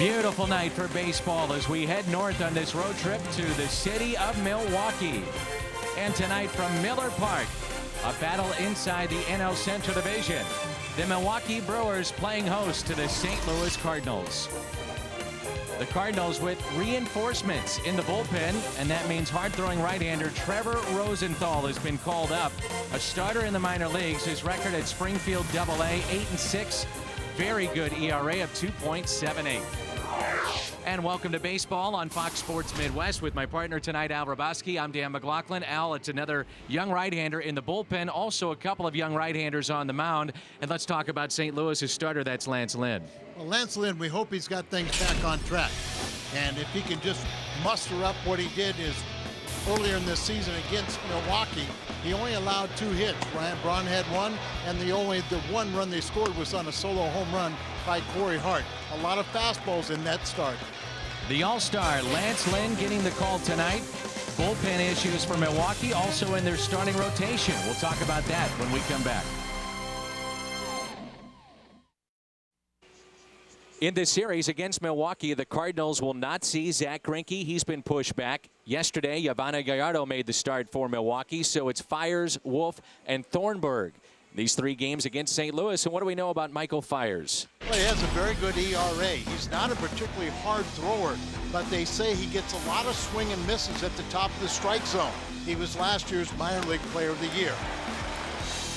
Beautiful night for baseball as we head north on this road trip to the city of Milwaukee. And tonight from Miller Park, a battle inside the NL Central Division. The Milwaukee Brewers playing host to the St. Louis Cardinals. The Cardinals with reinforcements in the bullpen, and that means hard-throwing right-hander Trevor Rosenthal has been called up. A starter in the minor leagues. His record at Springfield AA, 8-6. Very good ERA of 2.78. And welcome to baseball on Fox Sports Midwest with my partner tonight, Al Hrabosky. I'm Dan McLaughlin. Al, it's another young right-hander in the bullpen. Also a couple of young right-handers on the mound. And let's talk about St. Louis's starter. That's Lance Lynn. Well, Lance Lynn, we hope he's got things back on track. And if he can just muster up what he did is earlier in this season against Milwaukee, he only allowed 2 hits. Ryan Braun had 1, and the one run they scored was on a solo home run by Corey Hart. A lot of fastballs in that start. The All-Star Lance Lynn getting the call tonight. Bullpen issues for Milwaukee, also in their starting rotation. We'll talk about that when we come back. In this series against Milwaukee, the Cardinals will not see Zach Greinke. He's been pushed back. Yesterday, Yovani Gallardo made the start for Milwaukee, so it's Fiers, Wolf, and Thornburg. These 3 games against St. Louis. And what do we know about Michael Fiers? Well, he has a very good ERA. He's not a particularly hard thrower, but they say he gets a lot of swing and misses at the top of the strike zone. He was last year's minor league player of the year.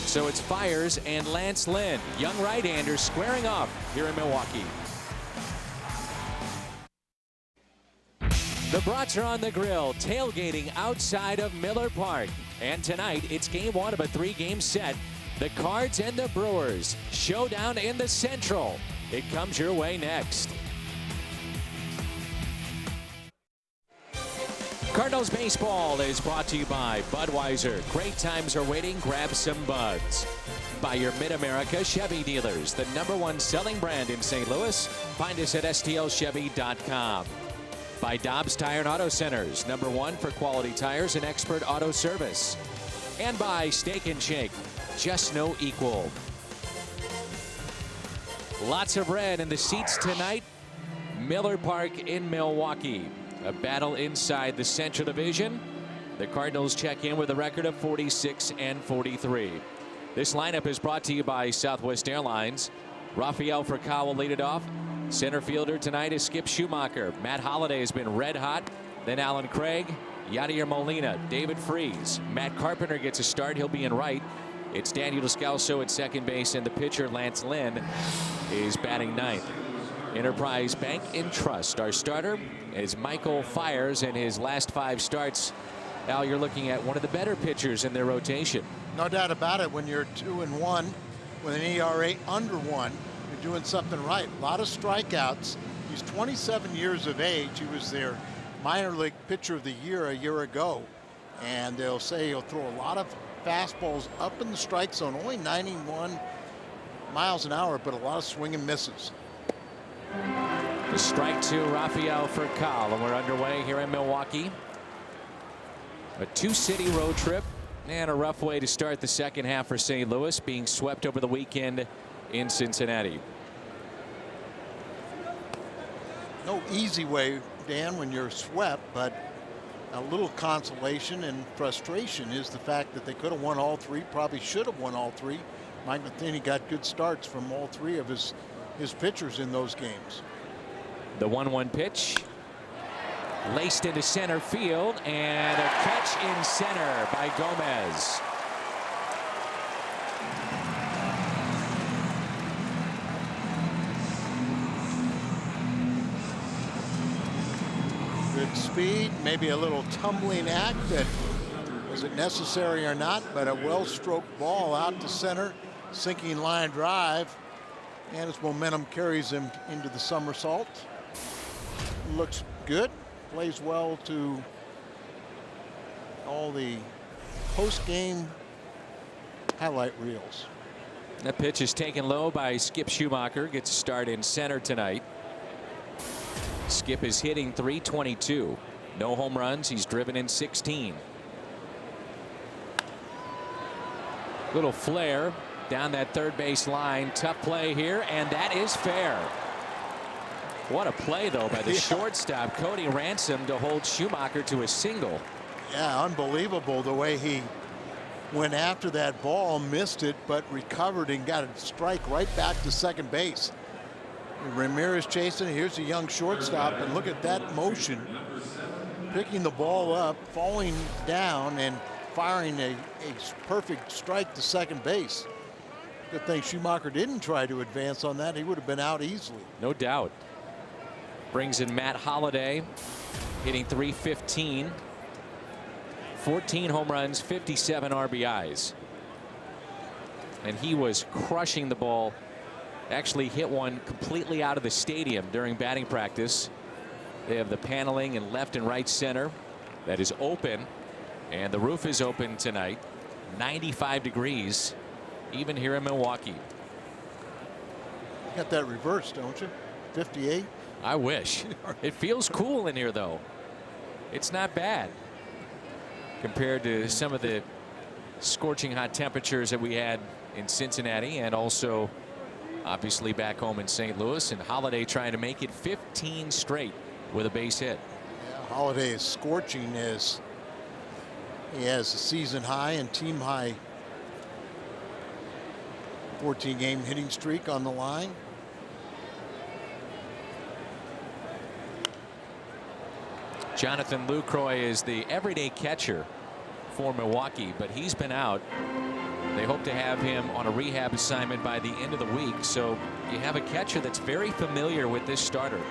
So it's Fiers and Lance Lynn, young right-handers squaring off here in Milwaukee. The Brats are on the grill, tailgating outside of Miller Park. And tonight, it's game 1 of a 3-game set. The Cards and the Brewers. Showdown in the Central. It comes your way next. Cardinals baseball is brought to you by Budweiser. Great times are waiting. Grab some buds. By your Mid-America Chevy dealers, the #1 selling brand in St. Louis. Find us at stlchevy.com. By Dobbs Tire and Auto Centers, #1 for quality tires and expert auto service. And by Steak and Shake, just no equal. Lots of red in the seats tonight. Miller Park in Milwaukee. A battle inside the Central Division. The Cardinals check in with a record of 46-43. This lineup is brought to you by Southwest Airlines. Rafael Furcal will lead it off. Center fielder tonight is Skip Schumacher. Matt Holliday has been red hot. Then Alan Craig, Yadier Molina, David Freese. Matt Carpenter gets a start. He'll be in right. It's Daniel Descalso at second base, and the pitcher Lance Lynn is batting 9th. Enterprise Bank and Trust. Our starter is Michael Fiers in his last 5 starts. Al, you're looking at one of the better pitchers in their rotation. No doubt about it. When you're 2-1 with an ERA under 1, you're doing something right. A lot of strikeouts. He's 27 years of age. He was their minor league pitcher of the year a year ago. And they'll say he'll throw a lot of fastballs up in the strike zone. Only 91 miles an hour, but a lot of swing and misses. The strike to Rafael Furcal, and we're underway here in Milwaukee. A 2-city road trip and a rough way to start the second half for St. Louis, being swept over the weekend in Cincinnati. No easy way, Dan, when you're swept, but a little consolation and frustration is the fact that they could have won all 3, probably should have won all 3. Mike Matheny got good starts from all 3 of his pitchers in those games. The 1-1 pitch. Laced into center field, and a catch in center by Gomez. Good speed, maybe a little tumbling act. That was it necessary or not, but a well-stroked ball out to center, sinking line drive, and his momentum carries him into the somersault. Looks good. Plays well to all the post-game highlight reels. That pitch is taken low by Skip Schumacher. Gets a start in center tonight. Skip is hitting .322. No home runs. He's driven in 16. Little flare down that third base line. Tough play here, and that is fair. What a play, though, by the shortstop, Cody Ransom, to hold Schumacher to a single. Yeah, unbelievable the way he went after that ball, missed it, but recovered and got a strike right back to second base. Ramirez chasing. Here's a young shortstop, and look at that motion. Picking the ball up, falling down, and firing a perfect strike to second base. Good thing Schumacher didn't try to advance on that. He would have been out easily. No doubt. Brings in Matt Holliday, hitting .315. 14 home runs, 57 RBIs. And he was crushing the ball. Actually hit one completely out of the stadium during batting practice. They have the paneling in left and right center that is open, and the roof is open tonight. 95 degrees even here in Milwaukee. You got that reversed, don't you? 58. I wish. It feels cool in here, though. It's not bad compared to some of the scorching hot temperatures that we had in Cincinnati, and also obviously back home in St. Louis. And Holliday trying to make it 15 straight with a base hit. Yeah, Holliday is scorching as he has a season high and team high 14-game hitting streak on the line. Jonathan Lucroy is the everyday catcher for Milwaukee, but he's been out. They hope to have him on a rehab assignment by the end of the week. So you have a catcher that's very familiar with this starter.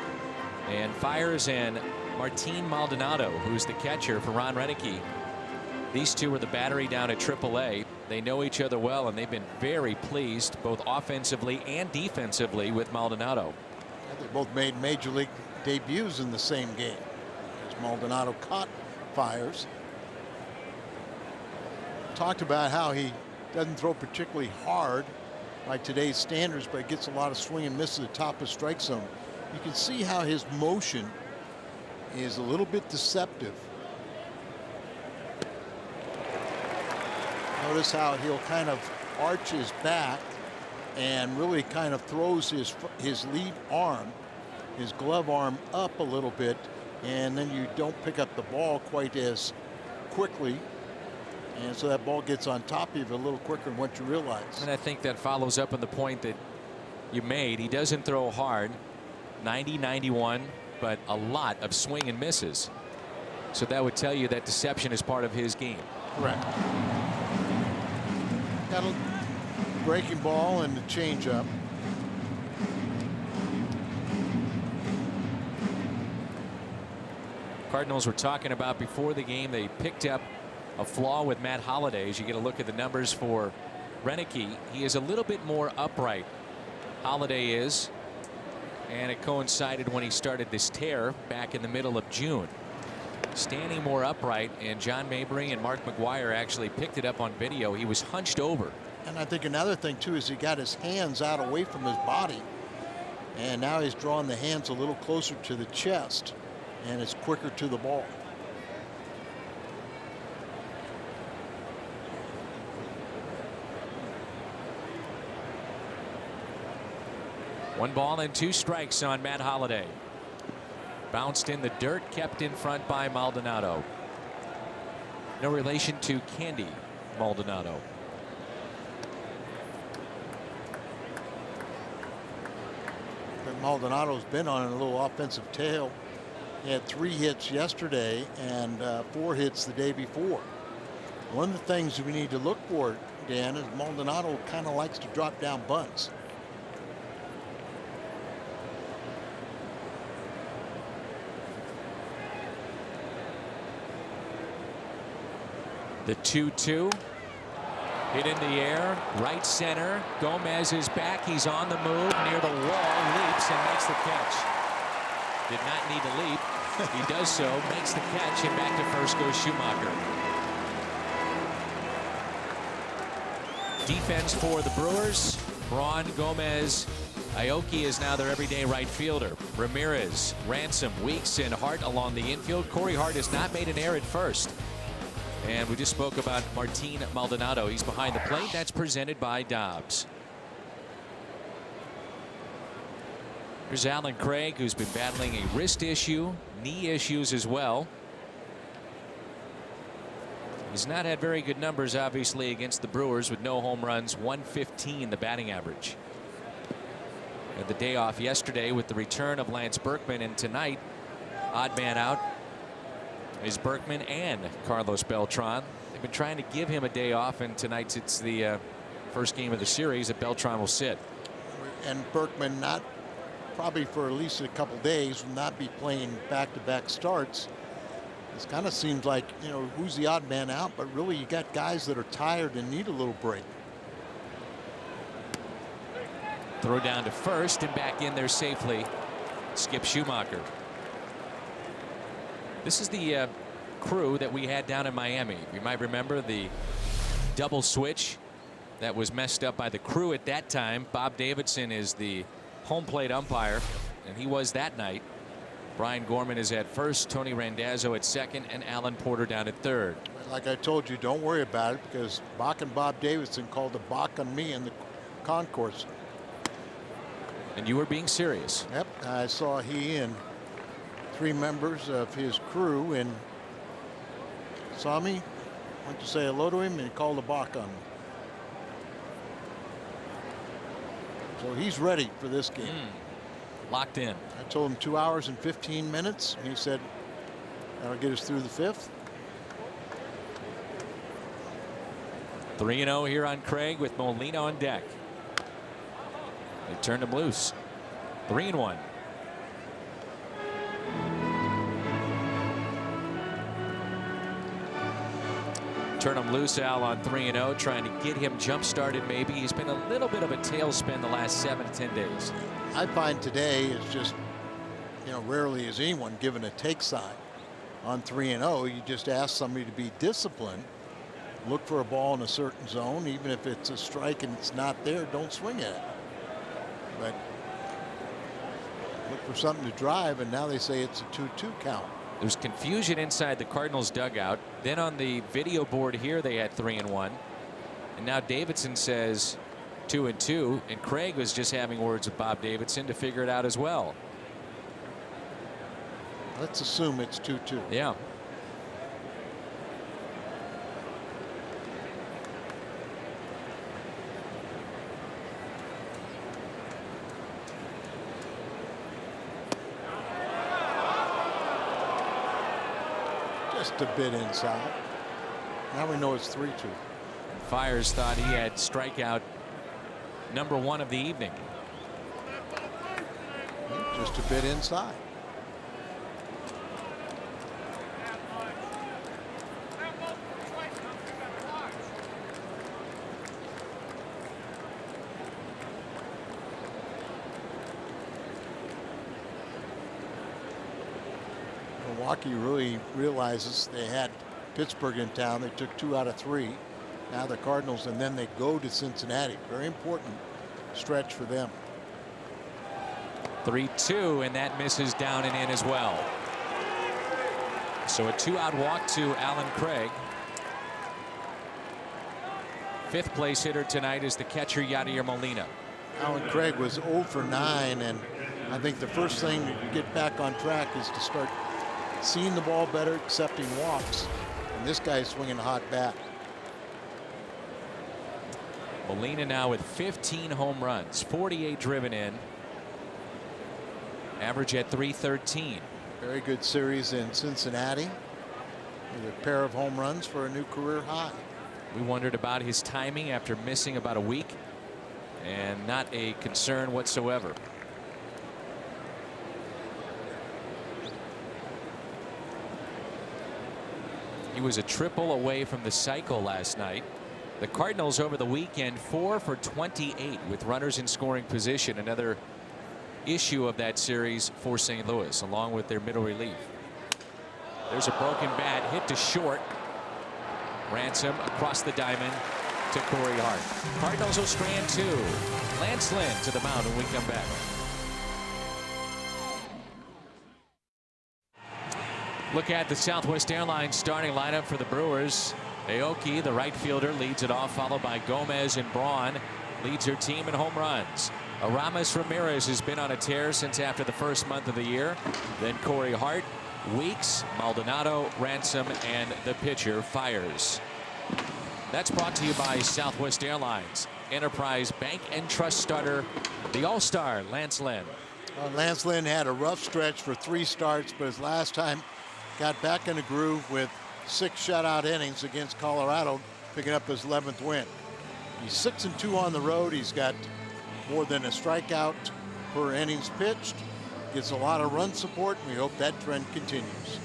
And Fiers and Martin Maldonado, who's the catcher for Ron Roenicke. These two are the battery down at AAA. They know each other well, and they've been very pleased both offensively and defensively with Maldonado. They both made major league debuts in the same game. As Maldonado caught Fiers. Talked about how he doesn't throw particularly hard by today's standards, but gets a lot of swing and miss at the top of strike zone. You can see how his motion is a little bit deceptive. Notice how he'll kind of arch his back and really kind of throws his lead arm, his glove arm, up a little bit, and then you don't pick up the ball quite as quickly, and so that ball gets on top of you a little quicker than what you realize. And I think that follows up on the point that you made. He doesn't throw hard, 90, 91, but a lot of swing and misses. So that would tell you that deception is part of his game. Correct. Got a breaking ball and the changeup. Cardinals were talking about before the game, they picked up a flaw with Matt Holliday. As you get a look at the numbers for Roenicke, he is a little bit more upright. Holliday is, and it coincided when he started this tear back in the middle of June. Standing more upright, and John Mabry and Mark McGuire actually picked it up on video. He was hunched over. And I think another thing too is he got his hands out away from his body, and now he's drawing the hands a little closer to the chest, and it's quicker to the ball. One ball and two strikes on Matt Holliday. Bounced in the dirt, kept in front by Maldonado. No relation to Candy Maldonado. But Maldonado's been on a little offensive tail. He had 3 hits yesterday and 4 hits the day before. One of the things we need to look for, Dan, is Maldonado kind of likes to drop down bunts. The 2-2 hit in the air, right center. Gomez is back. He's on the move near the wall, leaps and makes the catch. Did not need to leap. He does so, makes the catch, and back to first goes Schumacher. Defense for the Brewers. Braun, Gomez, Aoki is now their everyday right fielder. Ramirez, Ransom, Weeks, and Hart along the infield. Corey Hart has not made an error at first. And we just spoke about Martin Maldonado. He's behind the plate. That's presented by Dobbs. Here's Alan Craig, who's been battling a wrist issue, knee issues as well. He's not had very good numbers, obviously, against the Brewers with no home runs, 115 the batting average. Had the day off yesterday with the return of Lance Berkman, and tonight, odd man out is Berkman and Carlos Beltran. They've been trying to give him a day off, and tonight it's the first game of the series that Beltran will sit. And Berkman, not probably for at least a couple days, will not be playing back-to-back starts. It kind of seems like, you know, who's the odd man out, but really you got guys that are tired and need a little break. Throw down to first and back in there safely. Skip Schumacher. This is the crew that we had down in Miami. You might remember the double switch that was messed up by the crew at that time. Bob Davidson is the home plate umpire, and he was that night. Brian Gorman is at first, Tony Randazzo at second, and Alan Porter down at third. Like I told you, don't worry about it, because Bach and Bob Davidson called the Bach on me in the concourse. And you were being serious. Yep, I saw he and 3 members of his crew and saw me, went to say hello to him, and he called the Bach on me. So he's ready for this game. Locked in. I told him 2 hours and 15 minutes. He said, that'll get us through the 5th. 3-0 here on Craig with Molina on deck. They turned him loose. 3-1. Turn him loose, Al, on 3-0, trying to get him jump started maybe. He's been a little bit of a tailspin the last 7 to 10 days. I find today is just, you know, rarely is anyone given a take sign on 3-0. You just ask somebody to be disciplined, look for a ball in a certain zone, even if it's a strike and it's not there, don't swing at it. But look for something to drive, and now they say it's a 2-2 count. There's confusion inside the Cardinals dugout. Then on the video board here, they had 3-1. And now Davidson says 2-2. And Craig was just having words with Bob Davidson to figure it out as well. Let's assume it's 2-2. Yeah. Just a bit inside. Now we know it's 3-2. Fiers thought he had strikeout number 1 of the evening. Just a bit inside. Milwaukee really realizes they had Pittsburgh in town. They took 2 out of 3. Now the Cardinals, and then they go to Cincinnati. Very important stretch for them. 3-2, and that misses down and in as well. So a 2-out walk to Alan Craig. 5th place hitter tonight is the catcher Yadier Molina. Alan Craig was 0 for 9, and I think the first thing to get back on track is to start seeing the ball better, accepting walks. And this guy's swinging a hot bat. Molina now with 15 home runs, 48 driven in. Average at .313. Very good series in Cincinnati with a pair of home runs for a new career high. We wondered about his timing after missing about a week, and not a concern whatsoever. He was a triple away from the cycle last night. The Cardinals over the weekend 4 for 28 with runners in scoring position. Another issue of that series for St. Louis, along with their middle relief. There's a broken bat hit to short. Ransom across the diamond to Corey Hart. Cardinals will strand 2. Lance Lynn to the mound when we come back. Look at the Southwest Airlines starting lineup for the Brewers. Aoki, the right fielder, leads it off, followed by Gomez, and Braun leads their team in home runs. Aramis Ramirez has been on a tear since after the first month of the year. Then Corey Hart, Weeks, Maldonado, Ransom, and the pitcher fires. That's brought to you by Southwest Airlines, Enterprise Bank and Trust starter, the All-Star Lance Lynn. Lance Lynn had a rough stretch for 3 starts, but his last time got back in the groove with 6 shutout innings against Colorado, picking up his 11th win. He's 6-2 on the road. He's got more than a strikeout per innings pitched. Gets a lot of run support, and we hope that trend continues.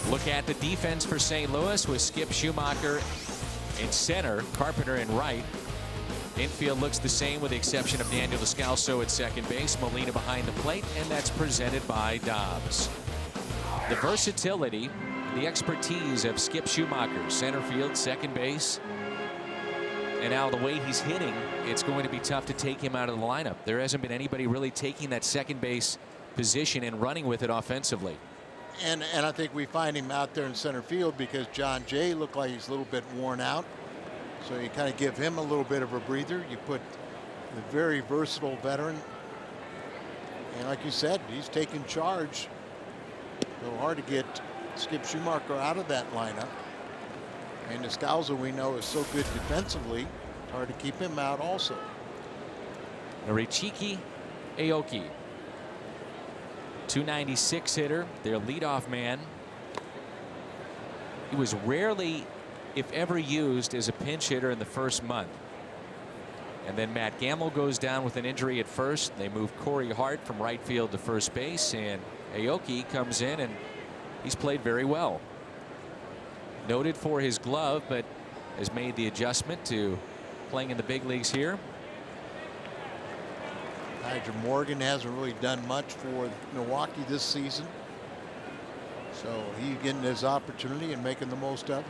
Look at the defense for St. Louis with Skip Schumacher in center, Carpenter in right. Infield looks the same with the exception of Daniel Descalso at second base, Molina behind the plate, and that's presented by Dobbs. The versatility, the expertise of Skip Schumacher, center field, second base. And now the way he's hitting, it's going to be tough to take him out of the lineup. There hasn't been anybody really taking that second base position and running with it offensively. And I think we find him out there in center field because John Jay looked like he's a little bit worn out. So you kind of give him a little bit of a breather. You put the very versatile veteran. And like you said, he's taking charge. So hard to get Skip Schumacher out of that lineup. And Descalso, we know, is so good defensively. It's hard to keep him out also. Norichiki Aoki, 296 hitter, their leadoff man. He was rarely, if ever, used as a pinch hitter in the first month. And then Matt Gamble goes down with an injury at first. They move Corey Hart from right field to first base, and Aoki comes in and he's played very well. Noted for his glove, but has made the adjustment to playing in the big leagues here. Nyjer Morgan hasn't really done much for Milwaukee this season. So he's getting his opportunity and making the most of it.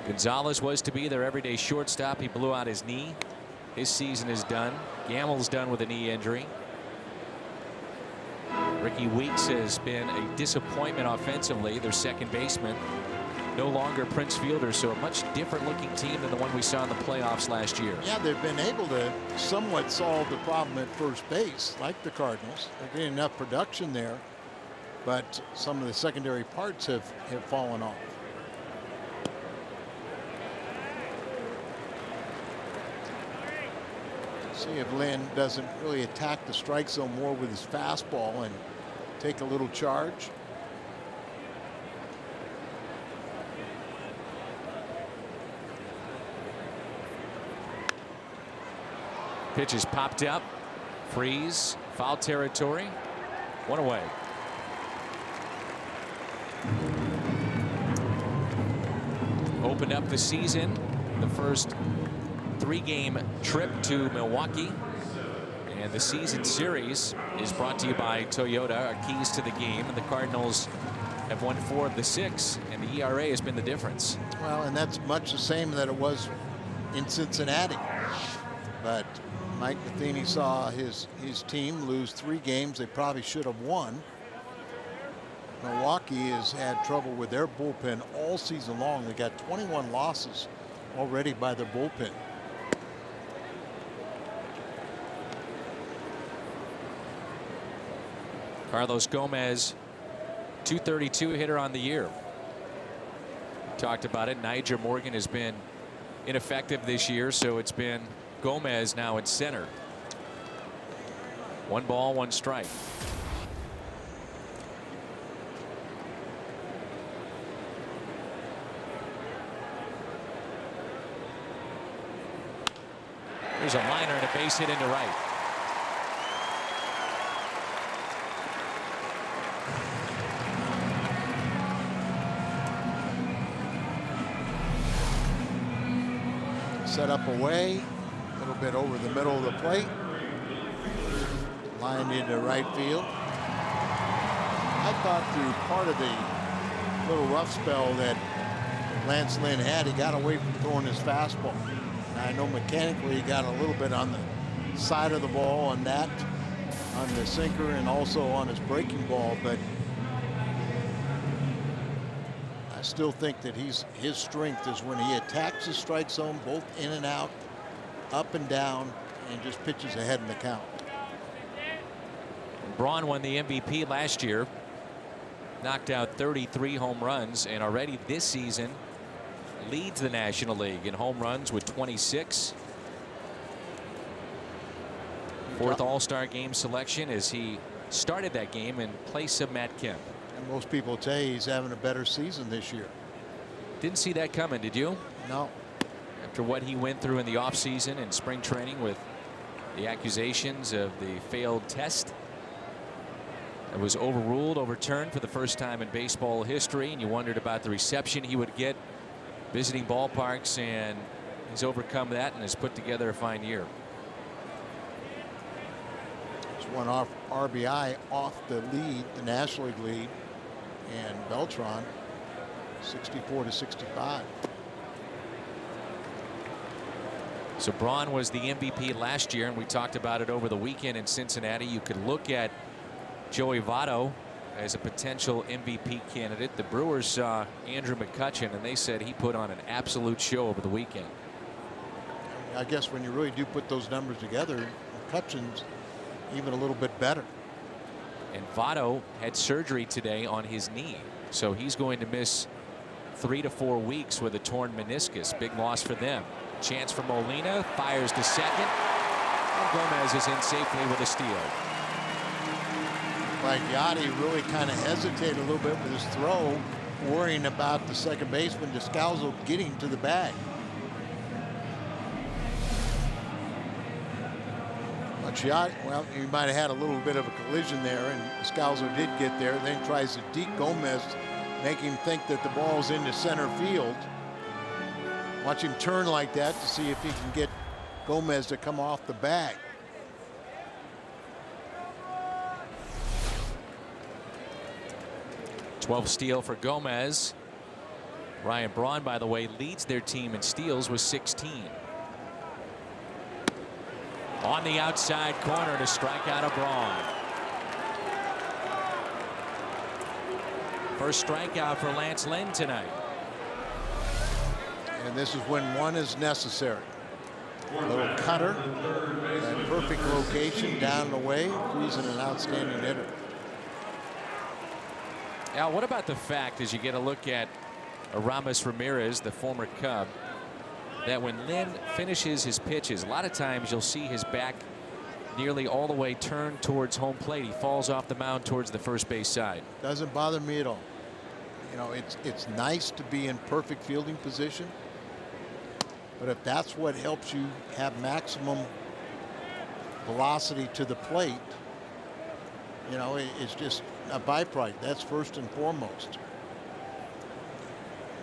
Gonzalez was to be their everyday shortstop. He blew out his knee. His season is done. Gamble's done with a knee injury. Ricky Weeks has been a disappointment offensively. Their second baseman, no longer Prince Fielder, so a much different looking team than the one we saw in the playoffs last year. Yeah, they've been able to somewhat solve the problem at first base, like the Cardinals. They're getting enough production there, but some of the secondary parts have fallen off. See if Lynn doesn't really attack the strike zone more with his fastball and take a little charge. Pitch is popped up. Freeze. Foul territory. 1 away. Opened up the season. The first 3-game trip to Milwaukee. And the season series is brought to you by Toyota, our keys to the game. And the Cardinals have won 4 of the 6, and the ERA has been the difference. Well, and that's much the same that it was in Cincinnati. But Mike Matheny saw his team lose 3 games they probably should have won. Milwaukee has had trouble with their bullpen all season long. They got 21 losses already by their bullpen. Carlos Gomez, 232 hitter on the year. Talked about it. Nyjer Morgan has been ineffective this year, so it's been Gomez now at center. 1 ball, 1 strike. There's a liner and a base hit into right. Set up away, a little bit over the middle of the plate. Lined into right field. I thought through part of the little rough spell that Lance Lynn had, he got away from throwing his fastball. Now, I know mechanically he got a little bit on the side of the ball on that, on the sinker, and also on his breaking ball, but I I still think that his strength is when he attacks the strike zone, both in and out, up and down, and just pitches ahead in the count. Braun won the MVP last year, knocked out 33 home runs, and already this season leads the National League in home runs with 26. Fourth All-Star game selection as he started that game in place of Matt Kemp. And most people tell you he's having a better season this year. Didn't see that coming, did you? No. After what he went through in the offseason and spring training with the accusations of the failed test. It was overturned for the first time in baseball history, and you wondered about the reception he would get visiting ballparks, and he's overcome that and has put together a fine year. He's one off RBI off the lead, the National League lead, and Beltran 64-65. So Braun was the MVP last year, and we talked about it over the weekend in Cincinnati. You could look at Joey Votto as a potential MVP candidate. The Brewers saw Andrew McCutchen, and they said he put on an absolute show over the weekend. I guess when you really do put those numbers together, McCutchen's even a little bit better. And Votto had surgery today on his knee, so he's going to miss 3 to 4 weeks with a torn meniscus. Big loss for them. Chance for Molina, fires to second, and Gomez is in safely with a steal. Like Yachty really kind of hesitated a little bit with his throw, worrying about the second baseman Descalso getting to the bag. But Yachty, well, he might have had a little bit of a collision there, and Descalso did get there, then tries to deke Gomez, make him think that the ball's into center field. Watch him turn like that to see if he can get Gomez to come off the bag. .12 steal for Gomez. Ryan Braun, by the way, leads their team in steals with 16. On the outside corner to strike out of Braun. First strikeout for Lance Lynn tonight. And this is when one is necessary. A little cutter, that perfect location down the way, freezing an outstanding hitter. Now, what about the fact, as you get a look at Aramis Ramirez, the former Cub, that when Lynn finishes his pitches, a lot of times you'll see his back nearly all the way turned towards home plate. He falls off the mound towards the first base side. Doesn't bother me at all. You know, it's nice to be in perfect fielding position, but if that's what helps you have maximum velocity to the plate, you know, it's just a byproduct. That's first and foremost.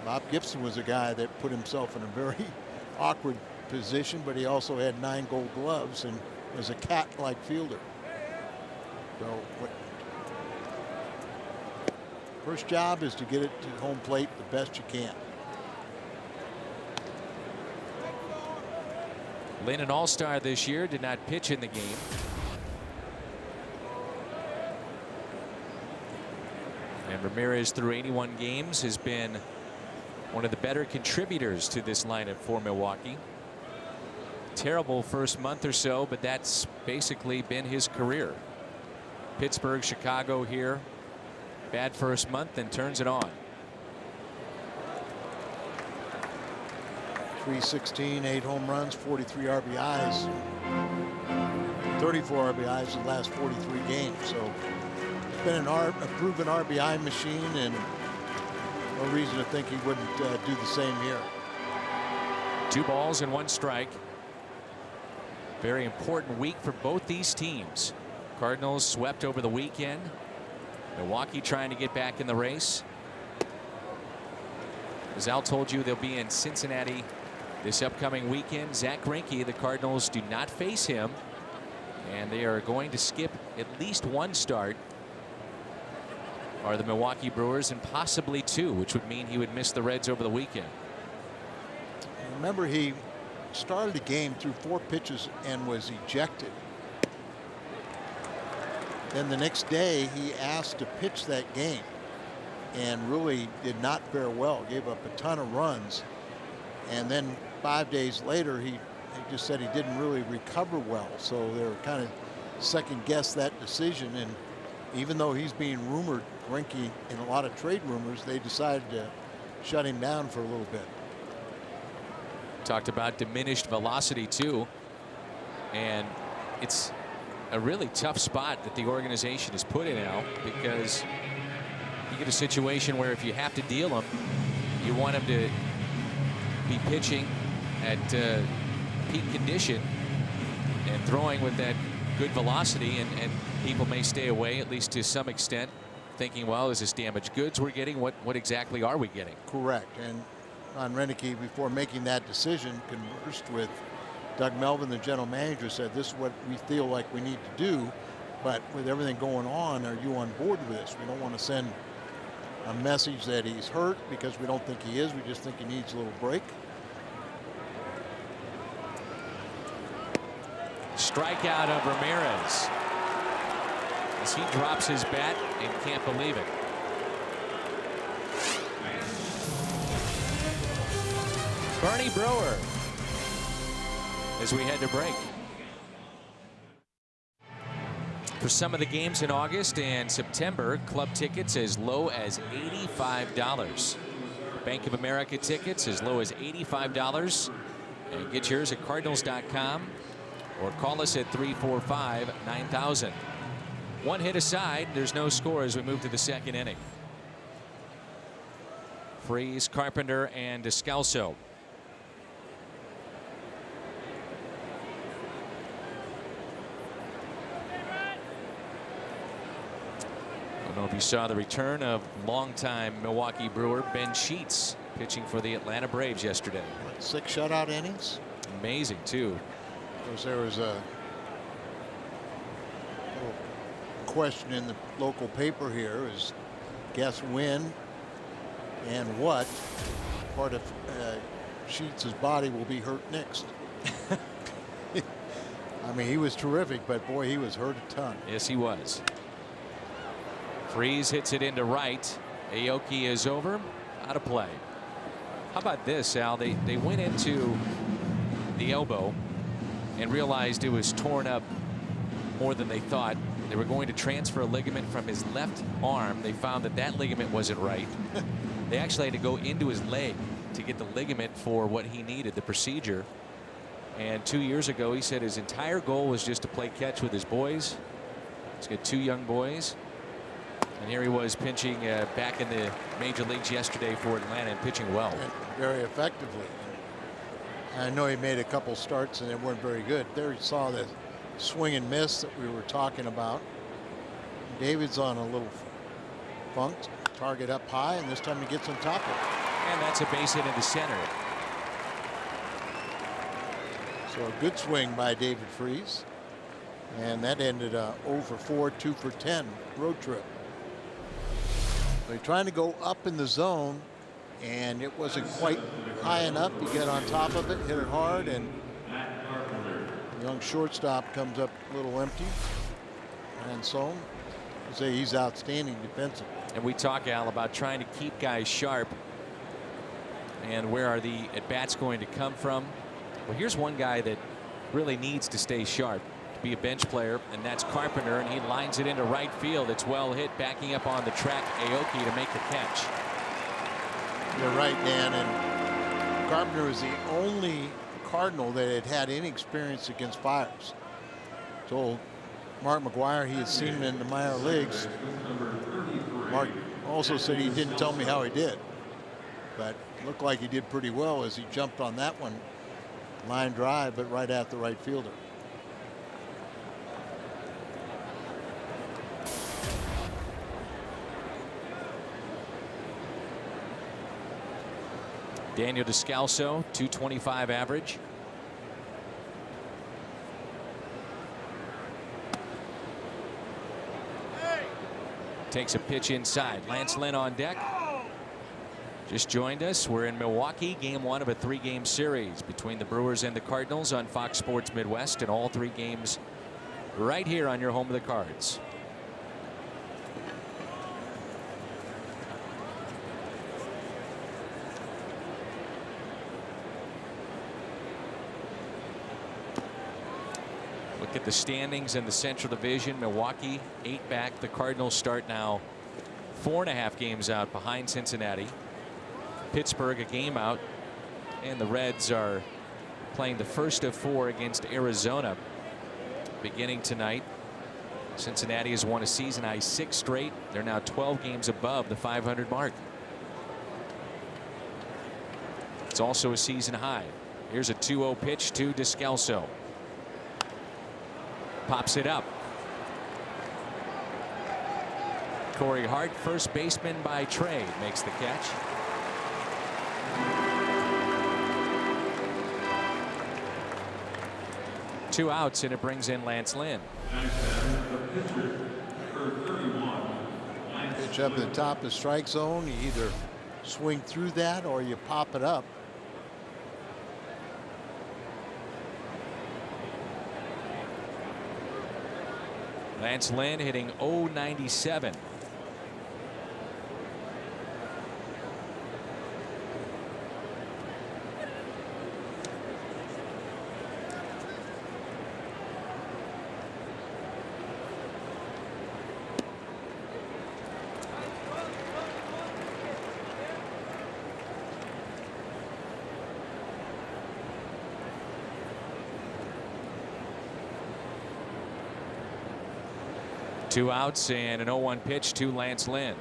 Bob Gibson was a guy that put himself in a very awkward position, but he also had 9 Gold Gloves and was a cat-like fielder. So first job is to get it to home plate the best you can. Lynn, an all-star this year, did not pitch in the game. And Ramirez, through 81 games, has been one of the better contributors to this lineup for Milwaukee. Terrible first month or so, but that's basically been his career. Pittsburgh, Chicago here. Bad first month, and turns it on. 316, 8 home runs, 43 RBIs, 34 RBIs in the last 43 games. So it's been a proven RBI machine, and no reason to think he wouldn't do the same here. 2 balls and 1 strike. Very important week for both these teams. Cardinals swept over the weekend. Milwaukee trying to get back in the race. As Al told you, they'll be in Cincinnati this upcoming weekend. Zach Greinke, the Cardinals do not face him, and they are going to skip at least 1 start. Are the Milwaukee Brewers, and possibly 2, which would mean he would miss the Reds over the weekend. Remember, he started the game through 4 pitches and was ejected. Then the next day he asked to pitch that game. and really did not fare well. Gave up a ton of runs. And then 5 days later, he just said he didn't really recover well. So they were kind of second guess that decision. And even though he's being rumored, Greinke, in a lot of trade rumors, they decided to shut him down for a little bit. Talked about diminished velocity too, and it's a really tough spot that the organization is put in now, because you get a situation where if you have to deal him, you want him to be pitching at peak condition and throwing with that good velocity, and people may stay away, at least to some extent, thinking, well, is this damaged goods we're getting? What exactly are we getting? Correct. And Ron Roenicke, before making that decision, conversed with Doug Melvin, the general manager, said, this is what we feel like we need to do, but with everything going on, are you on board with this? We don't want to send a message that he's hurt, because we don't think he is. We just think he needs a little break. Strikeout of Ramirez as he drops his bat and can't believe it. Bernie Brewer as we head to break. For some of the games in August and September, club tickets as low as $85. Bank of America tickets as low as $85. And get yours at Cardinals.com or call us at 345-9000. One hit aside, there's no score as we move to the second inning. Freese, Carpenter, and Descalso. I don't know if you saw the return of longtime Milwaukee Brewer Ben Sheets pitching for the Atlanta Braves yesterday. 6 shutout innings. Amazing too. Of course, there was a little question in the local paper here, is guess when and what part of Sheets' body will be hurt next. I mean, he was terrific, but boy, he was hurt a ton. Yes, he was. Freese hits it into right. Aoki is over, out of play. How about this, Al? They went into the elbow and realized it was torn up more than they thought. They were going to transfer a ligament from his left arm. They found that that ligament wasn't right. They actually had to go into his leg to get the ligament for what he needed, the procedure. And 2 years ago, he said his entire goal was just to play catch with his boys. He's got 2 young boys. And here he was pitching back in the major leagues yesterday for Atlanta and pitching well. And very effectively. I know he made a couple starts and they weren't very good. There you saw the swing and miss that we were talking about. David's on a little funk. Target up high, and this time he gets on top of it. And that's a base hit into center. So a good swing by David Freese. And that ended 0 for 4, 2 for 10 road trip. So he's trying to go up in the zone, and it wasn't quite high enough. He got on top of it, hit it hard, and the young shortstop comes up a little empty. And so I say he's outstanding defensively. And we talk, Al, about trying to keep guys sharp. And where are the at-bats going to come from? Well, here's one guy that really needs to stay sharp, to be a bench player, and that's Carpenter, and he lines it into right field. It's well hit, backing up on the track, Aoki to make the catch. You're right, Dan, and Carpenter was the only Cardinal that had had any experience against fires. Told Mark McGuire he had seen him in the minor leagues. Mark also said he didn't tell me how he did, but it looked like he did pretty well as he jumped on that one. Line drive, but right at the right fielder. Daniel Descalso, .225 average. Takes a pitch inside. Lance Lynn on deck. Just joined us. We're in Milwaukee, game 1 of a 3-game series between the Brewers and the Cardinals on Fox Sports Midwest, and all 3 games right here on your home of the Cards. Look at the standings in the Central Division. Milwaukee 8 back. The Cardinals start now 4.5 games out behind Cincinnati. Pittsburgh a game out, and the Reds are playing the first of 4 against Arizona beginning tonight. Cincinnati has won a season high 6 straight. They're now 12 games above the 500 mark. It's also a season high. Here's a 2-0 pitch to Descalso. Pops it up. Corey Hart, first baseman by trade, makes the catch. Two outs, and it brings in Lance Lynn. Pitch up at the top of the strike zone. You either swing through that or you pop it up. Lance Lynn hitting .097. Two outs and an 0-1 pitch to Lance Lynn.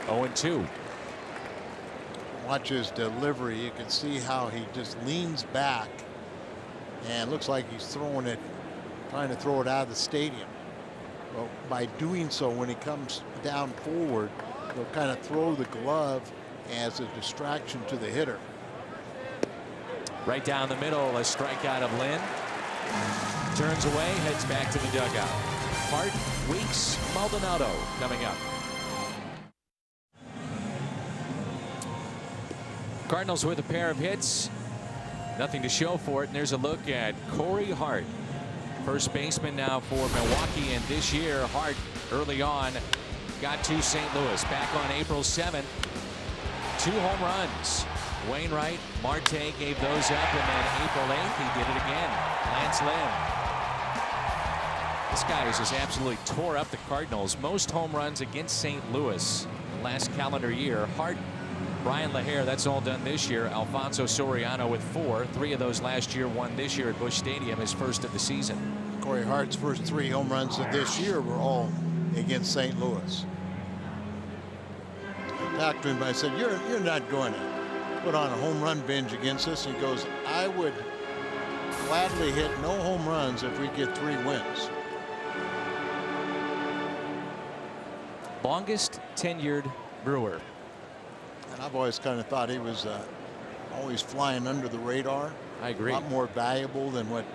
Oh, 0-2. Watch his delivery. You can see how he just leans back and looks like he's throwing it, trying to throw it out of the stadium. Well, by doing so, when he comes down forward, he'll kind of throw the glove as a distraction to the hitter. Right down the middle, a strikeout of Lynn. Turns away, heads back to the dugout. Hart, Weeks, Maldonado coming up. Cardinals with a pair of hits. Nothing to show for it. And there's a look at Corey Hart, first baseman now for Milwaukee. And this year, Hart early on got to St. Louis back on April 7th. 2 home runs. Wainwright, Marte gave those up, and then April 8th he did it again. Lance Lynn. This guy has just absolutely tore up the Cardinals. Most home runs against St. Louis last calendar year. Hart, Brian LaHare, that's all done this year. Alfonso Soriano with 4. 3 of those last year, 1 this year at Busch Stadium, his first of the season. Corey Hart's first 3 home runs of this year were all against St. Louis. I talked to him, I said, you're not going to put on a home run binge against us. He goes, I would gladly hit no home runs if we get 3 wins. Longest tenured Brewer. And I've always kind of thought he was always flying under the radar. I agree. A lot more valuable than what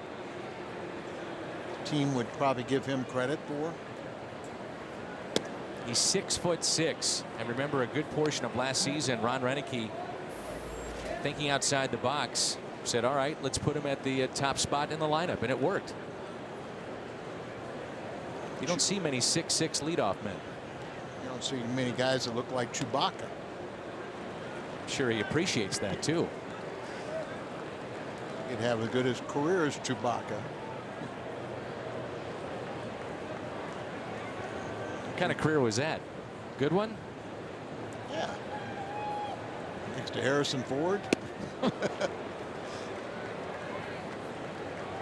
the team would probably give him credit for. He's 6'6", and remember a good portion of last season, Ron Renicky, thinking outside the box, said, all right, let's put him at the top spot in the lineup, and it worked. You don't see many 6'6" leadoff men. You don't see many guys that look like Chewbacca. I'm sure he appreciates that too. He'd have as good a career as Chewbacca. What kind of career was that? Good one? Yeah. Next to Harrison Ford.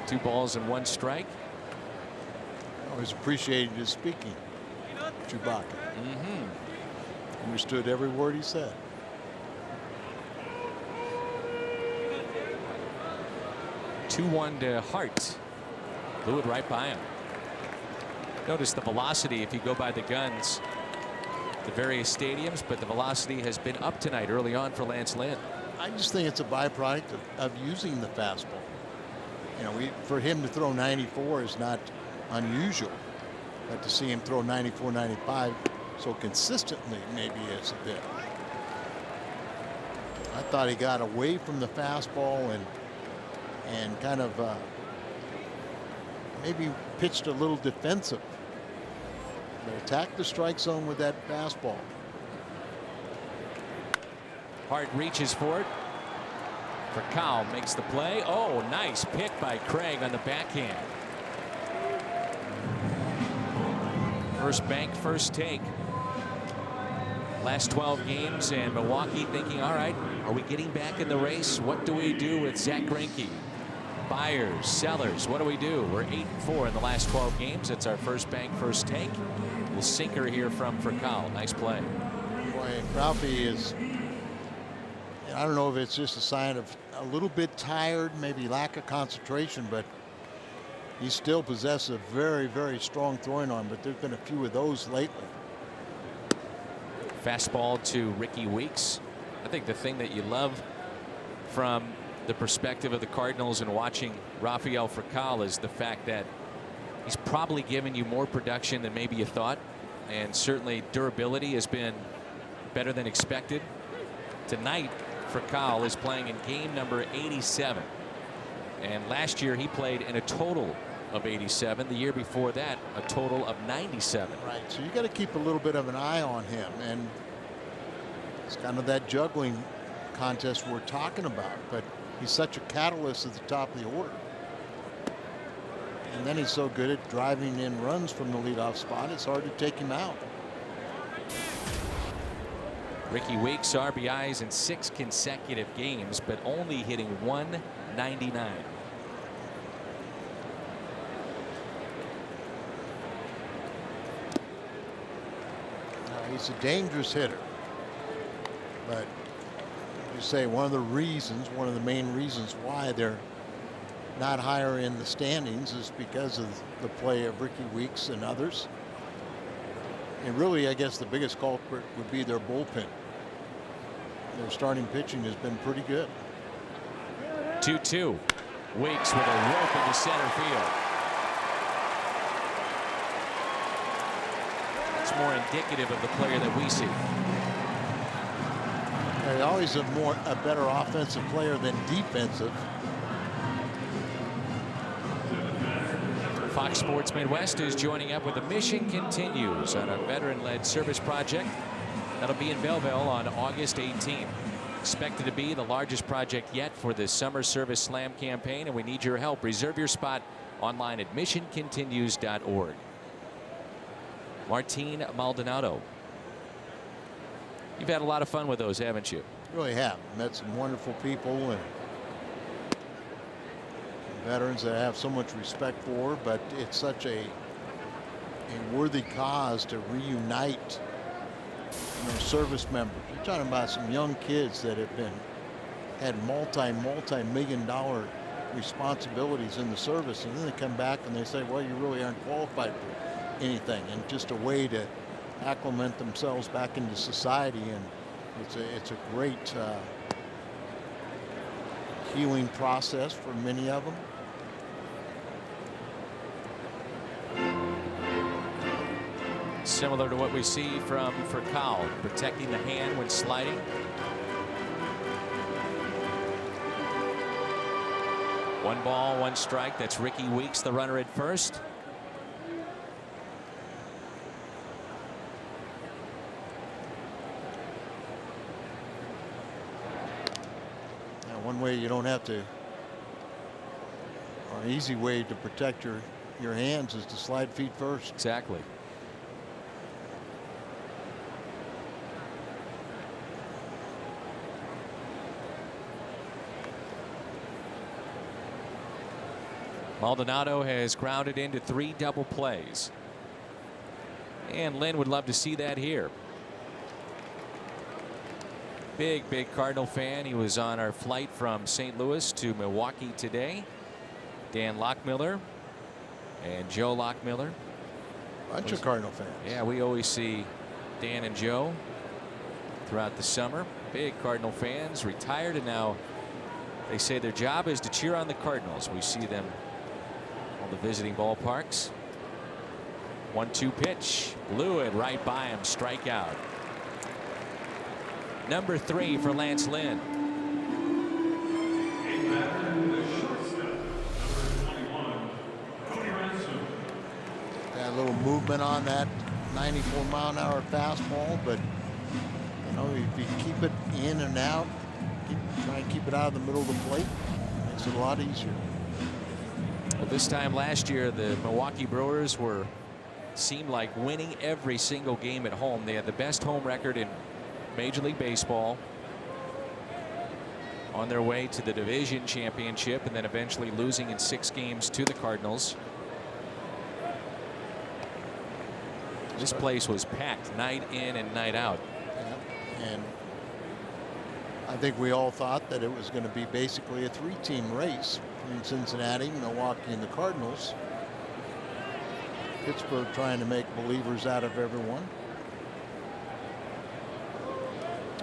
2 balls and 1 strike. Always appreciated his speaking. Chewbacca. Understood every word he said. 2-1 to Hart. Blew it right by him. Notice the velocity if you go by the guns, the various stadiums, but the velocity has been up tonight early on for Lance Lynn. I just think it's a byproduct of using the fastball. You know, for him to throw 94 is not unusual, but to see him throw 94, 95 so consistently maybe it's a bit. I thought he got away from the fastball and kind of maybe pitched a little defensive. But attacked the strike zone with that fastball. Hart reaches for it. Furcal makes the play. Oh, nice pick by Craig on the backhand. First bank, first take. Last 12 games, and Milwaukee thinking, all right, are we getting back in the race? What do we do with Zach Greinke? Buyers, sellers, what do we do? We're 8-4 in the last 12 games. It's our first bank, first take. We'll sinker here from Furcal. Nice play. Boy, Ralphie is, I don't know if it's just a sign of a little bit tired, maybe lack of concentration, but he still possesses a very, very strong throwing arm, but there's been a few of those lately. Fastball to Ricky Weeks. I think the thing that you love from the perspective of the Cardinals and watching Rafael Furcal is the fact that he's probably given you more production than maybe you thought, and certainly durability has been better than expected. Tonight, Furcal is playing in game number 87, and last year he played in a total of 87. The year before that, a total of 97. Right, so you got to keep a little bit of an eye on him, and it's kind of that juggling contest we're talking about, but he's such a catalyst at the top of the order. And then he's so good at driving in runs from the leadoff spot, it's hard to take him out. Ricky Weeks RBIs in 6 consecutive games, but only hitting .199. He's a dangerous hitter, but you say one of the main reasons why they're not higher in the standings is because of the play of Ricky Weeks and others. And really, I guess the biggest culprit would be their bullpen. Their starting pitching has been pretty good. 2-2. Weeks with a rope into center field. It's more indicative of the player that we see. He's always a better offensive player than defensive. Fox Sports Midwest is joining up with The Mission Continues on a veteran-led service project that'll be in Belleville on August 18th. Expected to be the largest project yet for the Summer Service Slam campaign, and we need your help. Reserve your spot online at missioncontinues.org. Martin Maldonado. You've had a lot of fun with those, haven't you? Really have. Met some wonderful people and veterans that I have so much respect for, but it's such a worthy cause to reunite service members. You're talking about some young kids that have had multi-million dollar responsibilities in the service, and then they come back and they say, well, you really aren't qualified for anything, and just a way to acclimate themselves back into society. And it's a great healing process for many of them. Similar to what we see from Furcal, protecting the hand when sliding. One ball, one strike. That's Ricky Weeks, the runner at first. Now, one way you don't have to, or an easy way to protect your hands is to slide feet first. Exactly. Maldonado has grounded into 3 double plays. And Lynn would love to see that here. Big Cardinal fan. He was on our flight from St. Louis to Milwaukee today. Dan Lockmiller and Joe Lockmiller. Bunch of Cardinal fans. Yeah, we always see Dan and Joe throughout the summer. Big Cardinal fans, retired, and now they say their job is to cheer on the Cardinals. We see them on the visiting ballparks. 1-2 pitch, blew it right by him, strikeout. Number 3 for Lance Lynn. Got a little movement on that 94-mile-an-hour fastball, but know, if you keep it in and out, try and keep it out of the middle of the plate, it makes it a lot easier. Well, this time last year, the Milwaukee Brewers seemed like winning every single game at home. They had the best home record in Major League Baseball, on their way to the division championship, and then eventually losing in 6 games to the Cardinals. This place was packed night in and night out. Yeah. And I think we all thought that it was going to be basically a 3-team race between Cincinnati, Milwaukee, and the Cardinals. Pittsburgh trying to make believers out of everyone.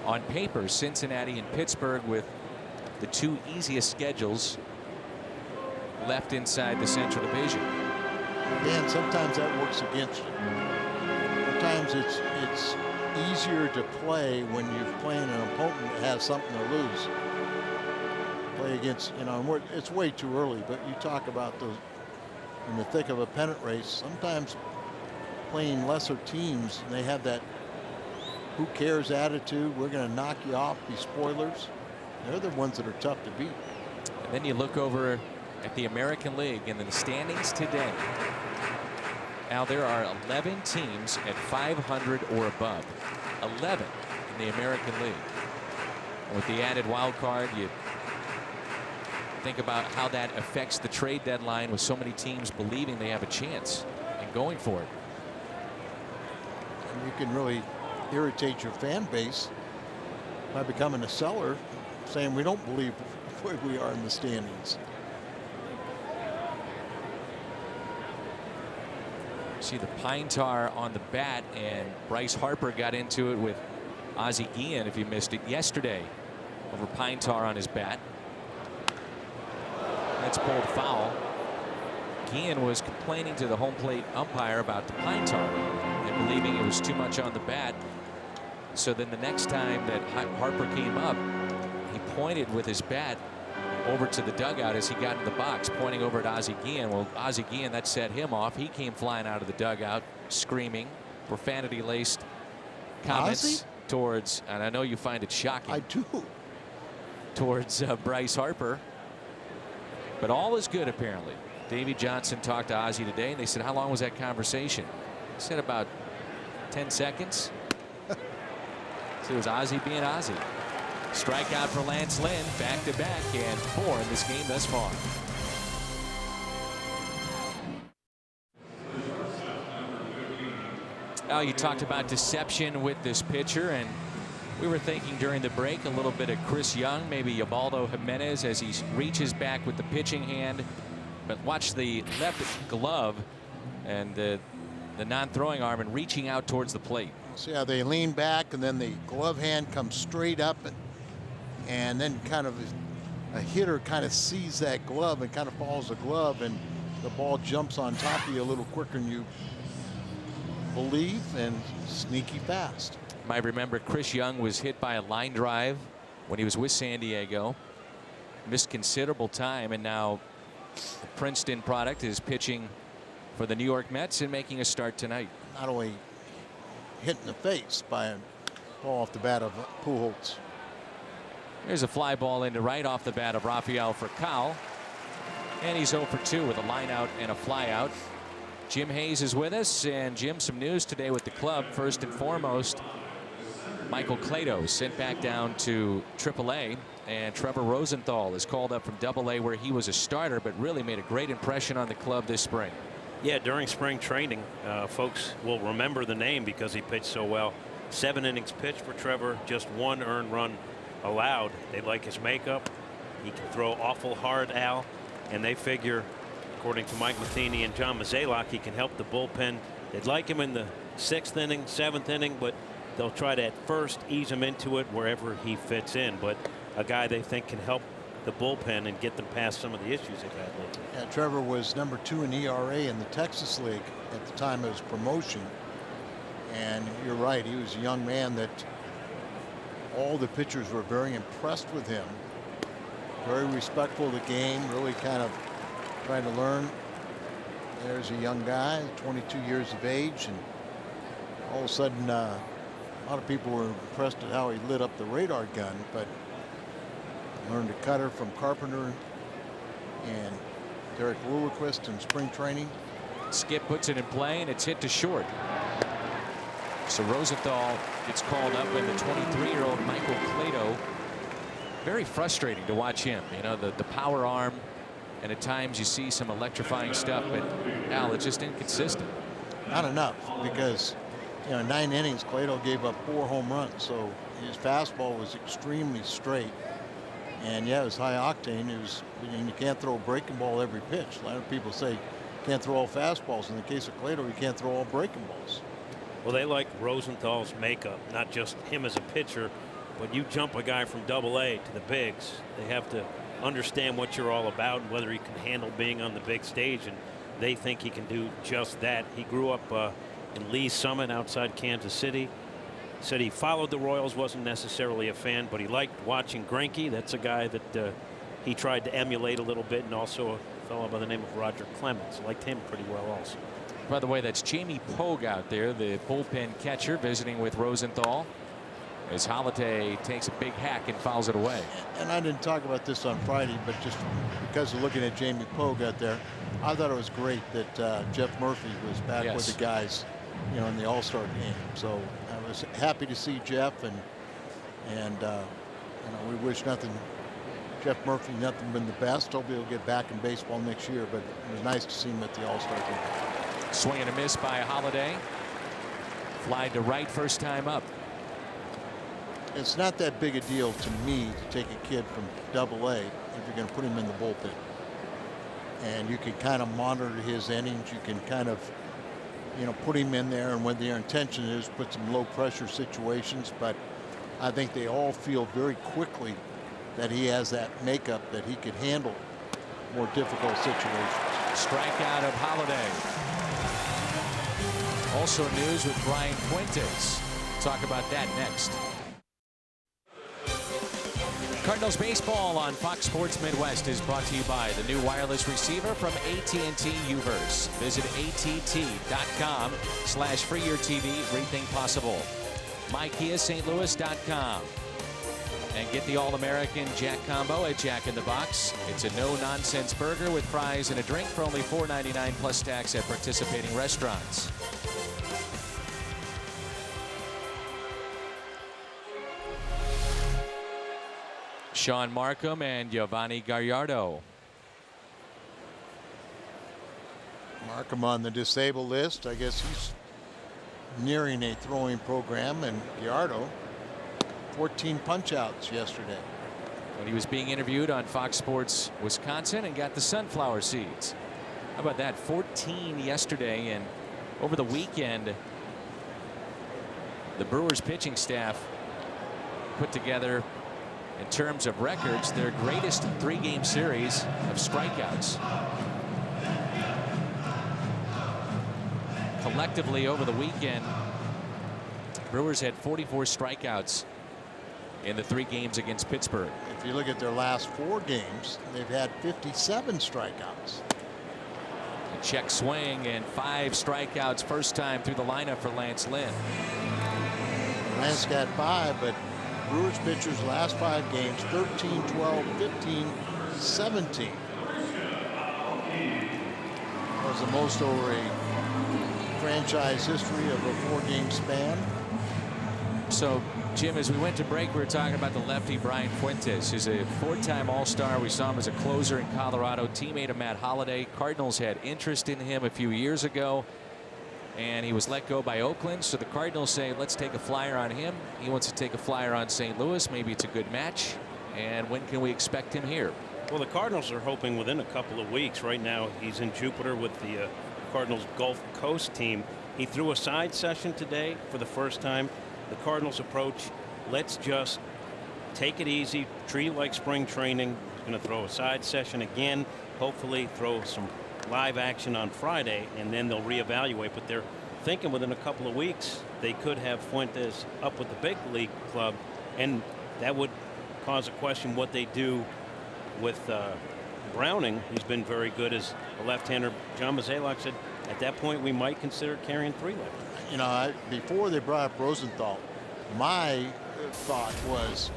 On paper, Cincinnati and Pittsburgh with the 2 easiest schedules left inside the Central Division. Dan, sometimes that works against you. Sometimes it's easier to play when you're playing an opponent that has something to lose. Play against, you know, it's way too early, but you talk about those in the thick of a pennant race. Sometimes playing lesser teams, they have that who cares attitude. We're going to knock you off, be spoilers. They're the ones that are tough to beat. And then you look over at the American League and the standings today. Now there are 11 teams at 500 or above. 11 in the American League. And with the added wild card, you think about how that affects the trade deadline with so many teams believing they have a chance and going for it. And you can really irritate your fan base by becoming a seller, saying we don't believe where we are in the standings. See the pine tar on the bat, and Bryce Harper got into it with Ozzie Guillen, if you missed it yesterday, over pine tar on his bat. That's pulled foul. Guillen was complaining to the home plate umpire about the pine tar and believing it was too much on the bat. So then the next time that Harper came up, he pointed with his bat over to the dugout as he got in the box, pointing over at Ozzie Guillen. Well, Ozzie Guillen, that set him off. He came flying out of the dugout screaming profanity-laced comments Ozzie? towards, and I know you find it shocking. I do. Towards Bryce Harper. But all is good, apparently. Davey Johnson talked to Ozzie today, and they said, how long was that conversation? He said about 10 seconds. So it was Ozzie being Ozzie. Strikeout for Lance Lynn, back-to-back, and 4 in this game thus far. Now, you talked about deception with this pitcher, and we were thinking during the break a little bit of Chris Young, maybe Ubaldo Jimenez as he reaches back with the pitching hand. But watch the left glove and the non-throwing arm and reaching out towards the plate. See how they lean back and then the glove hand comes straight up, and then kind of a hitter kind of sees that glove and kind of follows the glove, and the ball jumps on top of you a little quicker than you believe, and sneaky fast. You might remember Chris Young was hit by a line drive when he was with San Diego. Missed considerable time, and now the Princeton product is pitching for the New York Mets and making a start tonight. Not only hit in the face by a ball off the bat of Pujols. There's a fly ball into right off the bat of Rafael Furcal. And he's 0 for 2 with a line out and a fly out. Jim Hayes is with us, and Jim, some news today with the club. First and foremost, Michael Clado sent back down to AAA, and Trevor Rosenthal is called up from AA, where he was a starter but really made a great impression on the club this spring. Yeah, during spring training, folks will remember the name because he pitched so well. 7 innings pitched for Trevor, just 1 earned run allowed. They like his makeup. He can throw awful hard, Al, and they figure, according to Mike Matheny and John Mozeliak, he can help the bullpen. They'd like him in the 6th inning, 7th inning, but they'll try to at first ease him into it wherever he fits in. But a guy they think can help the bullpen and get them past some of the issues they've had lately. Yeah, Trevor was number 2 in ERA in the Texas League at the time of his promotion. And you're right, he was a young man that all the pitchers were very impressed with him. Very respectful of the game, really kind of trying to learn. There's a young guy, 22 years of age, and all of a sudden A lot of people were impressed at how he lit up the radar gun, but learned to cutter from Carpenter and Derek Lilliquist in spring training. Skip puts it in play, and it's hit to short. So Rosenthal gets called up, and the 23-year-old Michael Clado, very frustrating to watch him. You know, the power arm, and at times you see some electrifying stuff, but Al, it's just inconsistent. Not enough, because, you know, 9 innings, Clado gave up 4 home runs, so his fastball was extremely straight. And yeah, it was high octane. It was, and you can't throw a breaking ball every pitch. A lot of people say you can't throw all fastballs. In the case of Clado, you can't throw all breaking balls. Well, they like Rosenthal's makeup, not just him as a pitcher, but you jump a guy from AA to the bigs. They have to understand what you're all about and whether he can handle being on the big stage, and they think he can do just that. He grew up in Lee's Summit outside Kansas City. Said he followed the Royals, wasn't necessarily a fan, but he liked watching Greinke. That's a guy that he tried to emulate a little bit, and also a fellow by the name of Roger Clemens. Liked him pretty well also. By the way, that's Jamie Pogue out there, the bullpen catcher, visiting with Rosenthal, as Holliday takes a big hack and fouls it away. And I didn't talk about this on Friday, but just because of looking at Jamie Pogue out there, I thought it was great that Jeff Murphy was back with the guys, you know, in the All-Star game. So I was happy to see Jeff, and you know, we wish Jeff Murphy nothing but the best. Hope he'll get back in baseball next year, but it was nice to see him at the All-Star game. Swing and a miss by Holliday. Fly to right first time up. It's not that big a deal to me to take a kid from AA if you're going to put him in the bullpen. And you can kind of monitor his innings. You can kind of, you know, put him in there, and when their intention is put some low pressure situations. But I think they all feel very quickly that he has that makeup that he could handle more difficult situations. Strikeout of Holliday. Also news with Brian Fuentes. Talk about that next. Cardinals baseball on Fox Sports Midwest is brought to you by the new wireless receiver from AT&T Uverse. Visit att.com/freeyourtv. Rethink possible. MyKiaSt.Louis.com. And get the All-American Jack Combo at Jack in the Box. It's a no-nonsense burger with fries and a drink for only $4.99 plus tax at participating restaurants. Sean Markham and Giovanni Gallardo. Markham on the disabled list. I guess he's nearing a throwing program, and Gallardo 14 punch-outs yesterday. When he was being interviewed on Fox Sports Wisconsin and got the sunflower seeds. How about that? 14 yesterday, and over the weekend the Brewers pitching staff put together, in terms of records, their greatest 3-game series of strikeouts. Collectively over the weekend, Brewers had 44 strikeouts in the 3 games against Pittsburgh. If you look at their last 4 games, they've had 57 strikeouts. A check swing and 5 strikeouts first time through the lineup for Lance Lynn. Lance got 5, but Brewers pitchers last 5 games, 13, 12, 15, 17. That was the most over a franchise history of a 4-game span. So, Jim, as we went to break, we were talking about the lefty Brian Fuentes. He's a 4-time All-Star. We saw him as a closer in Colorado, teammate of Matt Holliday. Cardinals had interest in him a few years ago, and he was let go by Oakland. So the Cardinals say, let's take a flyer on him. He wants to take a flyer on St. Louis. Maybe it's a good match. And when can we expect him here? Well, the Cardinals are hoping within a couple of weeks. Right now, he's in Jupiter with the Cardinals Gulf Coast team. He threw a side session today for the first time. The Cardinals approach, let's just take it easy, treat it like spring training. He's going to throw a side session again, hopefully throw some live action on Friday, and then they'll reevaluate. But they're thinking within a couple of weeks they could have Fuentes up with the big league club, and that would cause a question what they do with Browning. He's been very good as a left-hander. John Mozeliak said at that point we might consider carrying 3 left. You know, before they brought up Rosenthal, my thought was,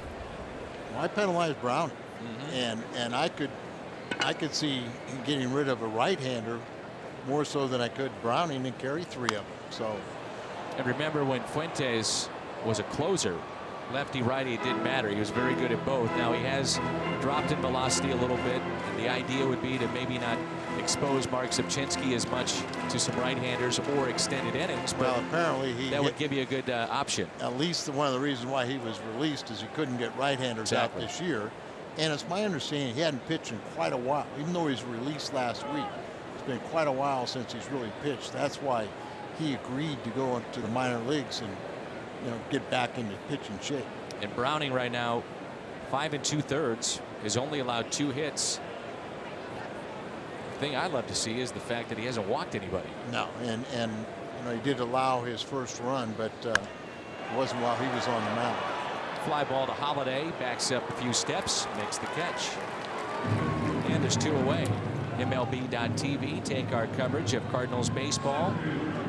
why penalize Brown? And I could see getting rid of a right-hander more so than I could Browning and carry 3 of them. So, And remember when Fuentes was a closer, lefty righty, it didn't matter. He was very good at both. Now he has dropped in velocity a little bit. And the idea would be to maybe not expose Mark Zubchinski as much to some right-handers or extended innings. But well, apparently that would give you a good option. At least one of the reasons why he was released is he couldn't get right-handers out this year. And it's my understanding he hadn't pitched in quite a while, even though he was released last week. It's been quite a while since he's really pitched. That's why he agreed to go into the minor leagues and, you know, get back into pitching shape. And Browning right now, 5 2/3, has only allowed 2 hits. The thing I'd love to see is the fact that he hasn't walked anybody. No, and you know, he did allow his first run, but it wasn't while he was on the mound. Fly ball to Holiday, backs up a few steps, makes the catch. And there's 2 away. MLB.TV, take our coverage of Cardinals baseball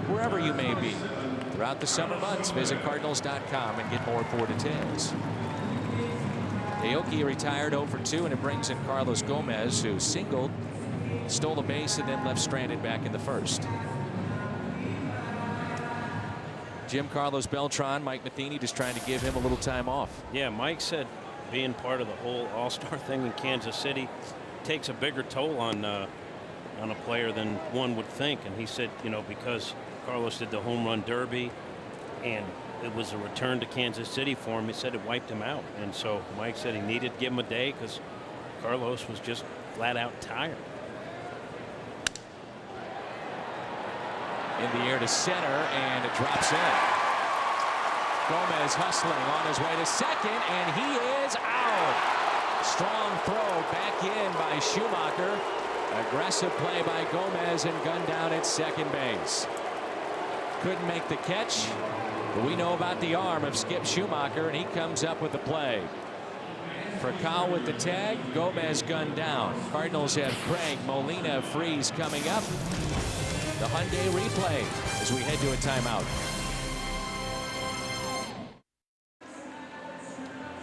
wherever you may be. Throughout the summer months, visit Cardinals.com and get more for details. Aoki retired 0 for 2, and it brings in Carlos Gomez, who singled, stole a base, and then left stranded back in the first. Jim Carlos Beltran, Mike Matheny just trying to give him a little time off. Yeah, Mike said being part of the whole all-star thing in Kansas City takes a bigger toll on a player than one would think. And he said, you know, because Carlos did the home run derby and it was a return to Kansas City for him, he said it wiped him out. And so Mike said he needed to give him a day because Carlos was just flat out tired. In the air to center, and it drops in. Gomez hustling on his way to second, and he is out. Strong throw back in by Schumacher. Aggressive play by Gomez and gunned down at second base. Couldn't make the catch, but we know about the arm of Skip Schumacher, and he comes up with the play. Fracao with the tag, Gomez gunned down. Cardinals have Craig, Molina, Freeze coming up. The Hyundai replay as we head to a timeout.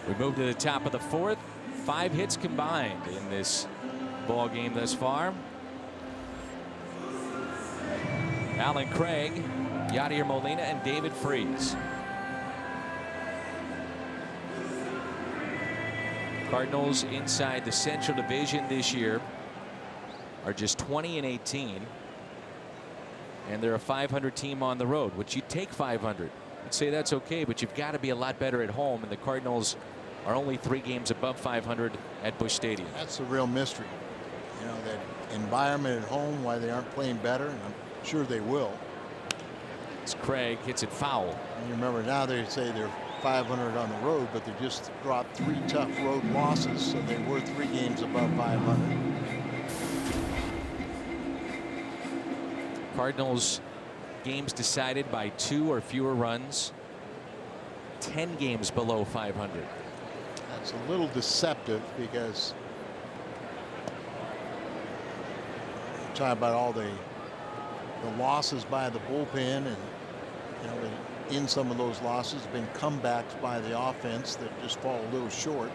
We move to the top of the 4th. 5 hits combined in this ball game thus far. Alan Craig, Yadier Molina, and David Freeze. Cardinals inside the Central Division this year are just 20 and 18. And they're a 500 team on the road, which you take 500. I'd say that's okay, but you've got to be a lot better at home. And the Cardinals are only 3 games above 500 at Busch Stadium. That's a real mystery. You know, that environment at home, why they aren't playing better, and I'm sure they will. As Craig hits it foul. And you remember now they say they're 500 on the road, but they just dropped 3 tough road losses, so they were 3 games above 500. Cardinals games decided by 2 or fewer runs. 10 games below 500. That's a little deceptive because you're talking about all the losses by the bullpen, and you know, in some of those losses have been comebacks by the offense that just fall a little short.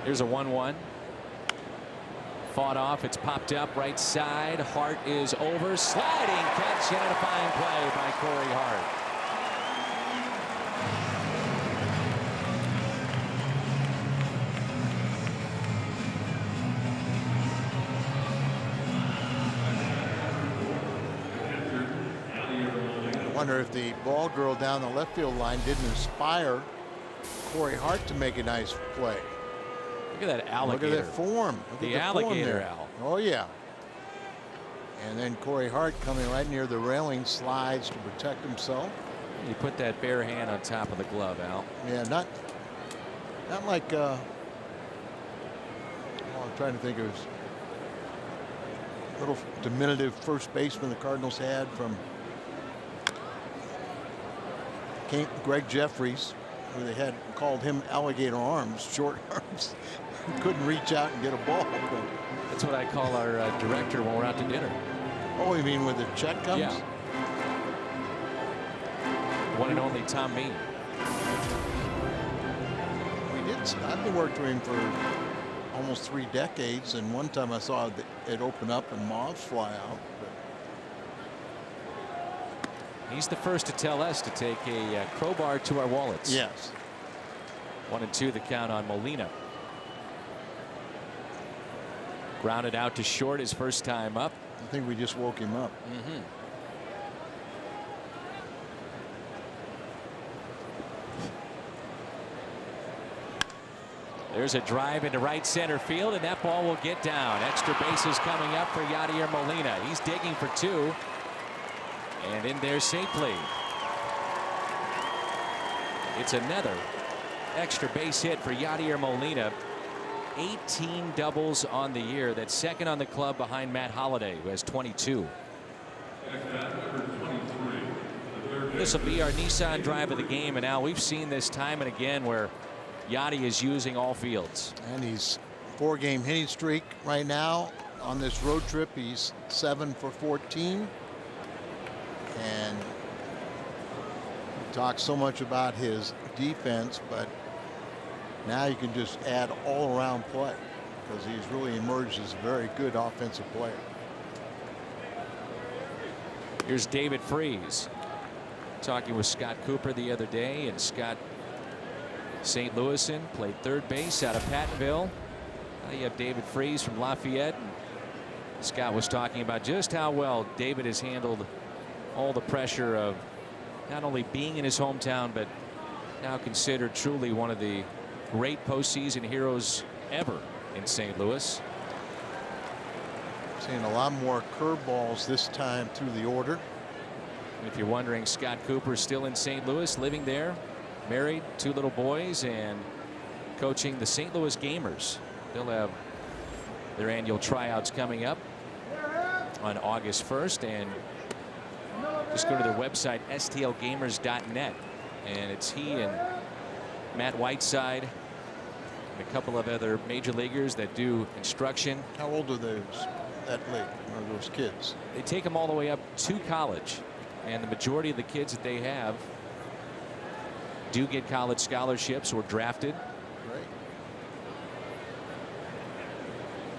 Here's a 1-1. Fought off. It's popped up right side. Hart is over. Sliding catch and a fine play by Corey Hart. I wonder if the ball girl down the left field line didn't inspire Corey Hart to make a nice play. Look at that alligator. Look at that form. Look The at alligator, form there. Al. Oh, yeah. And then Corey Hart coming right near the railing, slides to protect himself. You put that bare hand on top of the glove, Al. Yeah, not like I'm trying to think of his little diminutive first baseman the Cardinals had from Greg Jeffries, who they had called him alligator arms, short arms. He couldn't reach out and get a ball. But, That's what I call our director when we're out to dinner. oh, you mean when the check comes? Yeah. one and only Tom Mead. I've been working with him for almost 3 decades, and one time I saw it open up and moths fly out. But He's the first to tell us to take a crowbar to our wallets. yes. 1-2 the count on Molina. Grounded out to short his first time up. I think we just woke him up. There's a drive into right center field, and that ball will get down. Extra bases coming up for Yadier Molina. He's digging for 2. And in there safely. It's another extra base hit for Yadier Molina. 18 doubles on the year. That's second on the club behind Matt Holliday, who has 22. This will be our Nissan drive of the game, and now we've seen this time and again where Yadi is using all fields. And he's 4-game hitting streak right now. On this road trip, he's 7 for 14. And we talk so much about his defense, but now you can just add all-around play because he's really emerged as a very good offensive player. Here's David Freese talking with Scott Cooper the other day, and Scott St. Louisan played third base out of Pattonville. Now you have David Freese from Lafayette. And Scott was talking about just how well David has handled all the pressure of not only being in his hometown, but now considered truly one of the great postseason heroes ever in St. Louis. Seeing a lot more curveballs this time through the order. And if you're wondering, Scott Cooper is still in St. Louis, living there, married, 2 little boys, and coaching the St. Louis Gamers. They'll have their annual tryouts coming up on August 1st, and just go to their website, stlgamers.net, and it's he and Matt Whiteside and a couple of other major leaguers that do instruction. How old are those kids? They take them all the way up to college, and the majority of the kids that they have do get college scholarships or drafted.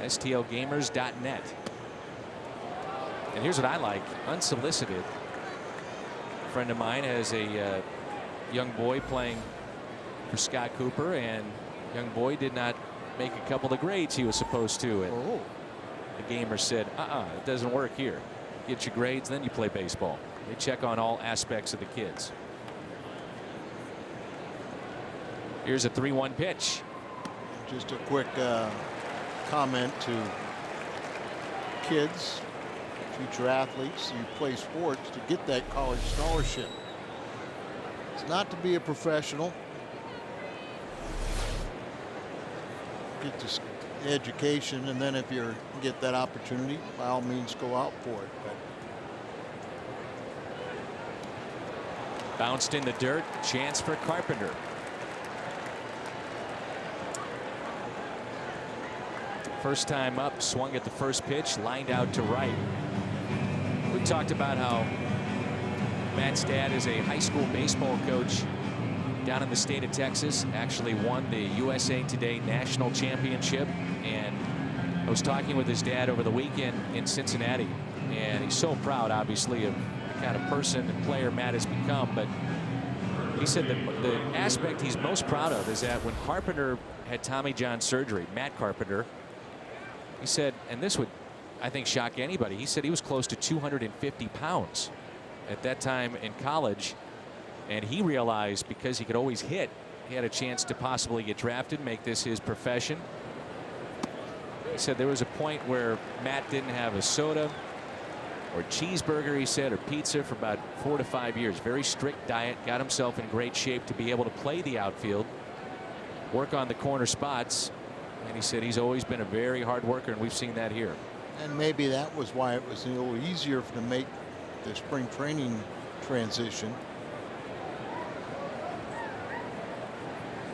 Great. stlgamers.net. And here's what I like, unsolicited. A friend of mine has a young boy playing for Scott Cooper, and young boy did not make a couple of grades he was supposed to. And the Gamer said, it doesn't work here. Get your grades, then you play baseball. They check on all aspects of the kids. Here's a 3-1 pitch. Just a quick comment to kids, future athletes who play sports, to get that college scholarship. It's not to be a professional. Get this education, and then if you get that opportunity, by all means go out for it. But bounced in the dirt, chance for Carpenter. First time up, swung at the first pitch, lined out to right. We talked about how Matt's dad is a high school baseball coach down in the state of Texas, actually won the USA Today National Championship. And I was talking with his dad over the weekend in Cincinnati, and he's so proud, obviously, of the kind of person and player Matt has become. But he said that the aspect he's most proud of is that when Carpenter had Tommy John surgery, Matt Carpenter, he said, and this would, I think, shock anybody, he said he was close to 250 pounds at that time in college. And he realized because he could always hit, he had a chance to possibly get drafted, make this his profession. He said there was a point where Matt didn't have a soda or cheeseburger, he said, or pizza for about 4 to 5 years. Very strict diet, got himself in great shape to be able to play the outfield, work on the corner spots. And he said he's always been a very hard worker, and we've seen that here. and maybe that was why it was a little easier to make the spring training transition.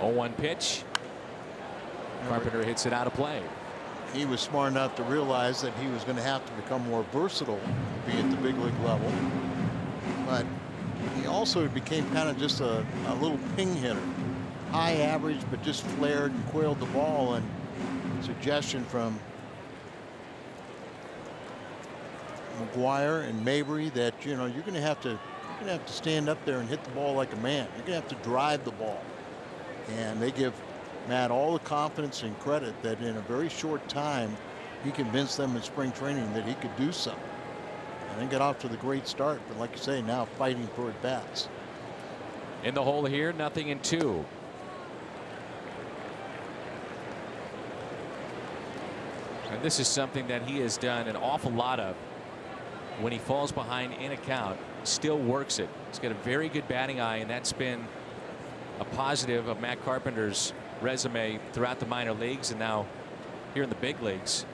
0-1 pitch. Carpenter hits it out of play. He was smart enough to realize that he was going to have to become more versatile to be at the big league level. But he also became kind of just a little ping hitter. High average, but just flared and coiled the ball. And suggestion from McGuire and Mabry that, you know, you're going to have to stand up there and hit the ball like a man. You're going to have to drive the ball. And they give Matt all the confidence and credit that in a very short time he convinced them in spring training that he could do so. And then get off to the great start. But like you say, now fighting for at bats. In the hole here, 0-2. And this is something that he has done an awful lot of. When he falls behind in a count, still works it. He's got a very good batting eye, and that's been a positive of Matt Carpenter's resume throughout the minor leagues and now here in the big leagues.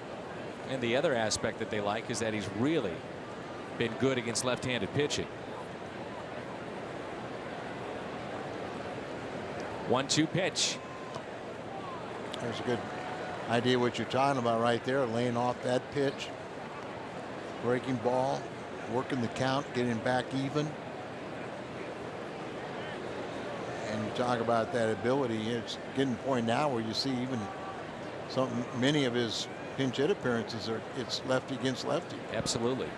And the other aspect that they like is that he's really been good against left-handed pitching. 1-2 pitch. There's a good idea what you're talking about right there, laying off that pitch, breaking ball, working the count, getting back even. And you talk about that ability, it's getting to the point now where you see even many of his pinch hit appearances it's lefty against lefty. Absolutely.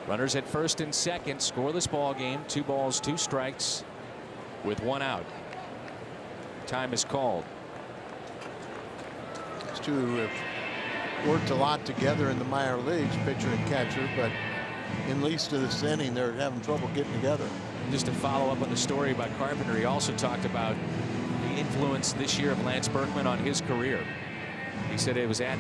Runners at first and second, scoreless ball game, 2 balls, 2 strikes with 1 out. Time is called. These two have worked a lot together in the minor leagues, pitcher and catcher, but in least to this inning, they're having trouble getting together. Just to follow up on the story about Carpenter, he also talked about the influence this year of Lance Berkman on his career. He said it was at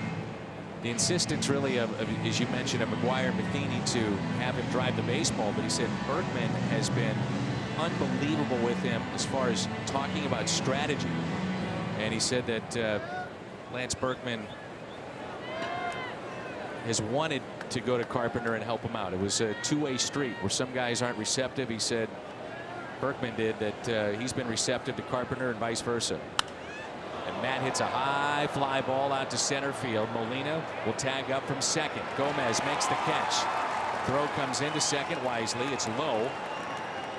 the insistence really of as you mentioned, of McGuire and Matheny to have him drive the baseball, but he said Berkman has been unbelievable with him as far as talking about strategy. And he said that Lance Berkman has wanted to go to Carpenter and help him out. It was a two-way street where some guys aren't receptive. He said Berkman did that. He's been receptive to Carpenter and vice versa. And Matt hits a high fly ball out to center field. Molina will tag up from second. Gomez makes the catch. Throw comes into second wisely. It's low.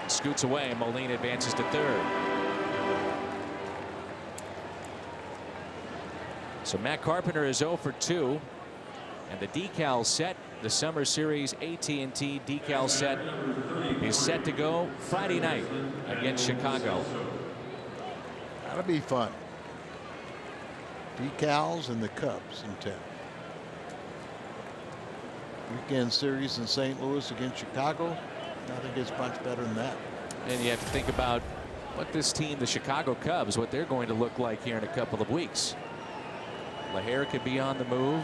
Scoots away, and Molina advances to third. So Matt Carpenter is 0 for 2. And the decal set, the Summer Series AT&T decal set, is set to go Friday night against Chicago. That'll be fun. Decals and the Cubs in town. Weekend series in St. Louis against Chicago. Nothing gets much better than that. And you have to think about what this team, the Chicago Cubs, what they're going to look like here in a couple of weeks. LaHare could be on the move.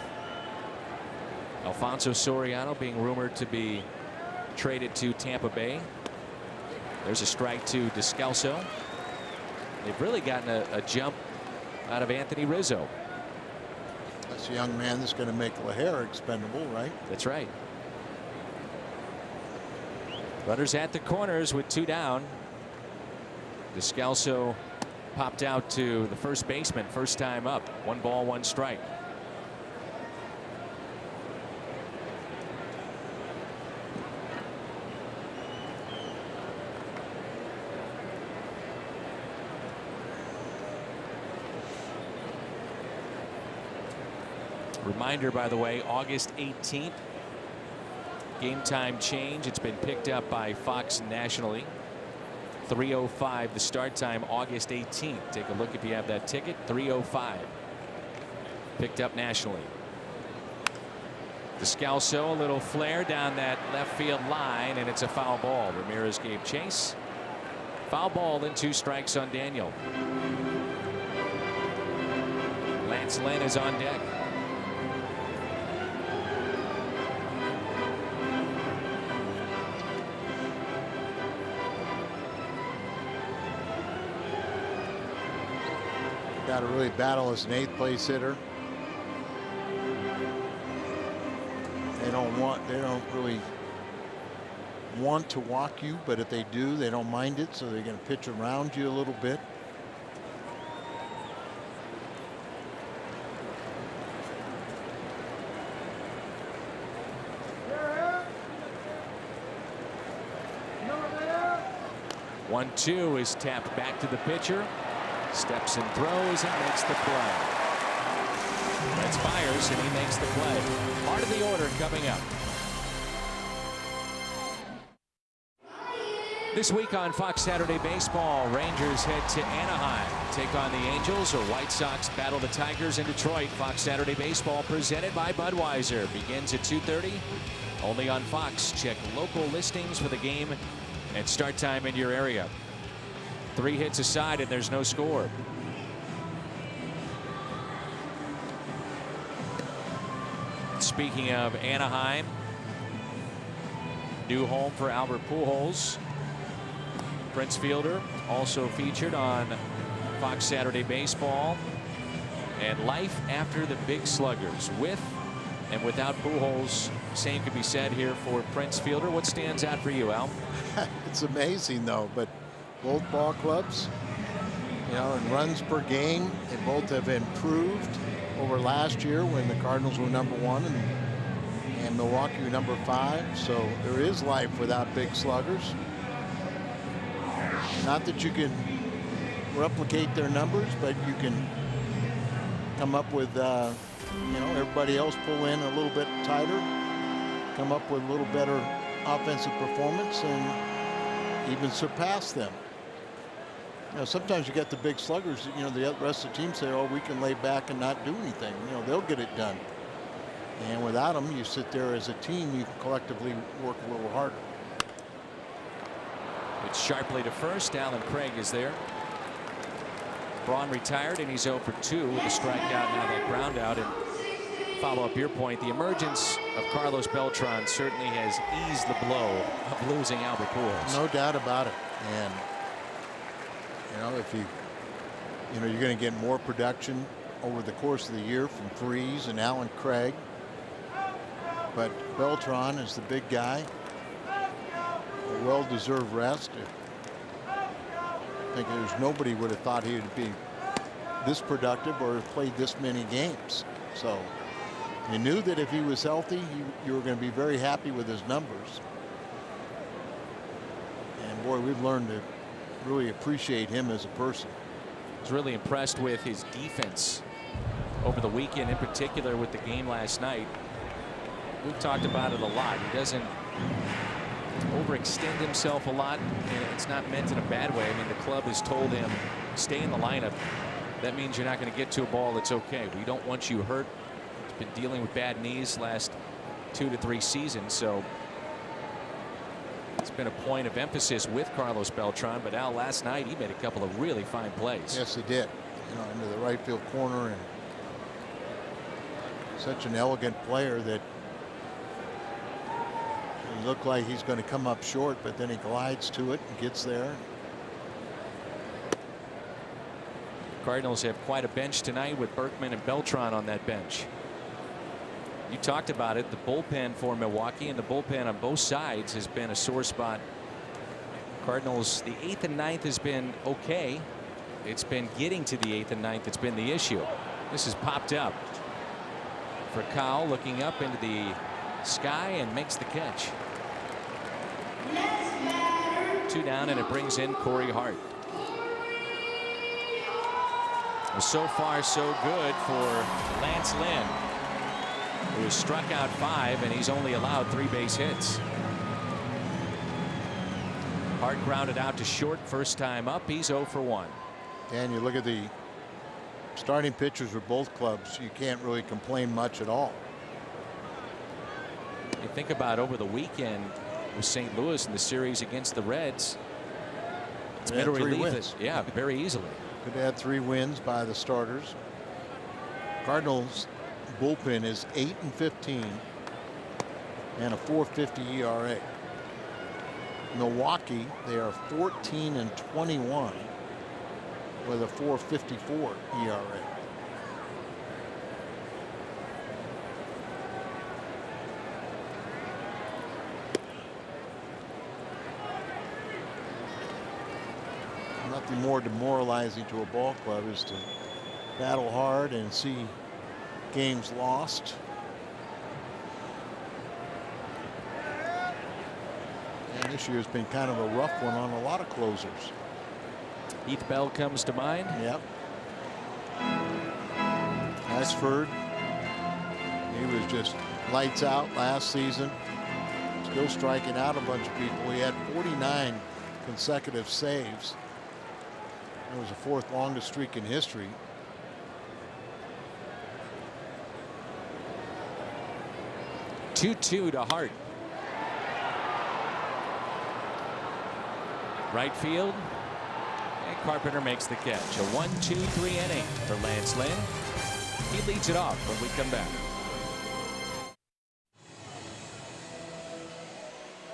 Alfonso Soriano being rumored to be traded to Tampa Bay. There's a strike to Descalso. They've really gotten a jump out of Anthony Rizzo. That's a young man that's going to make LaHare expendable, right? That's right. Runners at the corners with 2 down. Descalso popped out to the first baseman, first time up. 1 ball, 1 strike. Reminder, by the way, August 18th. Game time change. It's been picked up by Fox nationally. 3:05 the start time, August 18th. Take a look if you have that ticket. 3:05. Picked up nationally. Descalso, a little flare down that left field line, and it's a foul ball. Ramirez gave chase. Foul ball and 2 strikes on Daniel. Lance Lynn is on deck. Got to really battle as an 8th place hitter. They don't really want to walk you, but if they do, they don't mind it, so they're going to pitch around you a little bit. 1-2 is tapped back to the pitcher. Steps and throws and makes the play. Reds fires and he makes the play. Part of the order coming up. This week on Fox Saturday Baseball, Rangers head to Anaheim, take on the Angels, or White Sox battle the Tigers in Detroit. Fox Saturday Baseball presented by Budweiser begins at 2:30 only on Fox. Check local listings for the game and start time in your area. 3 hits aside and there's no score. Speaking of Anaheim, new home for Albert Pujols. Prince Fielder also featured on Fox Saturday Baseball. And life after the big sluggers, with and without Pujols. Same could be said here for Prince Fielder. What stands out for you, Al? It's amazing, though, but both ball clubs, you know, in runs per game, they both have improved over last year when the Cardinals were #1 and Milwaukee were #5. So there is life without big sluggers. Not that you can replicate their numbers, but you can come up with, you know, everybody else pull in a little bit tighter, come up with a little better offensive performance, and even surpass them. You know, sometimes you get the big sluggers, you know, the rest of the team say, oh, we can lay back and not do anything. You know, they'll get it done. And without them, you sit there as a team, you can collectively work a little harder. It's sharply to first. Alan Craig is there. Braun retired and he's 0 for 2 with a strikeout, now that ground out. And follow up your point, the emergence of Carlos Beltran certainly has eased the blow of losing Albert Pujols. No doubt about it. And you know, if you're going to get more production over the course of the year from Freese and Alan Craig, but Beltran is the big guy. A well-deserved rest. I think there's nobody would have thought he would be this productive or have played this many games. So you knew that if he was healthy, you were going to be very happy with his numbers. And boy, we've learned to really appreciate him as a person. I was really impressed with his defense over the weekend, in particular with the game last night. We've talked about it a lot. He doesn't overextend himself a lot, and it's not meant in a bad way. I mean, the club has told him, stay in the lineup. That means you're not going to get to a ball that's okay. We don't want you hurt. He's been dealing with bad knees last 2 to 3 seasons, so it's been a point of emphasis with Carlos Beltran. But Al, last night he made a couple of really fine plays. Yes, he did. You know, into the right field corner, and such an elegant player that he looked like he's going to come up short, but then he glides to it and gets there. Cardinals have quite a bench tonight with Berkman and Beltran on that bench. You talked about it, the bullpen for Milwaukee, and the bullpen on both sides has been a sore spot. Cardinals, the 8th and 9th has been okay. It's been getting to the 8th and 9th that's been the issue. This is popped up for Kyle, looking up into the sky and makes the catch. 2 down, and it brings in Corey Hart. Well, so far so good for Lance Lynn, who has struck out 5, and he's only allowed 3 base hits. Hart grounded out to short first time up. He's 0 for 1. And you look at the starting pitchers for both clubs, you can't really complain much at all. You think about over the weekend with St. Louis in the series against the Reds. It's been a relief. Yeah, very easily. Could add 3 wins by the starters. Cardinals bullpen is 8-15 and a 4.50 ERA. Milwaukee, they are 14-21 with a 4.54 ERA. Nothing more demoralizing to a ball club is to battle hard and see games lost. This year's been kind of a rough one on a lot of closers. Heath Bell comes to mind. Yep. Ashford, he was just lights out last season. Still striking out a bunch of people. He had 49 consecutive saves. That was the 4th longest streak in history. Two to Hart. Right field. And Carpenter makes the catch. A 1-2-3 inning for Lance Lynn. He leads it off when we come back.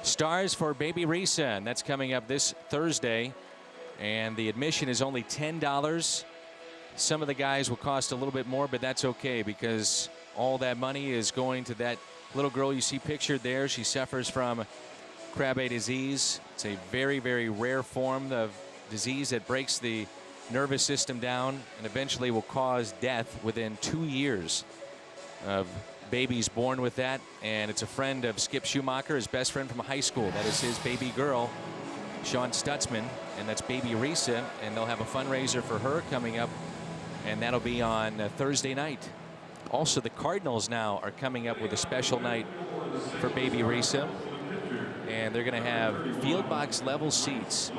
Stars for Baby Risa, and that's coming up this Thursday. And the admission is only $10. Some of the guys will cost a little bit more, but that's okay because all that money is going to that little girl you see pictured there. She suffers from Krabbe disease. It's a very, very rare form of disease that breaks the nervous system down and eventually will cause death within 2 years of babies born with that. And it's a friend of Skip Schumacher, his best friend from high school. That is his baby girl, Sean Stutzman, and that's Baby Risa. And they'll have a fundraiser for her coming up, and that'll be on Thursday night. Also, the Cardinals now are coming up with a special night for Baby Risa, and they're going to have field box level seats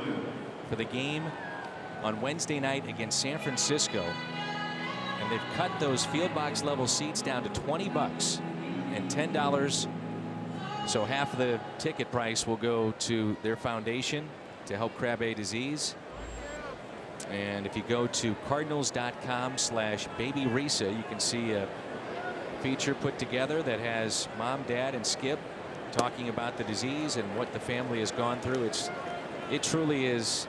for the game on Wednesday night against San Francisco. And they've cut those field box level seats down to $20 and $10. So half of the ticket price will go to their foundation to help Krabbe disease. And if you go to cardinals.com/Baby Risa, you can see a feature put together that has Mom, Dad, and Skip talking about the disease and what the family has gone through. It truly is.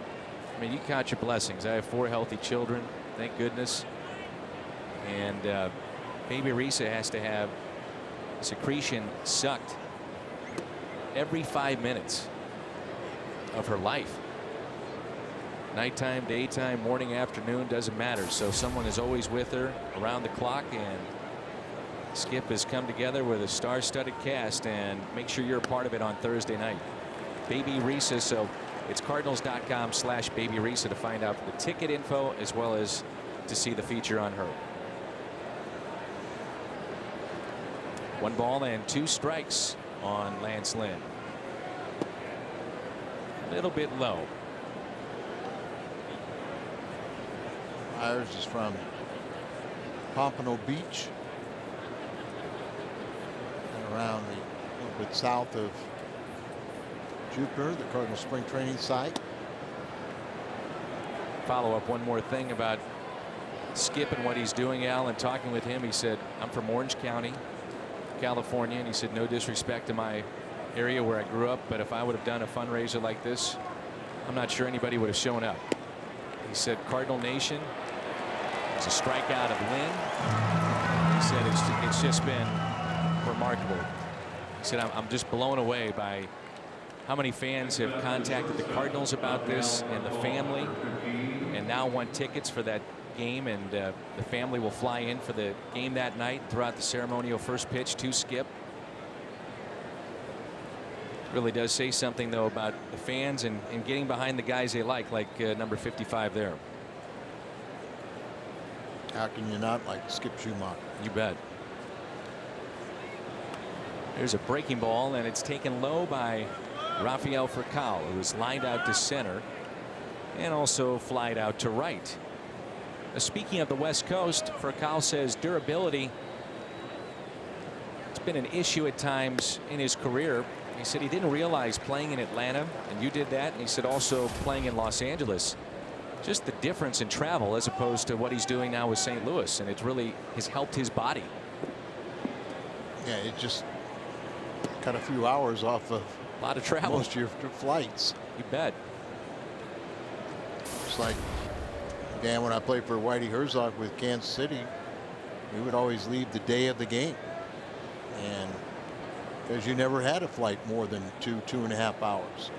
I mean, you count your blessings. I have 4 healthy children, thank goodness. And Baby Risa has to have secretion sucked every 5 minutes of her life. Nighttime, daytime, morning, afternoon, doesn't matter. So someone is always with her around the clock, and Skip has come together with a star-studded cast, and make sure you're a part of it on Thursday night. Baby Risa, so it's cardinals.com/Baby Risa to find out the ticket info as well as to see the feature on her. 1 ball and 2 strikes on Lance Lynn. A little bit low. Myers is from Pompano Beach, and around a little bit south of Jupiter, the Cardinal spring training site. Follow up one more thing about Skip and what he's doing, Al, and talking with him. He said, I'm from Orange County, California, and he said, no disrespect to my area where I grew up, but if I would have done a fundraiser like this, I'm not sure anybody would have shown up. He said Cardinal Nation, it's a strikeout of Lynn. He said it's just been remarkable. He said I'm just blown away by how many fans have contacted the Cardinals about this and the family, and now want tickets for that game, and the family will fly in for the game that night throughout the ceremonial first pitch to Skip. Really does say something though about the fans and getting behind the guys they like number 55 there. How can you not like Skip Schumacher? You bet. There's a breaking ball, and it's taken low by Rafael Furcal, who was lined out to center and also flied out to right. Speaking of the West Coast, Furcal says durability, it's been an issue at times in his career. He said he didn't realize playing in Atlanta, and you did that, and he said also playing in Los Angeles, just the difference in travel as opposed to what he's doing now with St. Louis, and it really has helped his body. Yeah, it just cut a few hours off of a lot of travel. Most of your flights. You bet. It's like, Dan, when I played for Whitey Herzog with Kansas City, we would always leave the day of the game, and because you never had a flight more than 2.5 hours.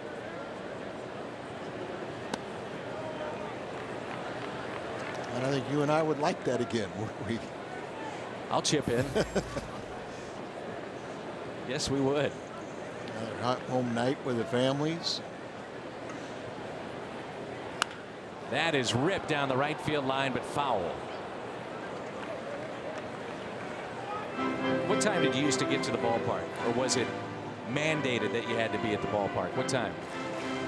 And I think you and I would like that again, wouldn't we? I'll chip in. Yes, we would. Another home night with the families. That is ripped down the right field line, but foul. What time did you used to get to the ballpark, or was it mandated that you had to be at the ballpark? What time?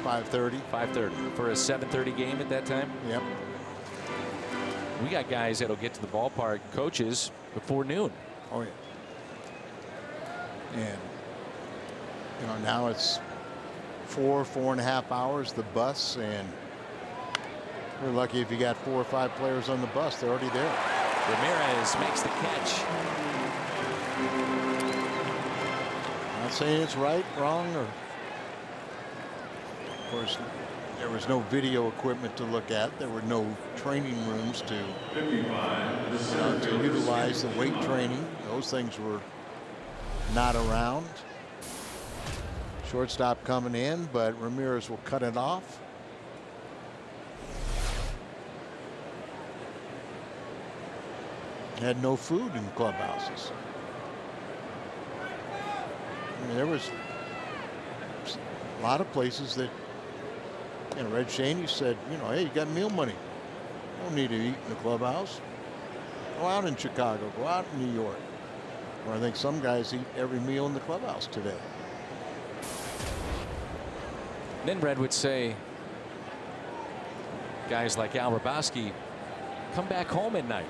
5:30. 5:30 for a 7:30 game at that time. Yep. We got guys that'll get to the ballpark, coaches, before noon. Oh yeah. And you know, now it's 4.5 hours the bus, and you're lucky if you got 4 or 5 players on the bus. They're already there. Ramirez makes the catch. Not saying it's right, wrong, or of course there was no video equipment to look at. There were no training rooms to utilize the weight training. Those things were not around. Shortstop coming in, but Ramirez will cut it off. Had no food in clubhouses. I mean, there was a lot of places that, you know, Red Shaney said, you know, hey, you got meal money. You don't need to eat in the clubhouse. Go out in Chicago. Go out in New York. Where I think some guys eat every meal in the clubhouse today. Then Red would say, guys like Al Hrabosky, come back home at night.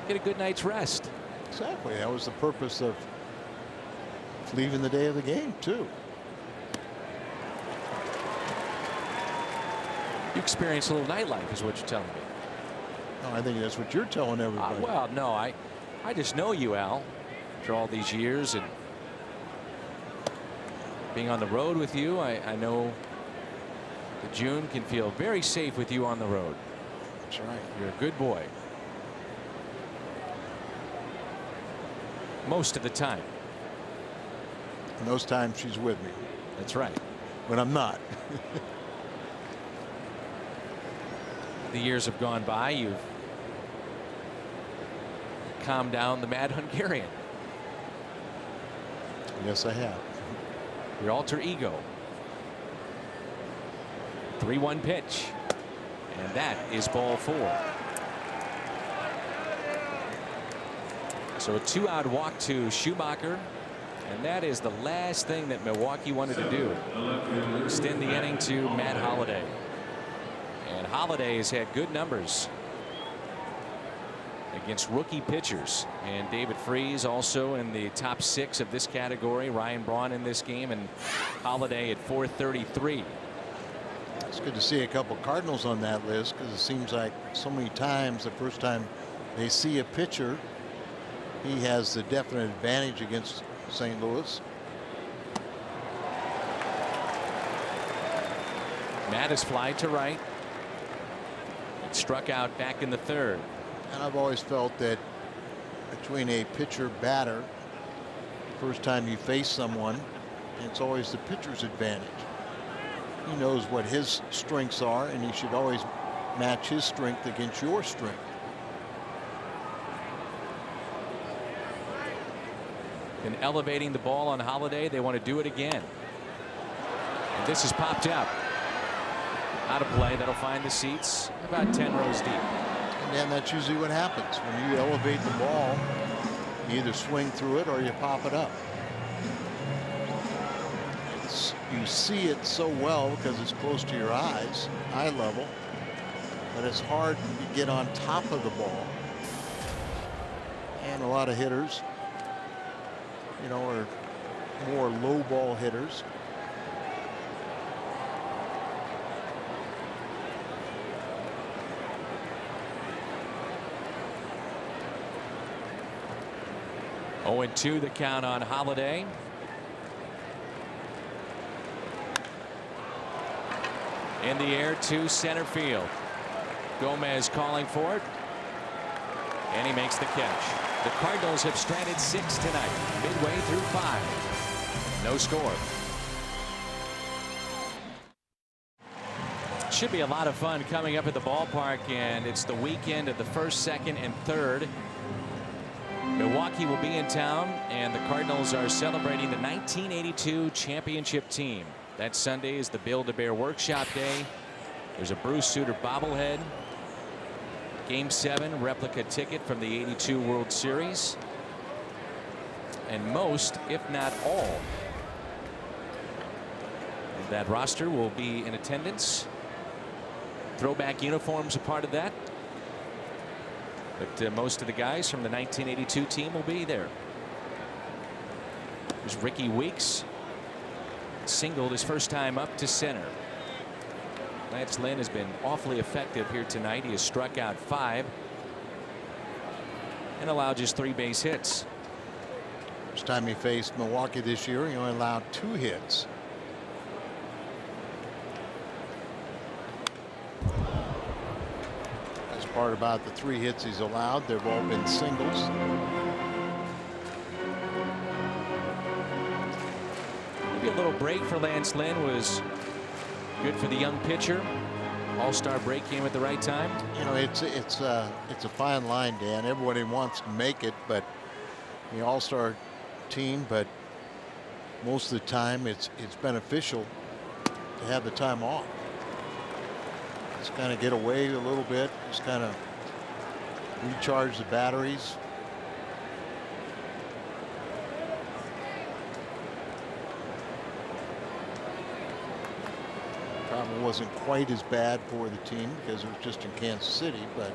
Get a good night's rest. Exactly. That was the purpose of leaving the day of the game, too. You experience a little nightlife, is what you're telling me. No, I think that's what you're telling everybody. Well, no, I just know you, Al, after all these years and being on the road with you. I know that June can feel very safe with you on the road. That's right. You're a good boy. Most of the time. And those times she's with me. That's right. When I'm not. The years have gone by. You've calmed down the mad Hungarian. Yes, I have. Your alter ego. 3-1 pitch. And that is ball 4. So a 2-out walk to Schumacher. And that is the last thing that Milwaukee wanted to do. To extend the inning to Matt Holliday. And Holliday has had good numbers against rookie pitchers. And David Freese also in the top 6 of this category. Ryan Braun in this game, and Holliday at 433. It's good to see a couple Cardinals on that list, because it seems like so many times the first time they see a pitcher, he has the definite advantage against St. Louis. Matt is fly to right. It struck out back in the 3rd. And I've always felt that between a pitcher batter, first time you face someone, it's always the pitcher's advantage. He knows what his strengths are, and he should always match his strength against your strength. And elevating the ball on Holliday, they want to do it again. And this is popped up. Out of play. That'll find the seats about 10 rows deep. And then that's usually what happens. When you elevate the ball, you either swing through it or you pop it up. You see it so well because it's close to your eyes, eye level, but it's hard to get on top of the ball. And a lot of hitters, you know, are more low ball hitters. Oh, 0-2 the count on Holliday. In the air to center field. Gomez calling for it. And he makes the catch. The Cardinals have stranded 6 tonight, midway through 5. No score. Should be a lot of fun coming up at the ballpark, and it's the weekend of the 1st, 2nd, and 3rd. Milwaukee will be in town, and the Cardinals are celebrating the 1982 championship team. That Sunday is the Build-A-Bear Workshop Day. There's a Bruce Sutter bobblehead. Game 7 replica ticket from the '82 World Series. And most, if not all, of that roster will be in attendance. Throwback uniforms a part of that. But most of the guys from the 1982 team will be there. There's Ricky Weeks. Singled his first time up to center. Lance Lynn has been awfully effective here tonight. He has struck out 5 and allowed just 3 base hits. First time he faced Milwaukee this year, he only allowed 2 hits. That's part about the 3 hits he's allowed. They've all been singles. Maybe a little break for Lance Lynn was good for the young pitcher. All-star break came at the right time. You know, it's a fine line, Dan. Everybody wants to make it, but the all-star team, but most of the time it's beneficial to have the time off. Just kind of get away a little bit, just kind of recharge the batteries. Probably wasn't quite as bad for the team because it was just in Kansas City, but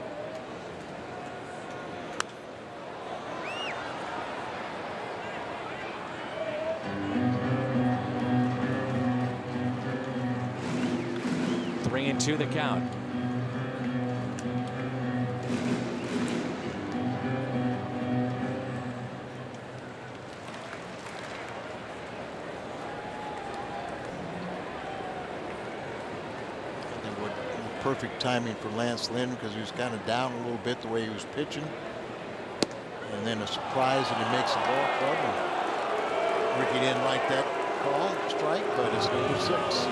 Three and 2 the count. perfect timing for Lance Lynn because he was kind of down a little bit the way he was pitching. And then a surprise and he makes the ball club. And Ricky didn't like that call, strike, but it's number 6.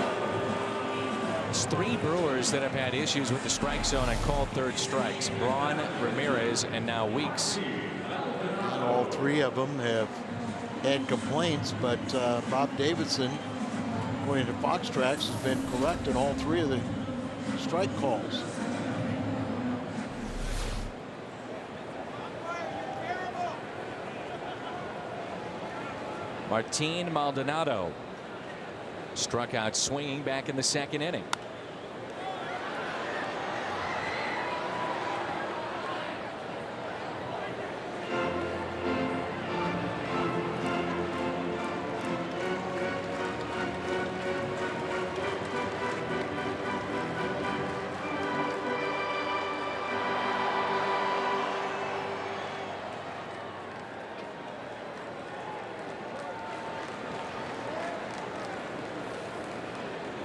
It's 3 Brewers that have had issues with the strike zone and called third strikes. Braun, Ramirez, and now Weeks. And all 3 of them have had complaints, but Bob Davidson, according to Fox Tracks, has been correct in all 3 of the strike calls. Martin Maldonado struck out swinging back in the 2nd inning.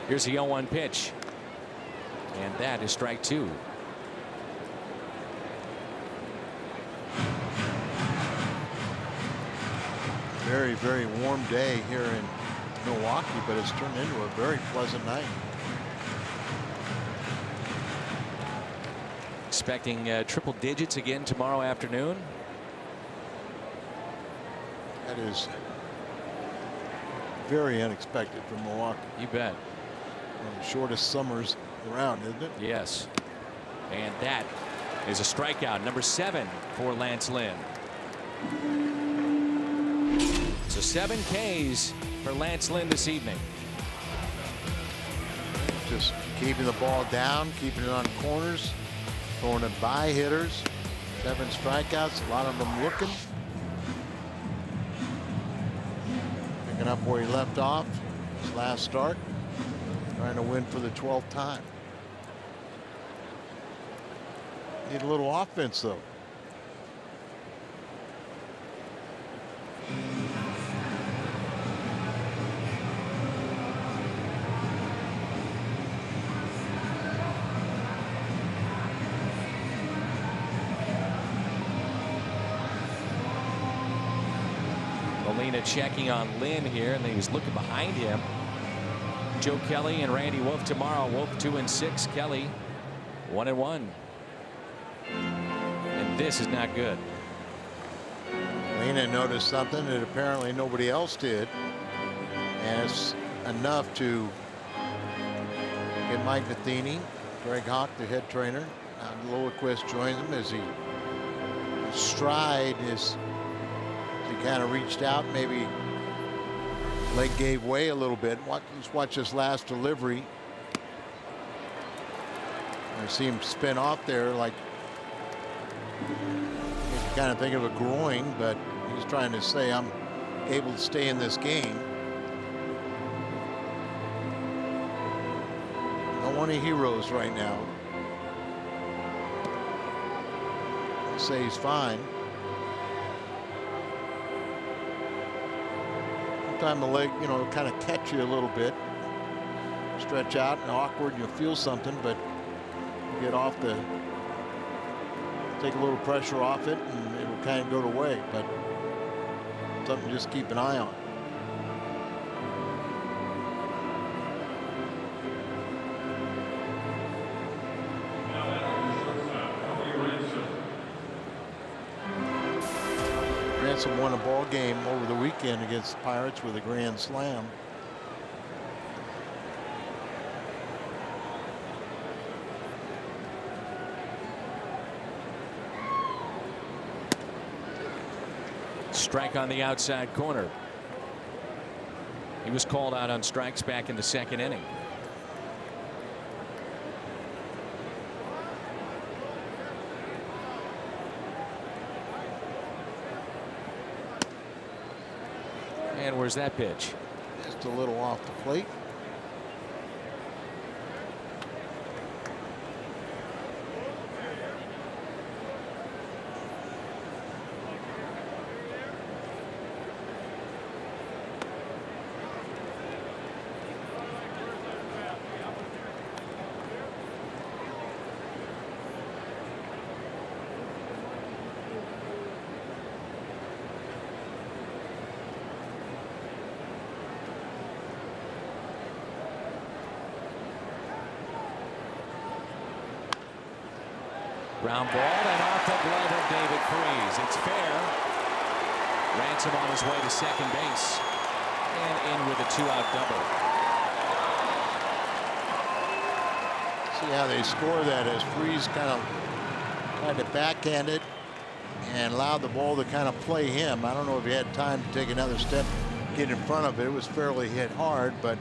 Here's the 0-1 pitch. And that is strike 2. Very, very warm day here in Milwaukee, but it's turned into a very pleasant night. Expecting triple digits again tomorrow afternoon. That is very unexpected from Milwaukee. You bet. One of the shortest summers around, isn't it? Yes. And that is a strikeout, number 7 for Lance Lynn. So 7 Ks for Lance Lynn this evening. Just keeping the ball down, keeping it on corners, throwing it by hitters. 7 strikeouts, a lot of them looking. Picking up where he left off his last start. Trying to win for the 12th time. Need a little offense, though. Molina checking on Lynn here, and then he was looking behind him. Joe Kelly and Randy Wolf tomorrow. Wolf 2-6. Kelly 1-1. And this is not good. Molina noticed something that apparently nobody else did, and it's enough to get Mike Matheny, Greg Hawk, the head trainer. Now Loequist joins him as he stride is. He kind of reached out, maybe leg gave way a little bit. Let's watch this last delivery. I see him spin off there like you kind of think of a groin, but he's trying to say I'm able to stay in this game. Don't want any heroes right now. I'll say he's fine. Sometimes the leg, you know, kind of catch you a little bit, stretch out and awkward, and you'll feel something, but you get off the, take a little pressure off it, and it will kind of go away. But something to just keep an eye on. Ransom won a ball game over the weekend against the Pirates with a grand slam. Strike on the outside corner. He was called out on strikes back in the second inning. And where's that pitch? Just a little off the plate. Ground ball and off the glove of David Freese. It's fair. Ransom on his way to second base and in with a 2-out double. See how they score that as Freese kind of tried to backhand it and allowed the ball to kind of play him. I don't know if he had time to take another step, get in front of it. It was fairly hit hard, but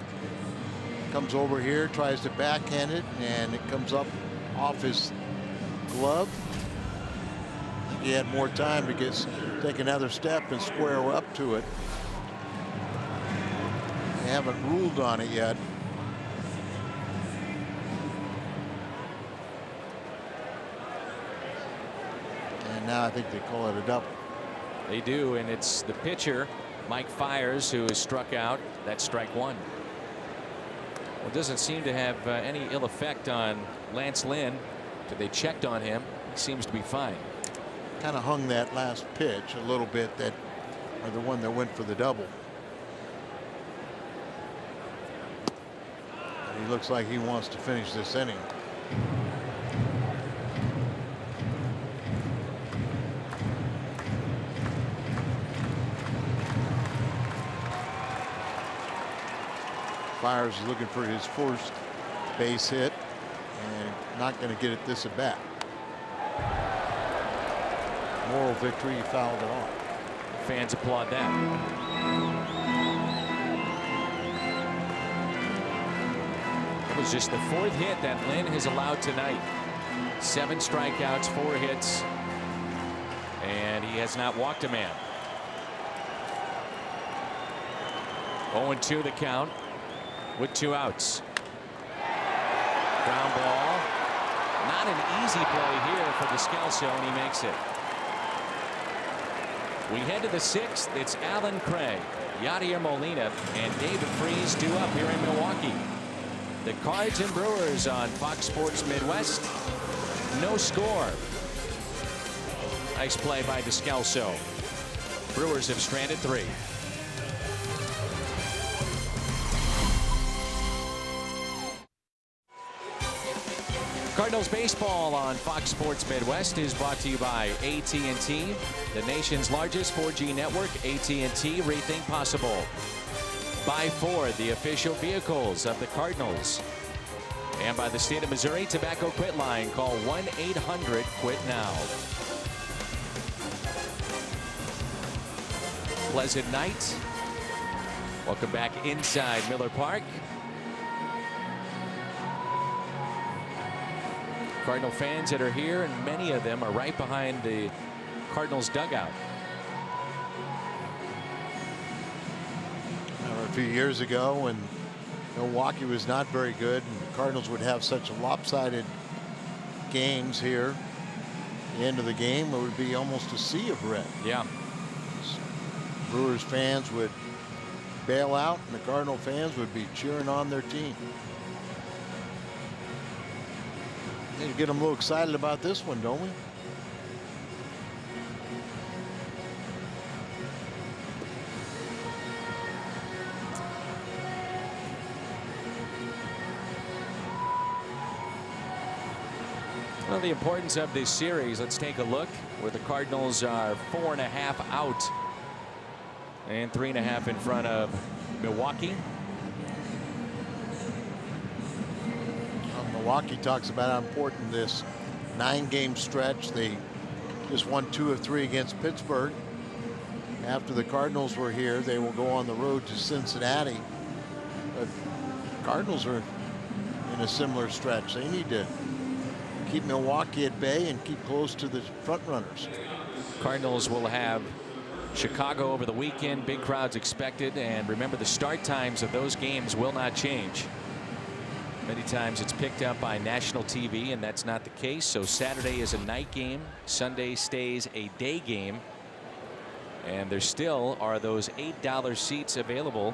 comes over here, tries to backhand it, and it comes up off his glove. I think he had more time to take another step and square up to it. They haven't ruled on it yet. And now I think they call it a double. They do, and it's the pitcher, Mike Fiers, who is struck out. That's strike one. Well, it doesn't seem to have any ill effect on Lance Lynn. They checked on him. He seems to be fine. Kind of hung that last pitch a little bit, that or the one that went for the double. And he looks like he wants to finish this inning. Fiers is looking for his first base hit and not going to get it this at bat. Moral victory, he fouled it off. Fans applaud that. It was just the fourth hit that Lynn has allowed tonight. 7 strikeouts, 4 hits, and he has not walked a man. 0-2 the count with 2 outs. Ground ball. Not an easy play here for Descalso, and he makes it. We head to the 6th. It's Alan Craig, Yadier Molina, and David Freese due up here in Milwaukee. The Cards and Brewers on Fox Sports Midwest. No score. Nice play by Descalso. Brewers have stranded 3. Cardinals baseball on Fox Sports Midwest is brought to you by AT&T, the nation's largest 4G network. AT&T, rethink possible. By Ford, the official vehicles of the Cardinals. And by the state of Missouri Tobacco Quit Line. Call 1-800-QUIT-NOW. Pleasant night. Welcome back inside Miller Park. Cardinal fans that are here, and many of them are right behind the Cardinals dugout. A few years ago, when Milwaukee was not very good and the Cardinals would have such lopsided games here, at the end of the game it would be almost a sea of red. Yeah. Brewers fans would bail out and the Cardinal fans would be cheering on their team. Need to get them a little excited about this one, don't we? Well, the importance of this series, let's take a look where the Cardinals are 4.5 out and 3.5 in front of Milwaukee. Milwaukee talks about how important this 9-game stretch. They just won 2 of 3 against Pittsburgh. After the Cardinals were here, they will go on the road to Cincinnati. But Cardinals are in a similar stretch. They need to keep Milwaukee at bay and keep close to the front runners. Cardinals will have Chicago over the weekend. Big crowds expected. And remember, the start times of those games will not change. Many times it's picked up by national TV, and that's not the case. So Saturday is a night game. Sunday stays a day game. And there still are those $8 seats available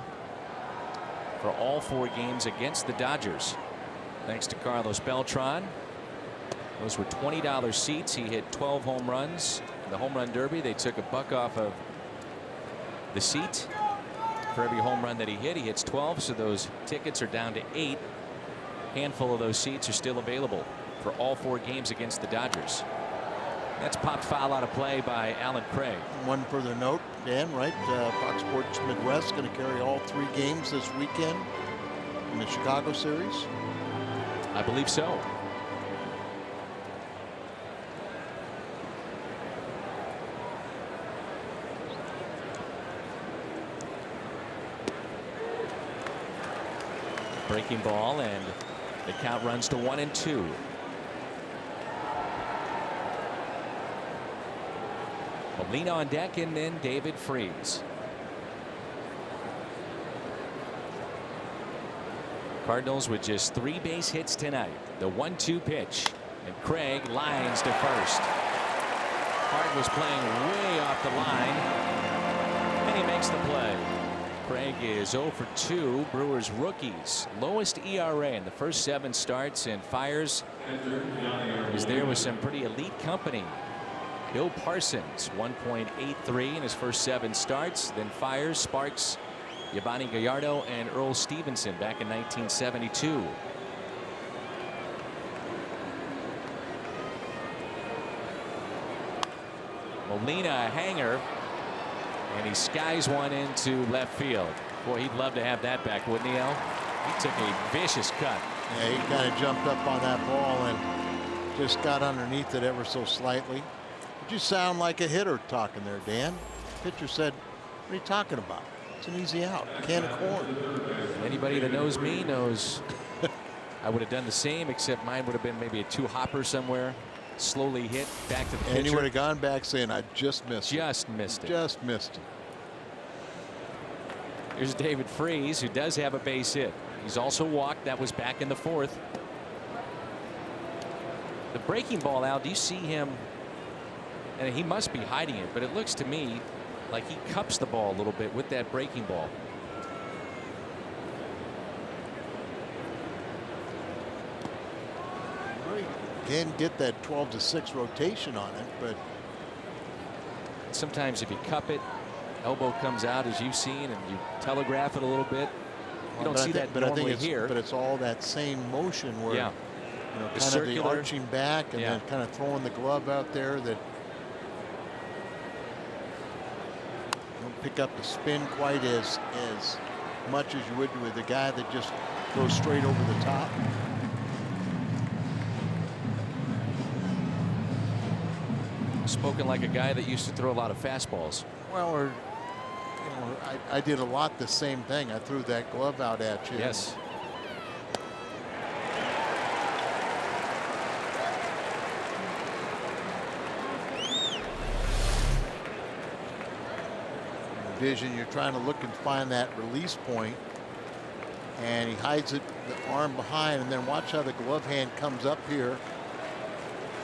for all 4 games against the Dodgers. Thanks to Carlos Beltran. Those were $20 seats. He hit 12 home runs in the home run derby. They took $1 off of the seat for every home run that he hit. He hits 12, so those tickets are down to 8. Handful of those seats are still available for all 4 games against the Dodgers. That's popped foul out of play by Alan Craig. One further note, Dan, right? Fox Sports Midwest going to carry all 3 games this weekend in the Chicago series. I believe so. Breaking ball, and the count runs to 1-2. Molina on deck, and then David Freese. Cardinals with just 3 base hits tonight. The 1-2 pitch, and Craig lines to first. Hart was playing way off the line, and he makes the play. Craig is 0 for 2. Brewers rookies lowest ERA in the first 7 starts, and Fiers is there with some pretty elite company. Bill Parsons 1.83 in his first 7 starts. Then Fiers, Sparks, Yabani Gallardo, and Earl Stevenson back in 1972. Molina a hanger, and he skies one into left field. Boy, he'd love to have that back, wouldn't he, Al? He took a vicious cut. Yeah, he kind of jumped up on that ball and just got underneath it ever so slightly. You sound like a hitter talking there, Dan. Pitcher said, what are you talking about? It's an easy out. Can of corn. Anybody that knows me knows I would have done the same, except mine would have been maybe a 2-hopper somewhere. Slowly hit back to the pitcher. And you would have gone back saying, I just missed it. Just missed it. Just missed it. Here's David Freese, who does have a base hit. He's also walked. That was back in the 4th. The breaking ball, Al, do you see him? And he must be hiding it, but it looks to me like he cups the ball a little bit with that breaking ball. Can get that 12-6 rotation on it, but sometimes if you cup it, elbow comes out, as you've seen, and you telegraph it a little bit. You don't see that normally here. But it's all that same motion where You know, The kind of the circular- arching back and Yeah. then kind of throwing the glove out there that don't pick up the spin quite as much as you would with a guy that just goes straight over the top. Spoken like a guy that used to throw a lot of fastballs. Well, or you know, I did a lot the same thing. I threw that glove out at you. Yes. Vision, you're trying to look and find that release point, and he hides it, the arm behind, and then watch how the glove hand comes up here,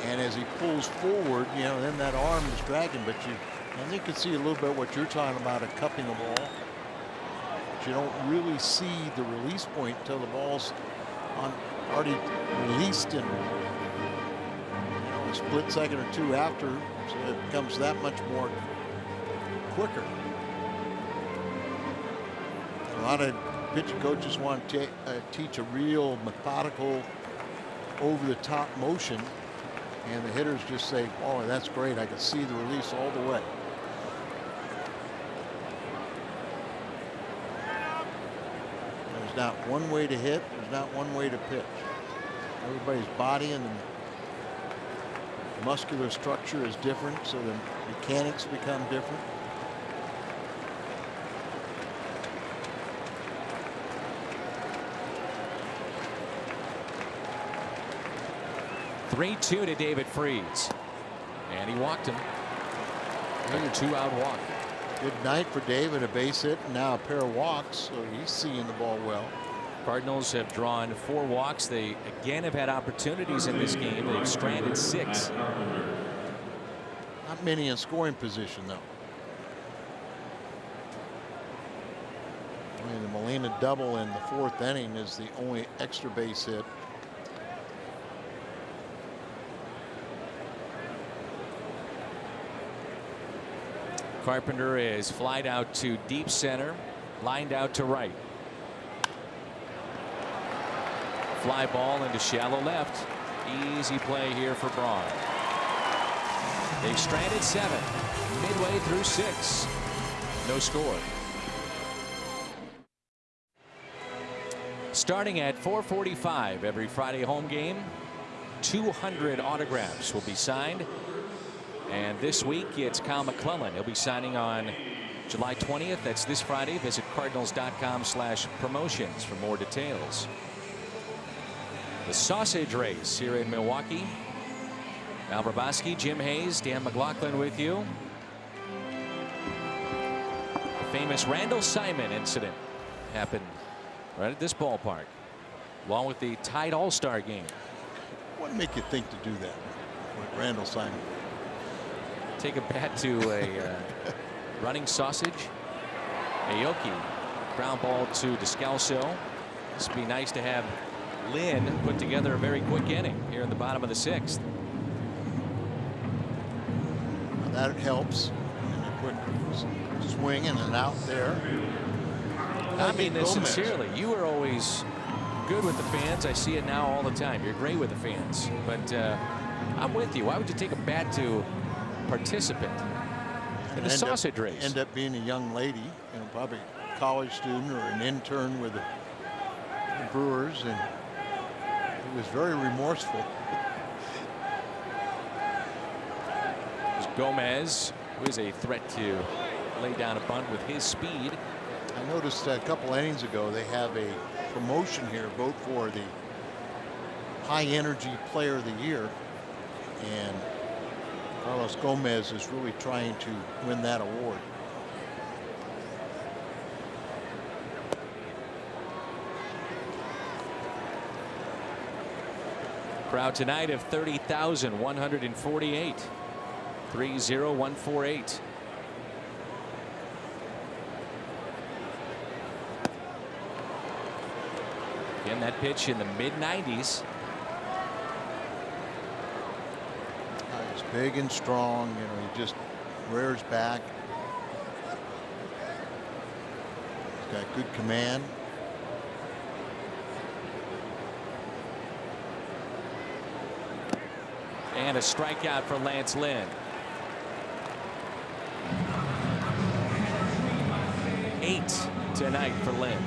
and as he pulls forward, you know, then that arm is dragging. But and you can see a little bit what you're talking about, a cupping a ball, but you don't really see the release point until the ball's already released in, you know, a split second or two after, so it becomes that much more quicker. A lot of pitching coaches want to teach a real methodical, over-the-top motion, and the hitters just say, "Oh, that's great! I can see the release all the way." There's not one way to hit. There's not one way to pitch. Everybody's body and the muscular structure is different, so the mechanics become different. 3-2 to David Freese. And he walked him. Another 2-out walk. Good night for David, a base hit, and now a pair of walks, so he's seeing the ball well. Cardinals have drawn 4 walks. They again have had opportunities in this game. They've stranded 6. Not many in scoring position, though. I mean, the Molina double in the 4th inning is the only extra base hit. Carpenter is flied out to deep center, lined out to right. Fly ball into shallow left. Easy play here for Braun. They've stranded 7, midway through 6. No score. Starting at 4:45 every Friday home game, 200 autographs will be signed. And this week it's Kyle McClellan. He'll be signing on July 20th. That's this Friday. Visit cardinals.com/promotions for more details. The sausage race here in Milwaukee. Al Hrabosky, Jim Hayes, Dan McLaughlin with you. The famous Randall Simon incident happened right at this ballpark, along with the tied All-Star game. What make you think to do that with Randall Simon? Take a bat to a running sausage. Aoki ground ball to Descalso. This would be nice to have Lynn put together a very quick inning here in the bottom of the 6th. Now that helps. And a quick swing and an out there. I mean this sincerely. You are always good with the fans. I see it now all the time. You're great with the fans. But I'm with you. Why would you take a bat to participant in the sausage race? End up being a young lady, you know, probably a college student or an intern with the Brewers, and he was very remorseful. Gomez, who is a threat to lay down a bunt with his speed. I noticed a couple innings ago they have a promotion here, vote for the high energy player of the year, and Carlos Gomez is really trying to win that award. Crowd tonight of 30,148. 30148. Again, that pitch in the mid-90s. He's big and strong, you know, he just rears back. He's got good command. And a strikeout for Lance Lynn. 8 tonight for Lynn.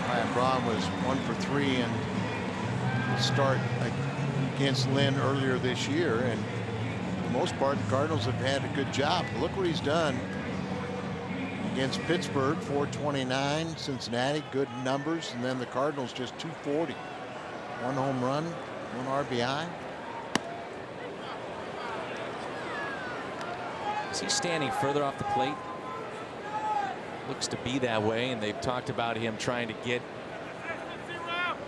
Ryan Braun was 1 for 3 in the start against Lynn earlier this year, and for the most part the Cardinals have had a good job. Look what he's done against Pittsburgh, 429, Cincinnati, good numbers, and then the Cardinals just 240. 1 home run, 1 RBI. Is he standing further off the plate? Looks to be that way, and they've talked about him trying to get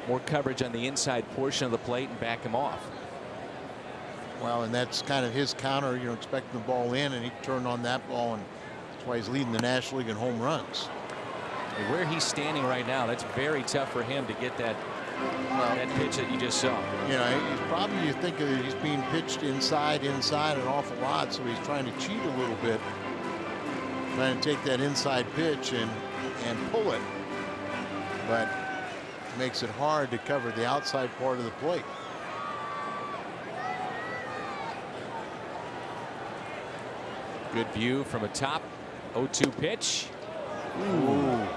more coverage on the inside portion of the plate and back him off. Well, and that's kind of his counter, you know, expecting the ball in, and he turned on that ball, and that's why he's leading the National League in home runs. Where he's standing right now, that's very tough for him to get that pitch that you just saw. You know, he's probably, you think that he's being pitched inside an awful lot, so he's trying to cheat a little bit, trying to take that inside pitch and pull it, but it makes it hard to cover the outside part of the plate. Good view from atop. 0-2 pitch. Ooh.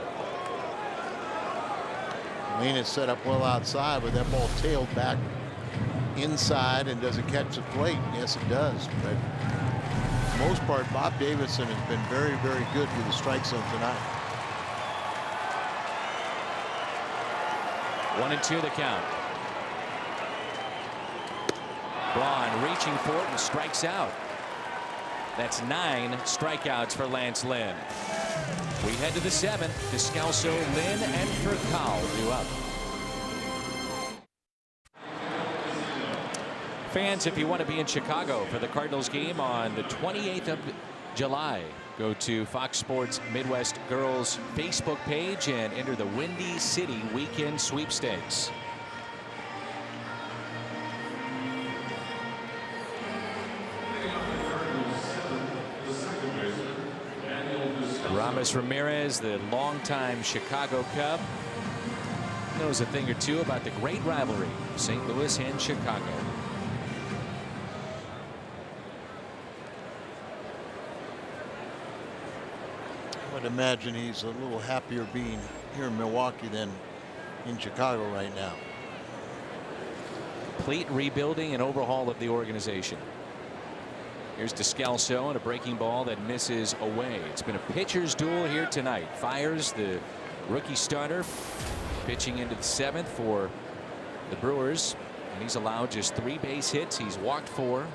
Lane is set up well outside, but that ball tailed back inside, and does it catch the plate? Yes, it does. But for the most part, Bob Davidson has been very, very good with the strike zone tonight. 1-2 the count. Braun reaching for it and strikes out. That's 9 strikeouts for Lance Lynn. We head to the 7th. Descalso, Lynn, and Furcal due up. Fans, if you want to be in Chicago for the Cardinals game on the 28th of July, go to Fox Sports Midwest Girls Facebook page and enter the Windy City Weekend Sweepstakes. Ramos Ramirez, the longtime Chicago Cub, knows a thing or two about the great rivalry, St. Louis and Chicago. I would imagine he's a little happier being here in Milwaukee than in Chicago right now. Complete rebuilding and overhaul of the organization. Here's Descalso and a breaking ball that misses away. It's been a pitcher's duel here tonight. Fires, the rookie starter, pitching into the 7th for the Brewers, and he's allowed just 3 base hits. He's walked 4.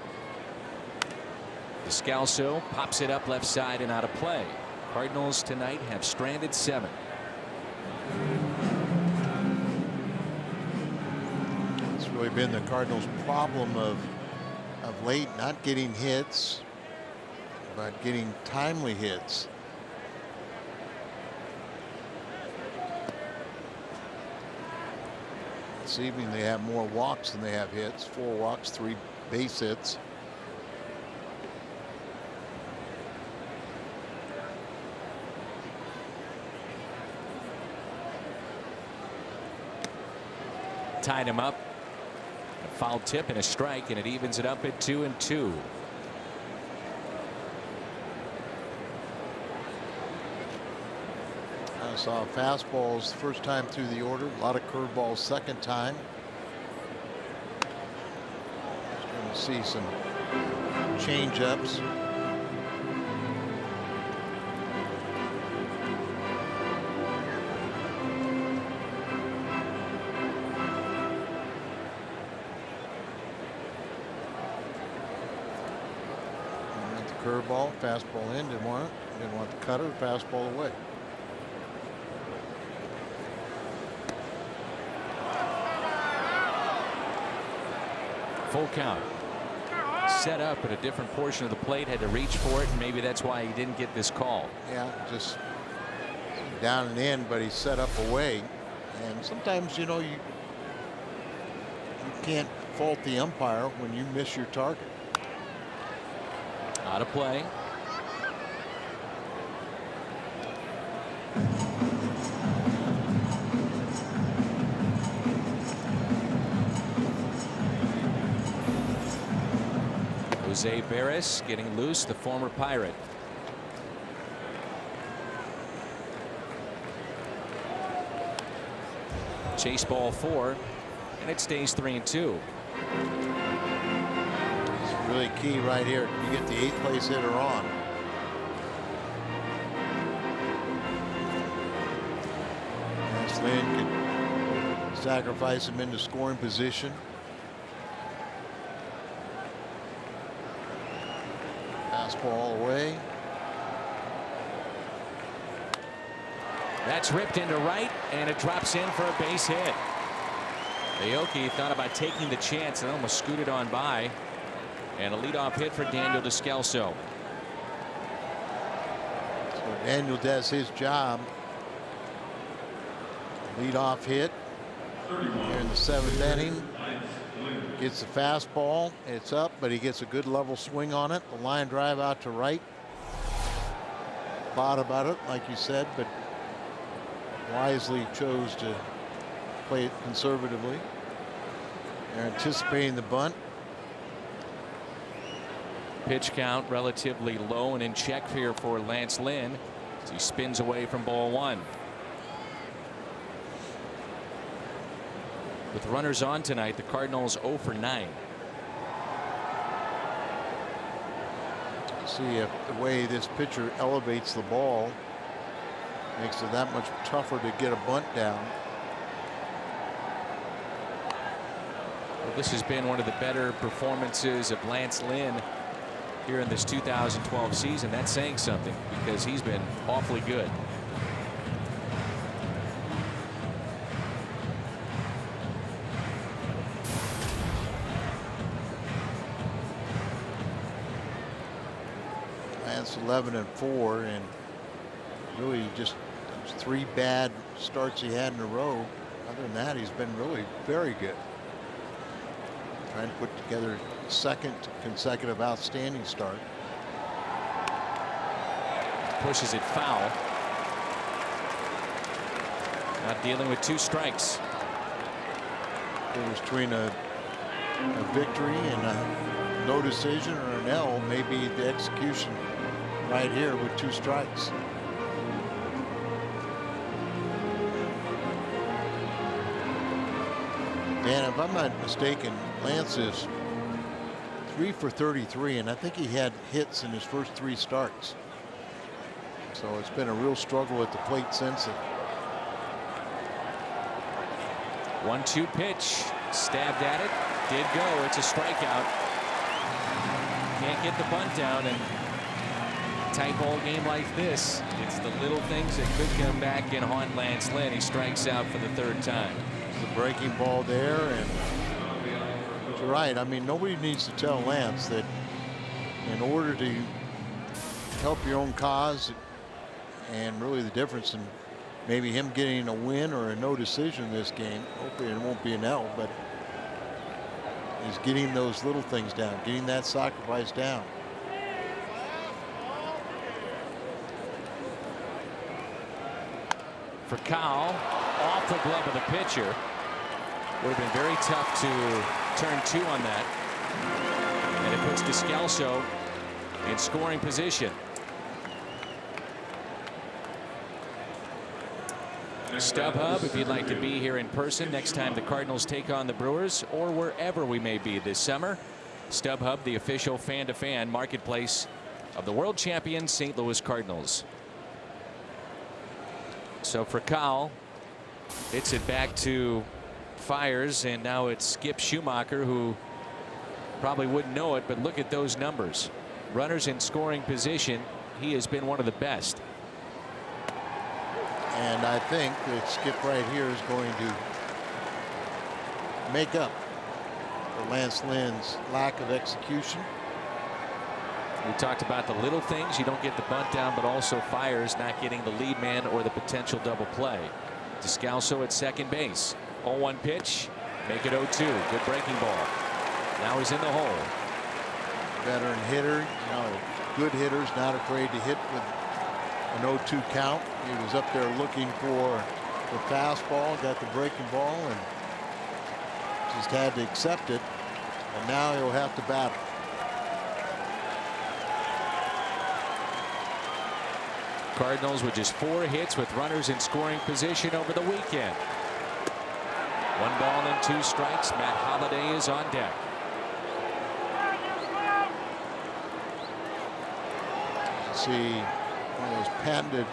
Descalso pops it up left side and out of play. Cardinals tonight have stranded 7. It's really been the Cardinals' problem of late, not getting hits, but getting timely hits. This evening they have more walks than they have hits. 4 walks, 3 base hits. Tied him up. A foul tip and a strike, and it evens it up at 2-2. I saw fastballs first time through the order. A lot of curveballs second time. Going to see some change-ups. Curveball, fastball in, didn't want it. Didn't want the cutter, fastball away. Full count. Set up at a different portion of the plate, had to reach for it, and maybe that's why he didn't get this call. Yeah, just down and in, but he set up away. And sometimes, you know, you can't fault the umpire when you miss your target. Out of play. Jose Barris getting loose, the former Pirate. Chase ball 4, and it stays 3-2. It's really key right here. You get the 8th place hitter on. Lance Lynn can sacrifice him into scoring position. Fastball away. That's ripped into right, and it drops in for a base hit. Aoki thought about taking the chance and almost scooted on by. And a leadoff hit for Daniel Descalso. So Daniel does his job. Leadoff hit here in the 7th inning. Gets the fastball. It's up, but he gets a good level swing on it. The line drive out to right. Thought about it, like you said, but wisely chose to play it conservatively. They're anticipating the bunt. Pitch count relatively low and in check here for Lance Lynn as he spins away from ball 1. With runners on tonight, the Cardinals 0 for 9. See if the way this pitcher elevates the ball makes it that much tougher to get a bunt down. Well, this has been one of the better performances of Lance Lynn here in this 2012 season. That's saying something because he's been awfully good. Lance 11-4, and really just 3 bad starts he had in a row. Other than that, he's been really very good. Trying to put together second consecutive outstanding start. Pushes it foul. Not dealing with 2 strikes. It was between a victory and a no decision or an L. Maybe the execution right here with 2 strikes. Dan, if I'm not mistaken, Lance is 3 for 33, and I think he had hits in his first 3 starts. So it's been a real struggle at the plate since then. 1-2 pitch, stabbed at it, did go. It's a strikeout. Can't get the bunt down, and tight ball game like this, it's the little things that could come back and haunt Lance Lynn. He strikes out for the 3rd time. The breaking ball there, and you're right. I mean, nobody needs to tell Lance that in order to help your own cause, and really the difference in maybe him getting a win or a no decision in this game, hopefully it won't be an L, but is getting those little things down, getting that sacrifice down. For Kyle, off the glove of the pitcher. Would have been very tough to turn 2 on that. And it puts Descalso in scoring position. StubHub, if you'd like to be here in person next time the Cardinals take on the Brewers, or wherever we may be this summer. StubHub, the official fan-to-fan marketplace of the world champion St. Louis Cardinals. So for Kyle, hits it back to Fiers, and now it's Skip Schumaker, who probably wouldn't know it, but look at those numbers. Runners in scoring position, he has been one of the best. And I think that Skip right here is going to make up for Lance Lynn's lack of execution. We talked about the little things. You don't get the bunt down, but also Fiers not getting the lead man or the potential double play. Descalso at second base. 0-1 pitch. Make it 0-2. Good breaking ball. Now he's in the hole. Veteran hitter, you know, good hitters, not afraid to hit with an 0-2 count. He was up there looking for the fastball, got the breaking ball, and just had to accept it. And now he'll have to battle. Cardinals with just 4 hits with runners in scoring position over the weekend. 1 ball and 2 strikes. Matt Holliday is on deck. See one of those patented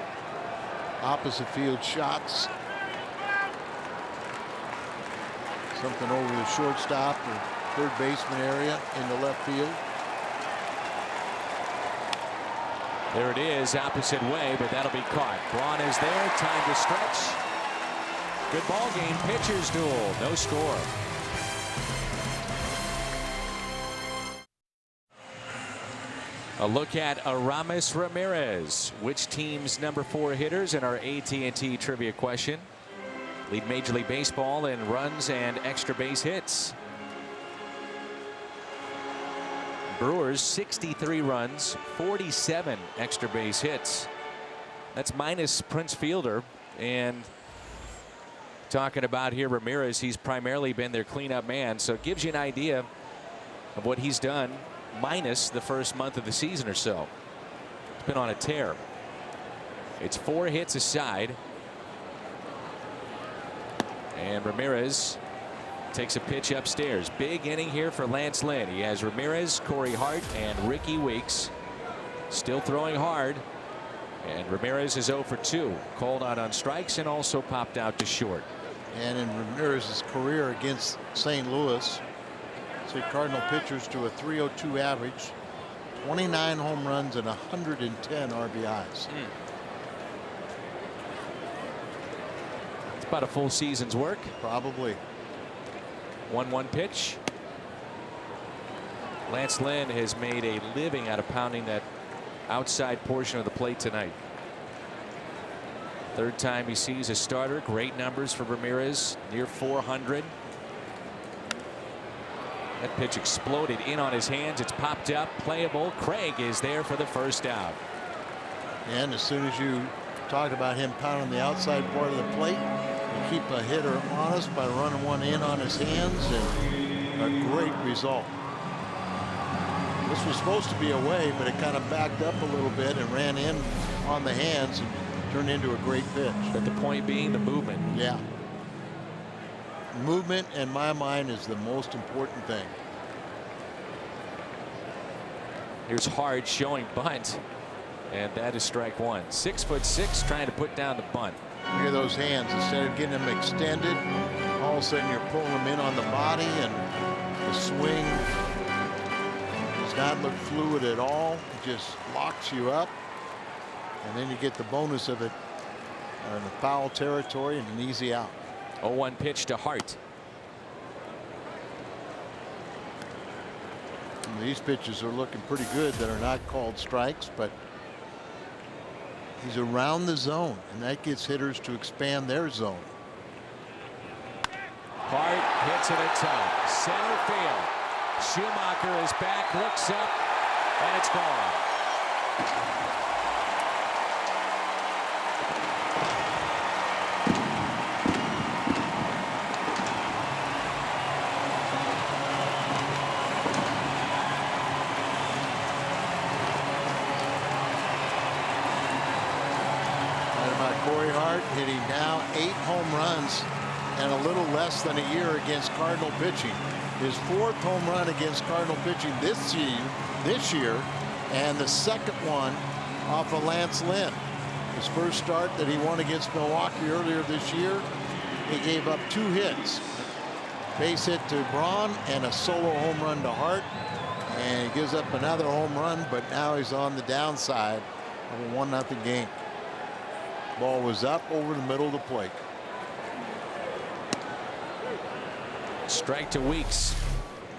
opposite field shots. Something over the shortstop or third baseman area in the left field. There it is, opposite way, but that'll be caught. Braun is there, time to stretch. Good ball game, pitcher's duel, no score. A look at Aramis Ramirez. Which team's number 4 hitters in our AT&T trivia question lead Major League Baseball in runs and extra base hits? Brewers 63 runs, 47 extra base hits. That's minus Prince Fielder. And talking about here Ramirez, he's primarily been their cleanup man, so it gives you an idea of what he's done minus the first month of the season or so. It's been on a tear. It's 4 hits aside. And Ramirez takes a pitch upstairs. Big inning here for Lance Lynn. He has Ramirez, Corey Hart, and Ricky Weeks still throwing hard. And Ramirez is 0 for 2. Called out on strikes and also popped out to short. And in Ramirez's career against St. Louis, see Cardinal pitchers to a .302 average, 29 home runs and 110 RBIs. It's about a full season's work. Probably. 1-1 pitch. Lance Lynn has made a living out of pounding that outside portion of the plate tonight. Third time he sees a starter. Great numbers for Ramirez, near 400. That pitch exploded in on his hands. It's popped up, playable. Craig is there for the first out. And as soon as you talked about him pounding the outside part of the plate, you keep a hitter honest by running one in on his hands, and a great result. This was supposed to be away, but it kind of backed up a little bit and ran in on the hands and turned into a great pitch. But the point being the movement. Yeah. Movement, in my mind, is the most important thing. Here's Hard showing bunt, and that is strike 1. 6'6", trying to put down the bunt. Look at those hands. Instead of getting them extended, all of a sudden you're pulling them in on the body, and the swing does not look fluid at all. It just locks you up, and then you get the bonus of it in the foul territory and an easy out. 0-1 pitch to Hart. And these pitches are looking pretty good that are not called strikes, but he's around the zone, and that gets hitters to expand their zone. Hart hits it at top. Center field. Schumacher is back, looks up, and it's gone. Corey Hart hitting now 8 home runs and a little less than a year against Cardinal pitching. His 4th home run against Cardinal pitching this year, and the second one off of Lance Lynn. His first start that he won against Milwaukee earlier this year, he gave up 2 hits. Base hit to Braun and a solo home run to Hart, and he gives up another home run, but now he's on the downside of a 1-0 game. Ball was up over the middle of the plate. Strike to Weeks.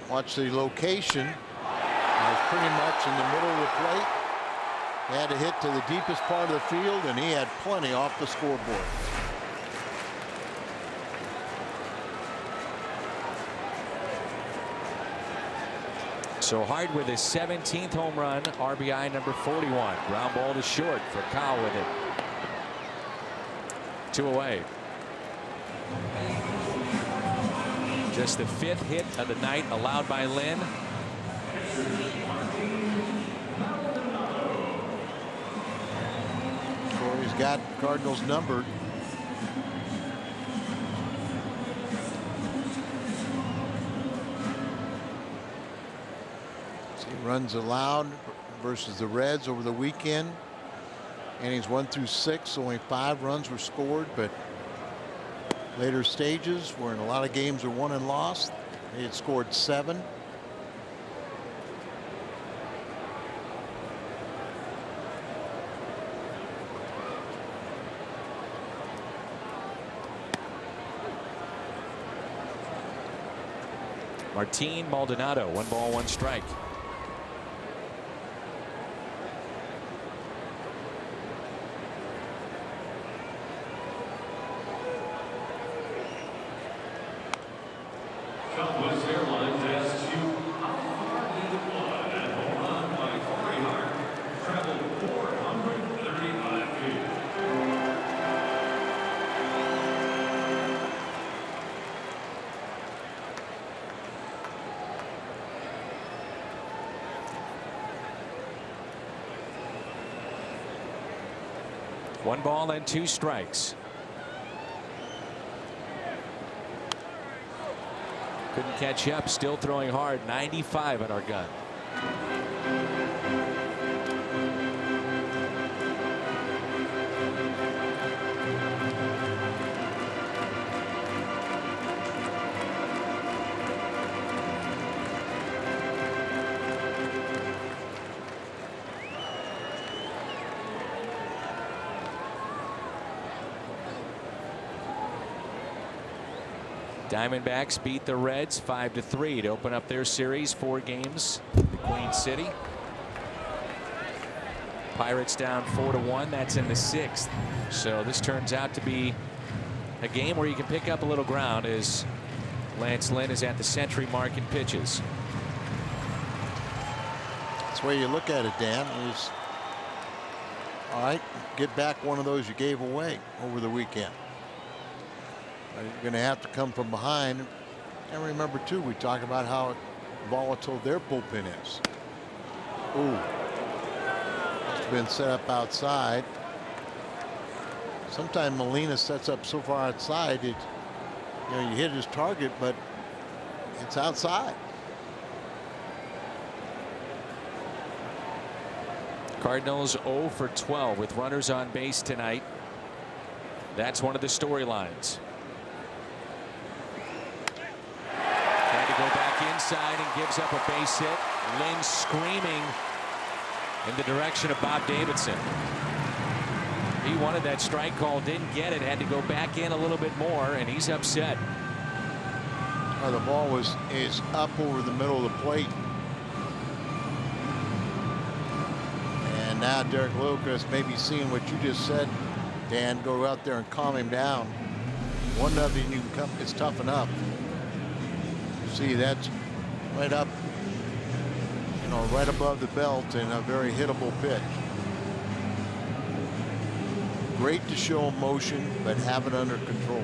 Watch the location. It was pretty much in the middle of the plate. He had to hit to the deepest part of the field, and he had plenty off the scoreboard. So Hart with his 17th home run, RBI number 41. Ground ball to short for Kyle with it. 2 away. Just the 5th hit of the night allowed by Lynn. got Cardinals numbered. See, runs allowed versus the Reds over the weekend. Innings 1 through 6, only 5 runs were scored, but later stages where in a lot of games are won and lost, they had scored 7. Martin Maldonado, 1 ball, 1 strike. Southwest Airlines asks you, how far did the blood and home run by Corey Hart travel 435 feet? One ball and 2 strikes. Couldn't catch up, still throwing hard. 95 at our gun. Diamondbacks beat the Reds 5-3 to open up their series, 4 games to Queen City. Pirates down 4-1. That's in the 6th. So this turns out to be a game where you can pick up a little ground as Lance Lynn is at the century mark in pitches. That's the way you look at it, Dan. Is all right, get back one of those you gave away over the weekend. You're going to have to come from behind. And remember, too, we talk about how volatile their bullpen is. Ooh. It's been set up outside. Sometimes Molina sets up so far outside, you hit his target, but it's outside. Cardinals 0 for 12 with runners on base tonight. That's one of the storylines. Go back inside and gives up a base hit. Lynn screaming in the direction of Bob Davidson. He wanted that strike call, didn't get it, had to go back in a little bit more, and he's upset. The ball is up over the middle of the plate. And now Derek Lilliquist, maybe seeing what you just said, Dan, go out there and calm him down. 1-0, you can come. It's tough enough. See, that's right up, right above the belt and a very hittable pitch. Great to show emotion, but have it under control.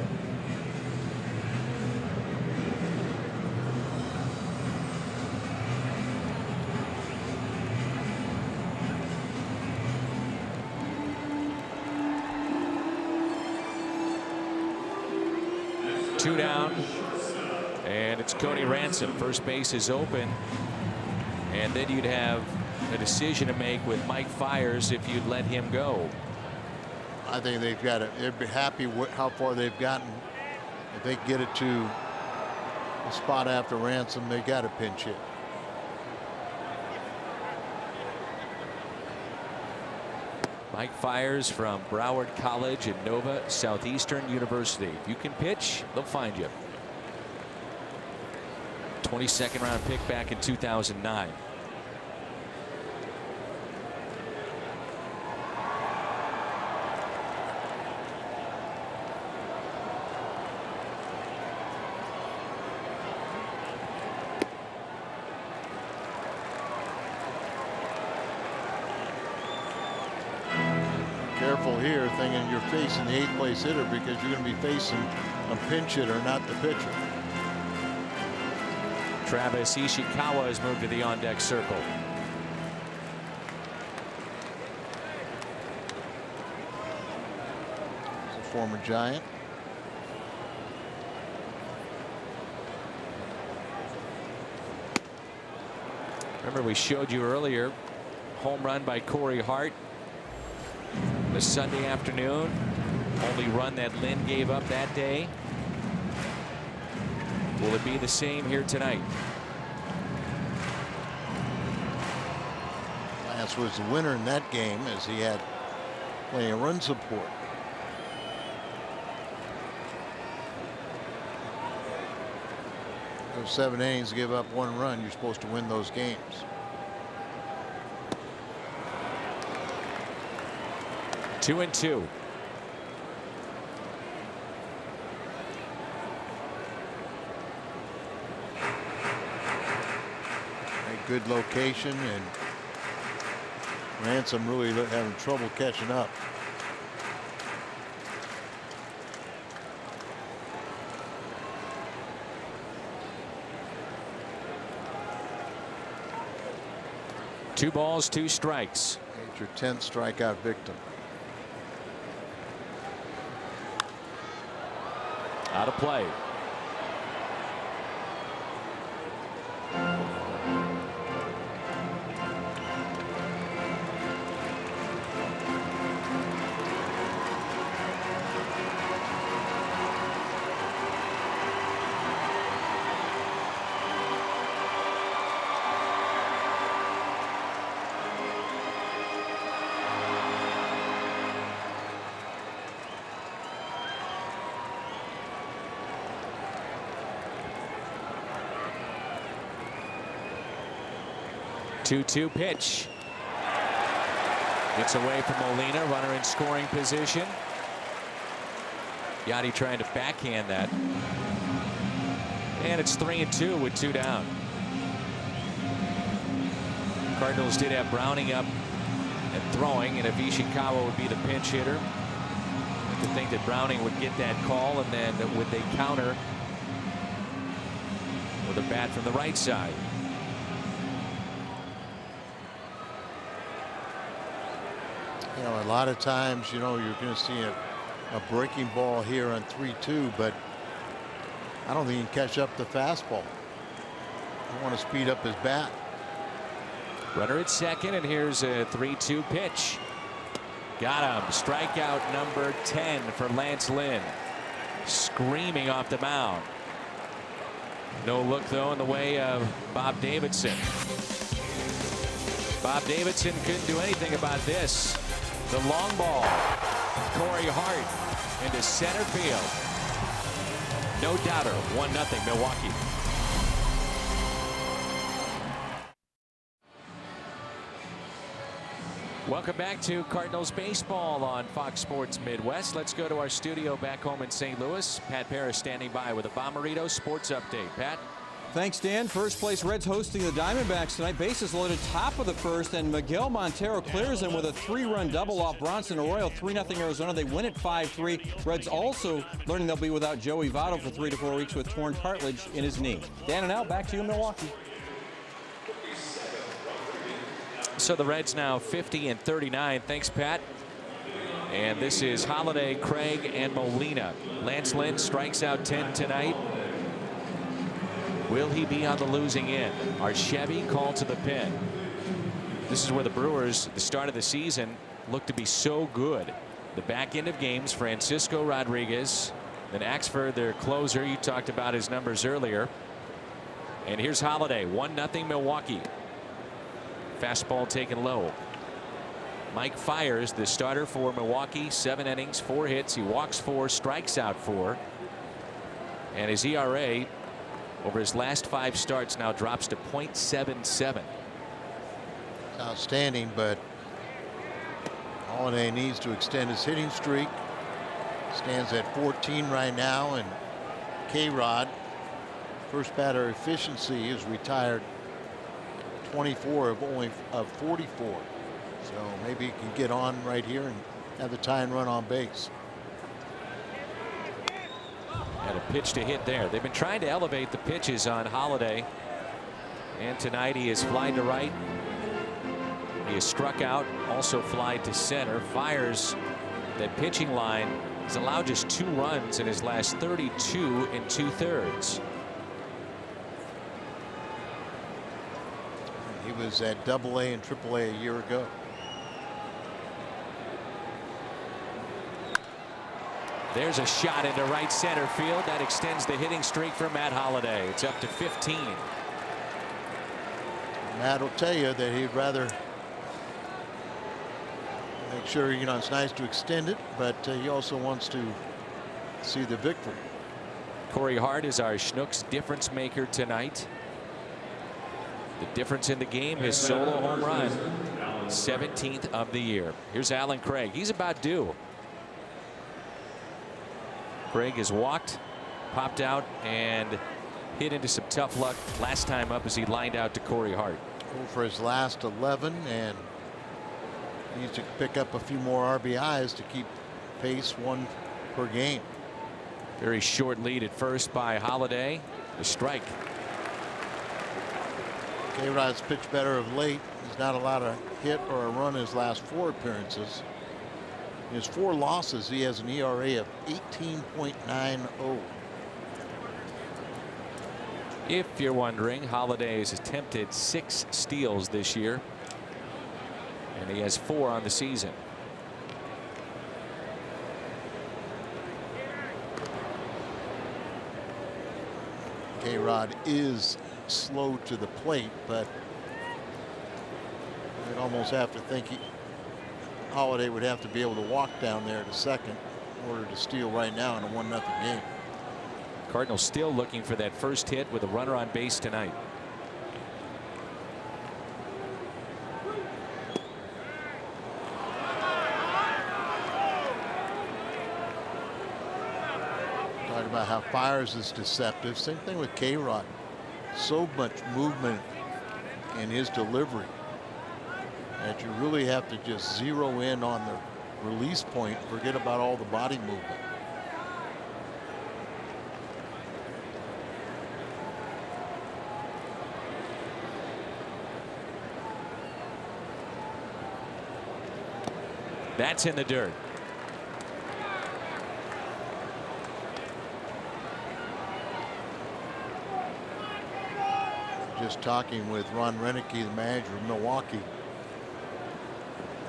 Two down. And it's Cody Ransom. First base is open. And then you'd have a decision to make with Mike Fiers if you'd let him go. I think they've got it. They'd be happy with how far they've gotten. If they get it to the spot after Ransom, they got a pinch hit. Mike Fiers from Broward College and Nova Southeastern University. If you can pitch, they'll find you. 22nd round pick back in 2009. Careful here, thinking you're facing the 8th place hitter because you're going to be facing a pinch hitter, not the pitcher. Travis Ishikawa has moved to the on-deck circle. former Giant. Remember, we showed you earlier, home run by Corey Hart this Sunday afternoon. Only run that Lynn gave up that day. Will it be the same here tonight? Lance was the winner in that game as he had plenty of run support. Those 7 innings, give up 1 run, you're supposed to win those games. Two and two. A good location, and Ransom really having trouble catching up. Two balls, 2 strikes. It's your 10th strikeout victim. Out of play. Two pitch. Gets away from Molina, runner in scoring position. Yadi trying to backhand that. And it's 3-2 with 2 down. Cardinals did have Browning up and throwing, and if Ishikawa would be the pinch hitter, I could think that Browning would get that call, and then would they counter with a bat from the right side? You know, a lot of times, you know, you're going to see a breaking ball here on 3-2, but I don't think he can catch up the fastball. I want to speed up his bat. Runner at second, and here's a 3-2 pitch. Got him. Strikeout number 10 for Lance Lynn. Screaming off the mound. No look, though, in the way of Bob Davidson. Bob Davidson couldn't do anything about this. The long ball. Corey Hart into center field. No doubter. 1-0 Milwaukee. Welcome back to Cardinals baseball on Fox Sports Midwest. Let's go to our studio back home in St. Louis. Pat Paris standing by with a Bommarito Sports Update. Pat? Thanks, Dan. First place Reds hosting the Diamondbacks tonight. Bases loaded top of the first, and Miguel Montero clears them with a 3-run double off Bronson Arroyo. 3-0 Arizona. They win at 5-3. Reds also learning they'll be without Joey Votto for 3 to 4 weeks with torn cartilage in his knee. Dan and Al, back to you in Milwaukee. So the Reds now 50-39. Thanks, Pat. And this is Holiday, Craig, and Molina. Lance Lynn strikes out 10 tonight. Will he be on the losing end? Chevy called to the pen. This is where the Brewers, the start of the season, look to be so good. The back end of games, Francisco Rodriguez, then Axford, their closer. You talked about his numbers earlier. And here's Holiday, 1-0 Milwaukee. Fastball taken low. Mike Fiers, the starter for Milwaukee, 7 innings, 4 hits. He walks 4, strikes out 4. And his ERA over his last 5 starts now drops to .77. Outstanding, but Holiday needs to extend his hitting streak. Stands at 14 right now, and K-Rod, first batter efficiency, is retired 24 of 44. So maybe he can get on right here and have the tie and run on base. And a pitch to hit there. They've been trying to elevate the pitches on Holiday, and tonight he is flied to right. He is struck out, also flied to center. Fires that pitching line He's allowed just 2 runs in his last 32 2/3. He was at AA and AAA a year ago. There's a shot into right center field that extends the hitting streak for Matt Holliday. It's up to 15. Matt will tell you that he'd rather make sure, it's nice to extend it, but he also wants to see the victory. Corey Hart is our Schnucks difference maker tonight. The difference in the game, his solo home run, 17th of the year. Here's Alan Craig. He's about due. Craig has walked, popped out, and hit into some tough luck last time up as he lined out to Corey Hart. For his last 11, and needs to pick up a few more RBIs to keep pace, 1 per game. Very short lead at first by Holliday. The strike. K-Rod's pitched better of late. He's not allowed a hit or a run in his last 4 appearances. In his 4 losses, he has an ERA of 18.90. If you're wondering, Holliday has attempted 6 steals this year, and he has 4 on the season. K-Rod is slow to the plate, but you'd almost have to think Holliday would have to be able to walk down there to second in order to steal right now in a 1-0 game. Cardinals still looking for that first hit with a runner on base tonight. Talk about how Fiers is deceptive. Same thing with K-Rod. So much movement in his delivery that you really have to just zero in on the release point. Forget about all the body movement. That's in the dirt. Just talking with Ron Renicky, the manager of Milwaukee.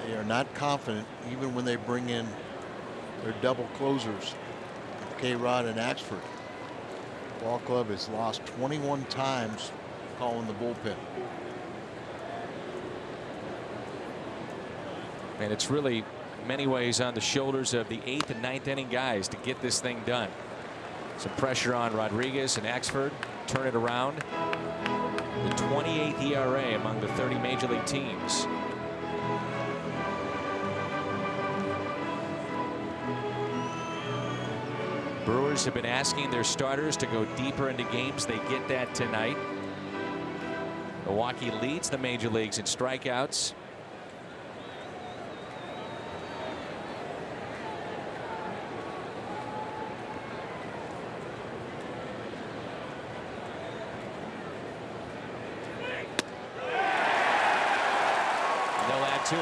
They are not confident even when they bring in their double closers, K-Rod and Axford. Ball club has lost 21 times calling the bullpen. And it's really in many ways on the shoulders of the 8th and 9th inning guys to get this thing done. Some pressure on Rodriguez and Axford. Turn it around. The 28th ERA among the 30 major league teams. Brewers have been asking their starters to go deeper into games. They get that tonight. Milwaukee leads the major leagues in strikeouts. To it.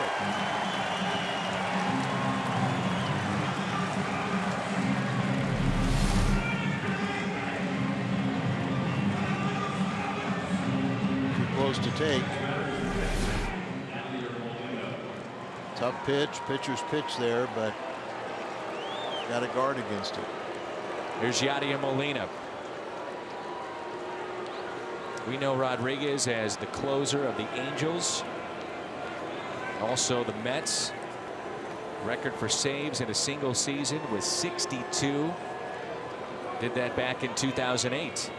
Too close to take. Tough pitch, pitcher's pitch there, but got to guard against it. Here's Yadier Molina. We know Rodriguez as the closer of the Angels. Also the Mets. Record for saves in a single season with 62. Did that back in 2008.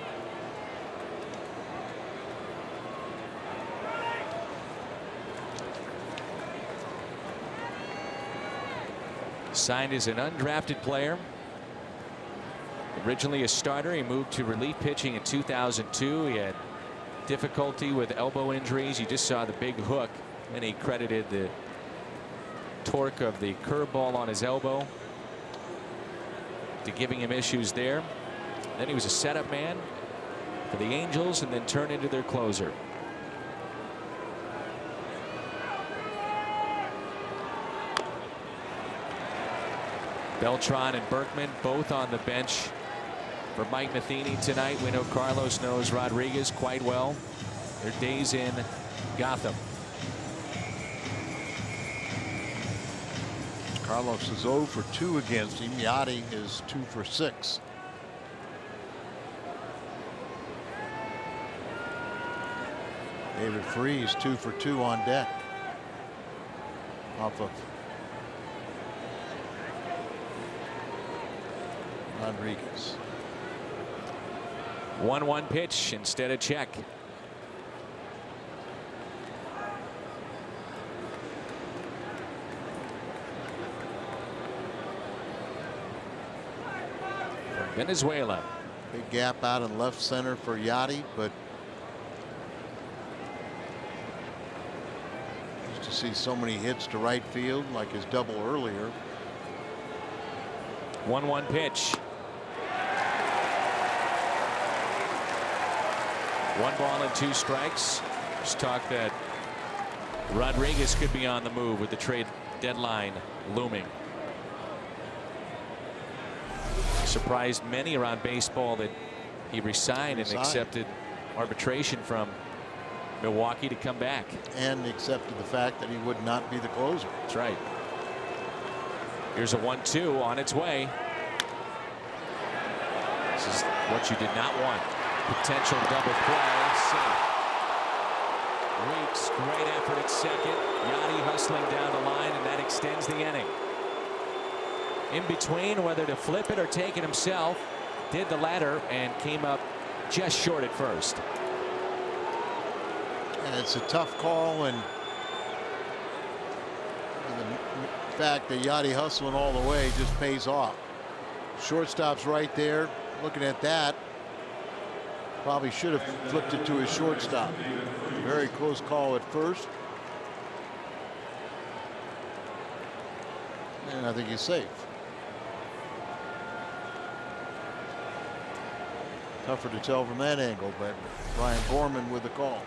Signed as an undrafted player. Originally a starter, he moved to relief pitching in 2002. He had difficulty with elbow injuries. You just saw the big hook. And he credited the torque of the curveball on his elbow to giving him issues there. Then he was a setup man for the Angels and then turned into their closer. Beltran and Berkman both on the bench for Mike Matheny tonight. We know Carlos knows Rodriguez quite well. Their days in Gotham. Carlos is 0 for 2 against him. Yachty is 2 for 6. David Freese 2 for 2 on deck. Off of Rodriguez. 1-1 pitch instead of check. From Venezuela. Big gap out in left center for Yachty, but used to see so many hits to right field like his double earlier. 1-1 pitch. 1 ball and 2 strikes. There's talk that Rodriguez could be on the move with the trade deadline looming. Surprised many around baseball that he resigned and accepted arbitration from Milwaukee to come back. And accepted the fact that he would not be the closer. That's right. Here's a 1-2 on its way. This is what you did not want. Potential double play. Safe. Weeks, great effort at second. Yachty hustling down the line, and that extends the inning. In between whether to flip it or take it himself, did the latter and came up just short at first. And it's a tough call, and the fact that Yachty hustling all the way just pays off. Shortstop's right there looking at that. Probably should have flipped it to his shortstop. Very close call at first. And I think he's safe. Tougher to tell from that angle, but Brian Gorman with the call.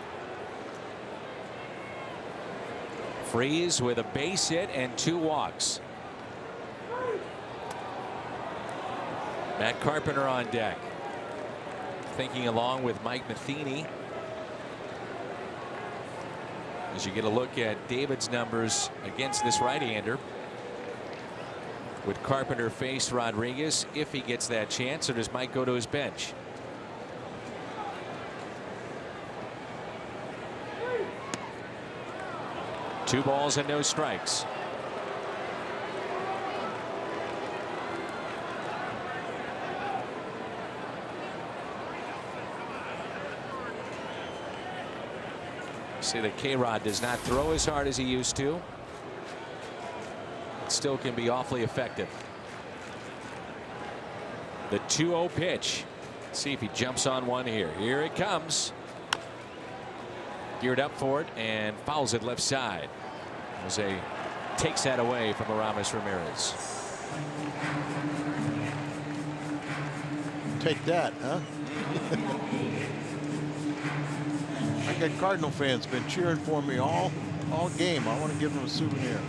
Freese with a base hit and 2 walks. Matt Carpenter on deck. Thinking along with Mike Matheny. As you get a look at David's numbers against this right-hander. Would Carpenter face Rodriguez if he gets that chance, or does Mike go to his bench? Two balls and no strikes. See that K-Rod does not throw as hard as he used to. It still can be awfully effective. The 2-0 pitch. See if he jumps on one here. Here it comes. Geared up for it and fouls it left side. Jose takes that away from Aramis Ramirez. Take that, huh? I got Cardinal fans been cheering for me all game. I want to give them a souvenir.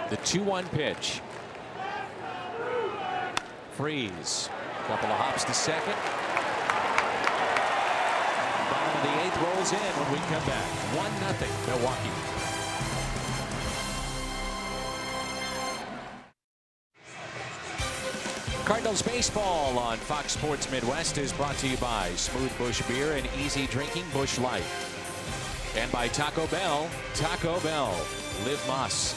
The 2-1 pitch. Freese. Couple of hops to second. Bottom of the 8th rolls in when we come back. 1-0 Milwaukee. Cardinals baseball on Fox Sports Midwest is brought to you by Smooth Bush Beer and easy drinking Bush Light. And by Taco Bell. Taco Bell. Live Moss.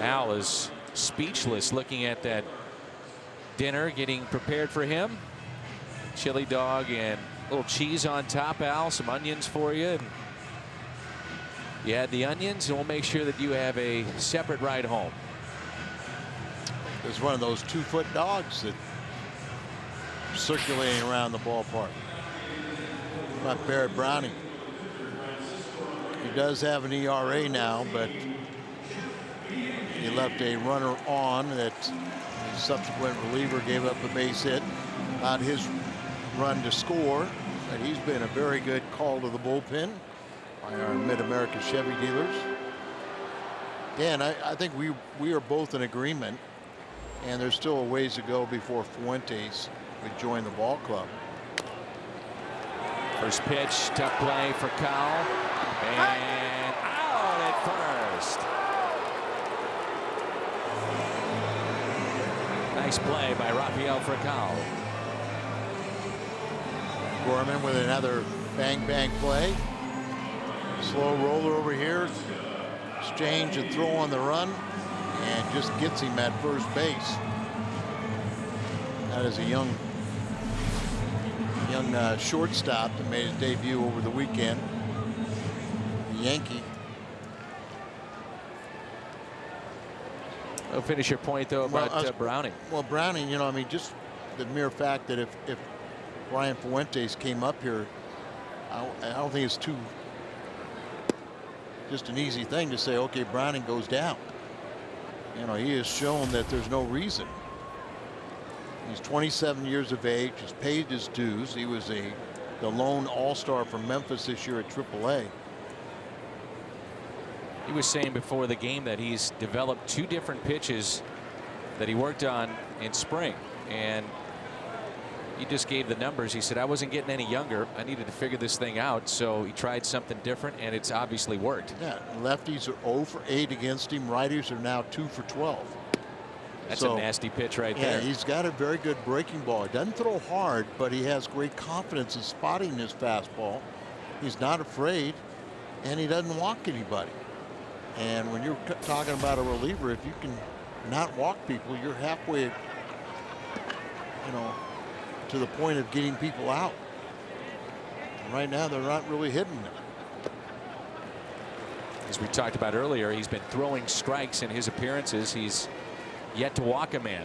Al is speechless looking at that dinner getting prepared for him. Chili dog and a little cheese on top, Al. Some onions for you. And You had the onions, and we'll make sure that you have a separate ride home. There's one of those 2-foot dogs that circulating around the ballpark. About Barrett Browning. He does have an ERA now, but he left a runner on that the subsequent reliever gave up a base hit. Not his run to score, but he's been a very good call to the bullpen by our Mid-America Chevy dealers. Dan, I think we are both in agreement, and there's still a ways to go before Fuentes would join the ball club. First pitch, tough play for Cowell, and out at first. Nice play by Rafael Furcal. Gorman with another bang play. Slow roller over here. Exchange and throw on the run, and just gets him at first base. That is a young shortstop that made his debut over the weekend. The Yankee. I'll finish your point though about Browning. Well, Browning, you know, I mean, just the mere fact that if Brian Fuentes came up here, I don't think it's just an easy thing to say, okay, Browning goes down. You know, he has shown that there's no reason. He's 27 years of age. He's paid his dues. He was the lone all-star from Memphis this year at AAA. He was saying before the game that he's developed 2 different pitches that he worked on in spring, and he just gave the numbers. He said, I wasn't getting any younger. I needed to figure this thing out. So he tried something different, and it's obviously worked. Yeah, lefties are 0 for 8 against him. Righties are now 2 for 12. That's a nasty pitch right there. Yeah, he's got a very good breaking ball. He doesn't throw hard, but he has great confidence in spotting his fastball. He's not afraid, and he doesn't walk anybody. And when you're talking about a reliever, if you can not walk people, you're halfway, you know, to the point of getting people out. And right now, they're not really hitting them. As we talked about earlier, he's been throwing strikes in his appearances. He's yet to walk a man.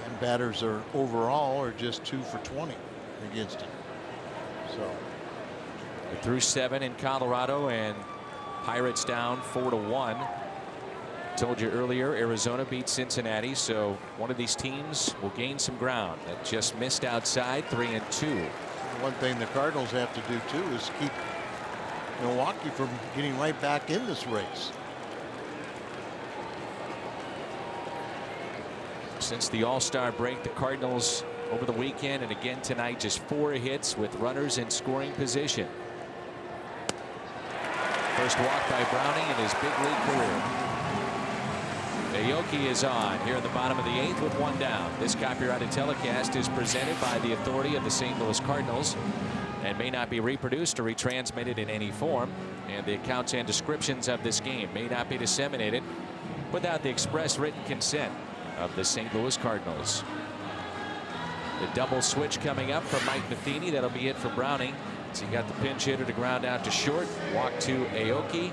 And batters are overall just 2 for 20 against him. So they threw 7 in Colorado, and Pirates down 4-1. Told you earlier, Arizona beat Cincinnati, so one of these teams will gain some ground. That just missed outside, 3-2. One thing the Cardinals have to do too is keep Milwaukee from getting right back in this race. Since the All-Star break, the Cardinals over the weekend and again tonight, just 4 hits with runners in scoring position. First walk by Browning in his big league career. Aoki is on here in the bottom of the 8th with 1 down. This copyrighted telecast is presented by the authority of the St. Louis Cardinals and may not be reproduced or retransmitted in any form, and the accounts and descriptions of this game may not be disseminated without the express written consent of the St. Louis Cardinals. The double switch coming up from Mike Matheny. That'll be it for Browning. So he got the pinch hitter to ground out to short, walk to Aoki.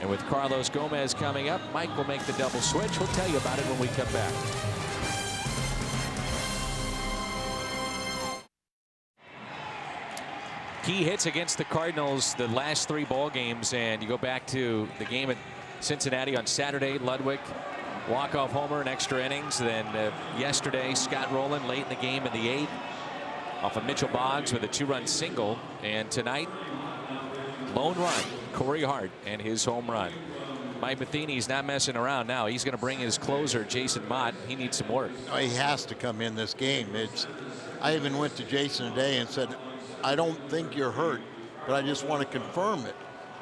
And with Carlos Gomez coming up, Mike will make the double switch. We'll tell you about it when we come back. Key hits against the Cardinals the last 3 ball games, and you go back to the game at Cincinnati on Saturday. Ludwig walk-off homer in extra innings. Then yesterday, Scott Rowland late in the game in the 8th off of Mitchell Boggs with a 2-run single. And tonight, lone run, Corey Hart and his home run. Mike Matheny's not messing around now. He's going to bring his closer, Jason Mott. He needs some work. He has to come in this game. I even went to Jason today and said, I don't think you're hurt, but I just want to confirm it.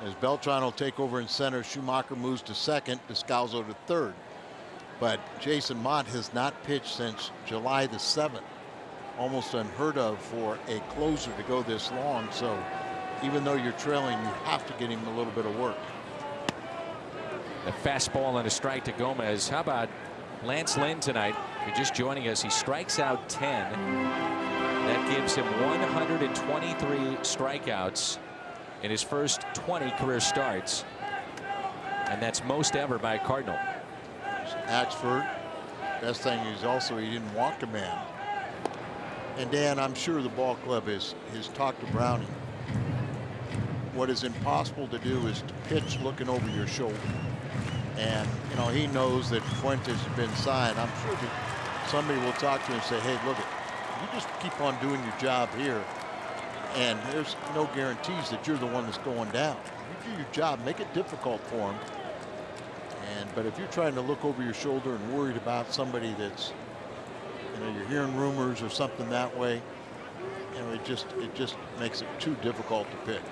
As Beltran will take over in center, Schumacher moves to second, Descalzo to third. But Jason Mott has not pitched since July the 7th. Almost unheard of for a closer to go this long. So even though you're trailing, you have to get him a little bit of work. A fastball and a strike to Gomez. How about Lance Lynn tonight? If you're just joining us, he strikes out 10. That gives him 123 strikeouts in his first 20 career starts. And that's most ever by a Cardinal. Axford, best thing is also he didn't walk a man. And Dan, I'm sure the ball club has talked to Browning. What is impossible to do is to pitch looking over your shoulder. And, you know, he knows that Fuentes has been signed. I'm sure that somebody will talk to him and say, hey, look, you just keep on doing your job here. And there's no guarantees that you're the one that's going down. You do your job, make it difficult for him. But if you're trying to look over your shoulder and worried about somebody that's, you know, you're hearing rumors or something that way, you know, it just makes it too difficult to pitch.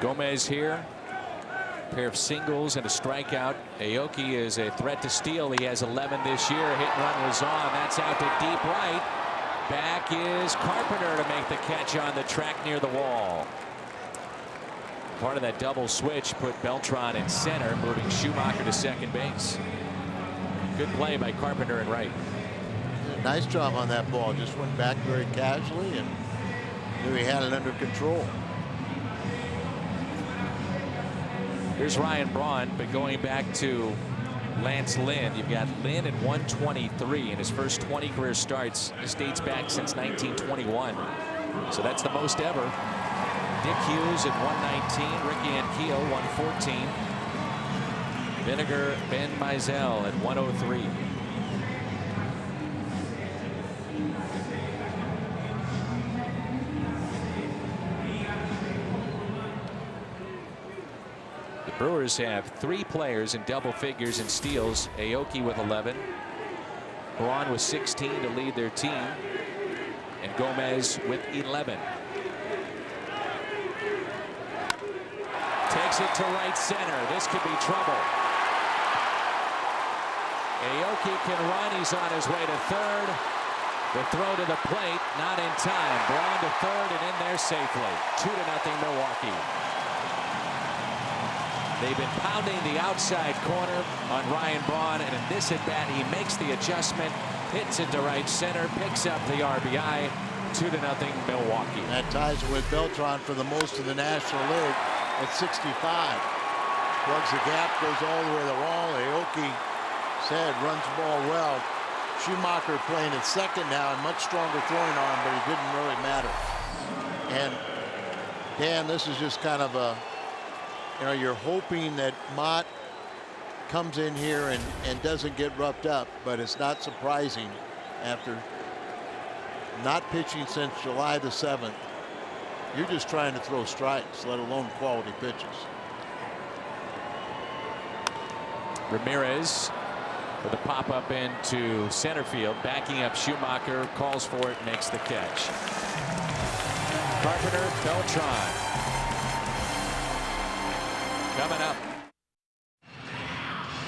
Gomez here. A pair of singles and a strikeout. Aoki is a threat to steal. He has 11 this year. Hit and run was on. That's out to deep right. Back is Carpenter to make the catch on the track near the wall. Part of that double switch put Beltran in center, moving Schumacher to second base. Good play by Carpenter and right. Nice job on that ball. Just went back very casually and knew he had it under control. Here's Ryan Braun, but going back to Lance Lynn, you've got Lynn at 123 in his first 20 career starts. This dates back since 1921. So that's the most ever. Dick Hughes at 119, Ricky Anquillo 114, Vinegar Ben Mizell at 103. The Brewers have 3 players in double figures in steals. Aoki with 11, Braun with 16 to lead their team, and Gomez with 11. Takes it to right center. This could be trouble. Aoki can run. He's on his way to third. The throw to the plate, not in time. Braun to third and in there safely. 2-0 Milwaukee. They've been pounding the outside corner on Ryan Braun, and in this at bat he makes the adjustment, hits it to right center, picks up the RBI. 2-0 Milwaukee. That ties it with Beltran for the most in the National League at 65. Plugs the gap, goes all the way to the wall. Aoki said runs the ball well. Schumacher playing at second now, and much stronger throwing arm, but it didn't really matter. And Dan, this is just kind of a, you know, you're hoping that Mott comes in here and doesn't get roughed up, but it's not surprising after not pitching since July the 7th. You're just trying to throw strikes, let alone quality pitches. Ramirez with a pop up into center field, backing up Schumacher, calls for it, makes the catch. Carpenter, Beltran. Coming up.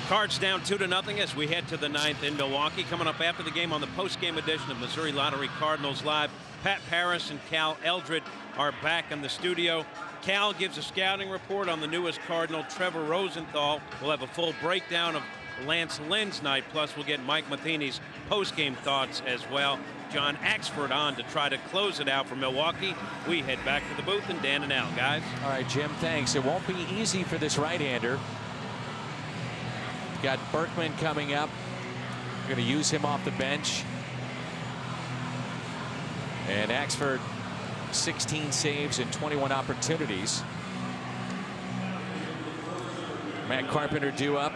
Cards down 2-0 as we head to the 9th in Milwaukee. Coming up after the game on the post-game edition of Missouri Lottery Cardinals Live, Pat Paris and Cal Eldred are back in the studio. Cal gives a scouting report on the newest Cardinal, Trevor Rosenthal. We'll have a full breakdown of Lance Lynn's night, plus we'll get Mike Matheny's post-game thoughts as well. John Axford on to try to close it out for Milwaukee. We head back to the booth and Dan and Al, guys. All right, Jim, thanks. It won't be easy for this right-hander. Got Berkman coming up. We're going to use him off the bench. And Axford, 16 saves and 21 opportunities. Matt Carpenter due up.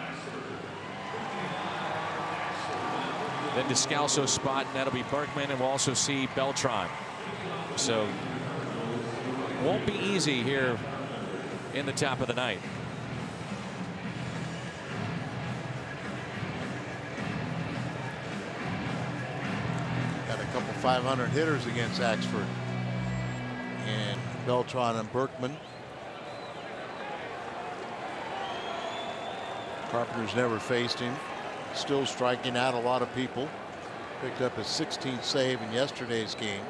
Then Descalso's spot, and that'll be Berkman, and we'll also see Beltran. So won't be easy here in the top of the ninth. Got a couple 500 hitters against Axford. And Beltran and Berkman. Carpenter's never faced him. Still striking out a lot of people. Picked up his 16th save in yesterday's game.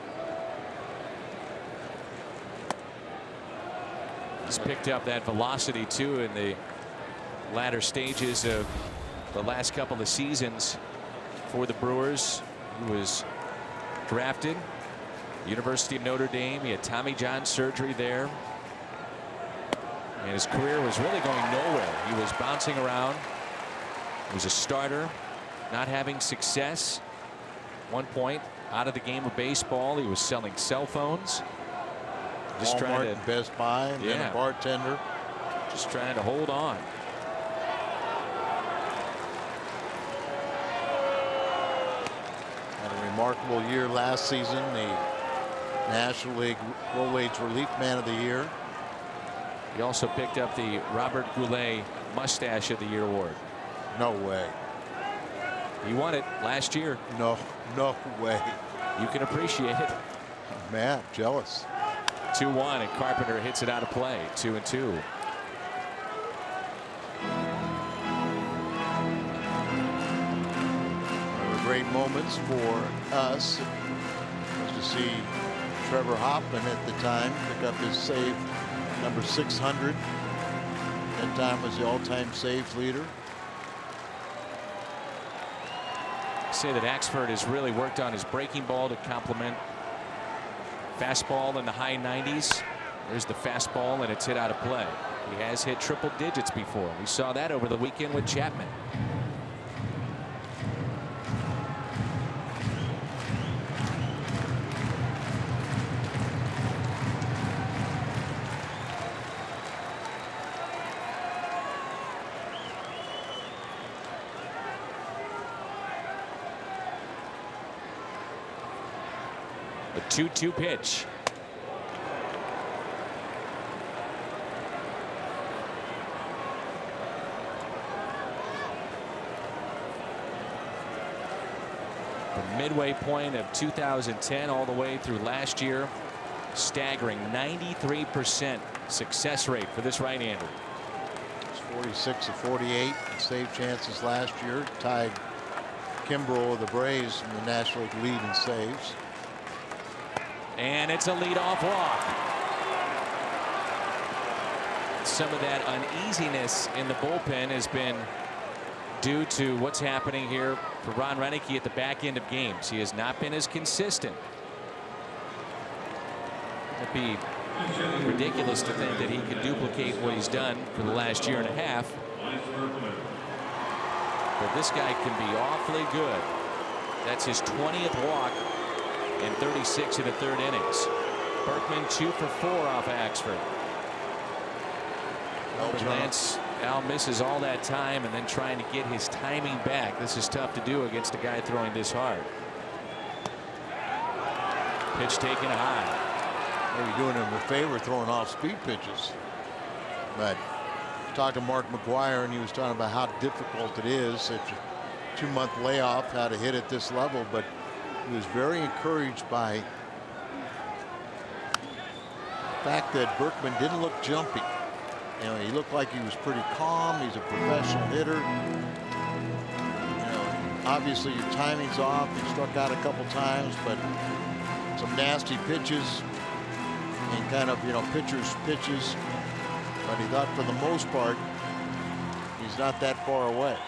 He's picked up that velocity too in the latter stages of the last couple of seasons for the Brewers. He was drafted. University of Notre Dame. He had Tommy John surgery there. And his career was really going nowhere. He was bouncing around. He was a starter, not having success. One point out of the game of baseball. He was selling cell phones. Just Walmart trying and Best Buy, and then a bartender. Just trying to hold on. Had a remarkable year last season. The National League Low Age Relief Man of the Year. He also picked up the Robert Goulet Mustache of the Year award. No way. He won it last year. No way. You can appreciate it. Man, jealous. 2-1, and Carpenter hits it out of play. 2-2. One of the great moments for us was to see Trevor Hoffman at the time pick up his save number 600. That time was the all-time saves leader. Say that Axford has really worked on his breaking ball to complement fastball in the high 90s. There's the fastball, and it's hit out of play. He has hit triple digits before. We saw that over the weekend with Chapman. The 2-2 pitch. The midway point of 2010 all the way through last year. Staggering 93% success rate for this right-hander. It's 46 of 48 save chances last year. Tied Kimbrel of the Braves in the National League lead in saves. And it's a leadoff walk. Some of that uneasiness in the bullpen has been due to what's happening here for Ron Roenicke at the back end of games. He has not been as consistent. It'd be ridiculous to think that he could duplicate what he's done for the last year and a half. But this guy can be awfully good. That's his 20th walk in 36 of the third innings. Berkman 2 for 4 off of Axford. Lance Al misses all that time and then trying to get his timing back. This is tough to do against a guy throwing this hard. Pitch taken high. Maybe doing him a favor throwing off speed pitches. But talked to Mark McGuire, and he was talking about how difficult it is at a 2-month layoff, how to hit at this level. But he was very encouraged by the fact that Berkman didn't look jumpy. You know, he looked like he was pretty calm. He's a professional hitter. You know, obviously your timing's off. He struck out a couple times, but some nasty pitches and kind of, you know, pitcher's pitches. But he thought for the most part, he's not that far away.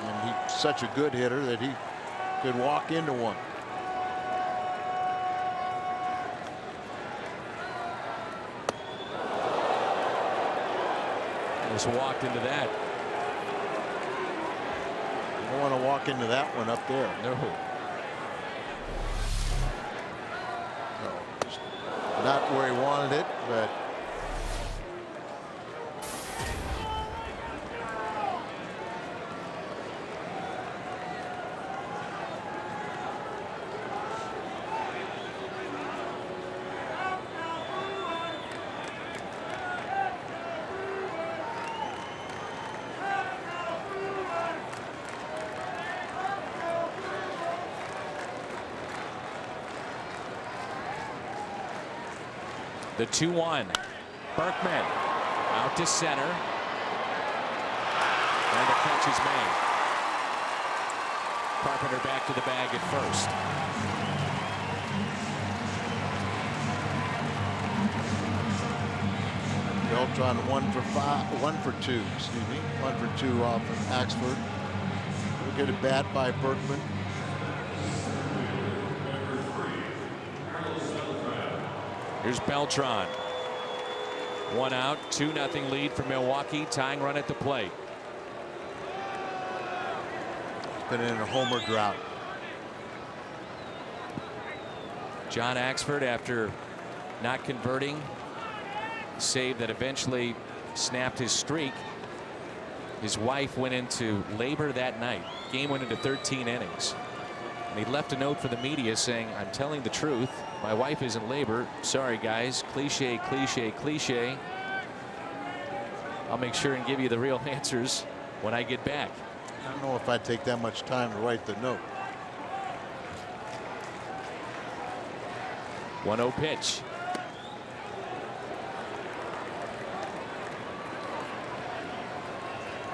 And he's such a good hitter that he could walk into one. Just walked into that. You don't want to walk into that one up there. No. No, just not where he wanted it, but The 2-1. Berkman out to center. And the catch is made. Carpenter back to the bag at first. Beltran 1 for 2, excuse me, 1 for 2 off of Axford. We'll get a bat by Berkman. Here's Beltran. 1 out, 2-0 lead for Milwaukee. Tying run at the plate. Been in a homer drought. John Axford, after not converting, save that eventually snapped his streak. His wife went into labor that night. Game went into 13 innings. And he left a note for the media saying, "I'm telling the truth. My wife is in labor. Sorry, guys. Cliche, cliche, cliche. I'll make sure and give you the real answers when I get back." I don't know if I'd take that much time to write the note. 1-0 pitch.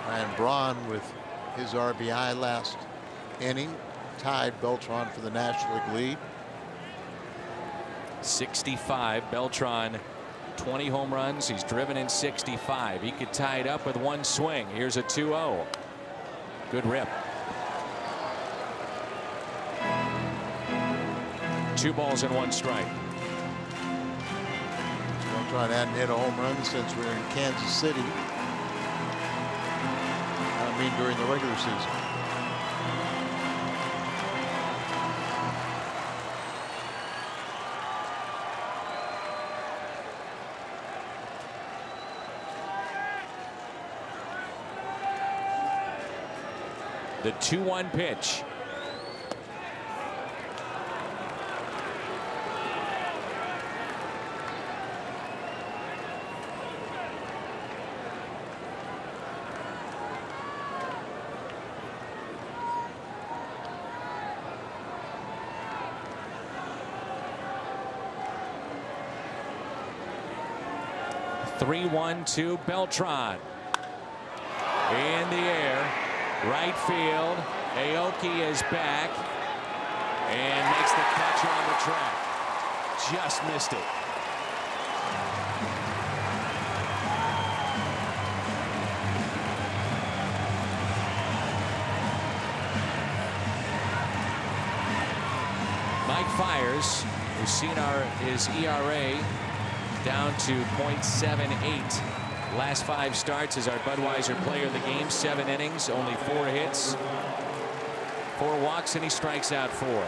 Ryan Braun with his RBI last inning tied Beltran for the National League lead. 65. Beltran, 20 home runs. He's driven in 65. He could tie it up with one swing. Here's a 2-0. Good rip. 2 balls and 1 strike. Beltran hadn't hit a home run since we were in Kansas City. I mean, during the regular season. The 2-1 pitch. Three-one to Beltran. In the air. Right field. Aoki is back and makes the catch on the track. Just missed it. Mike Fiers, who's seen his ERA down to .78. Last 5 starts as our Budweiser player of the game. 7 innings, only 4 hits, 4 walks, and he strikes out 4.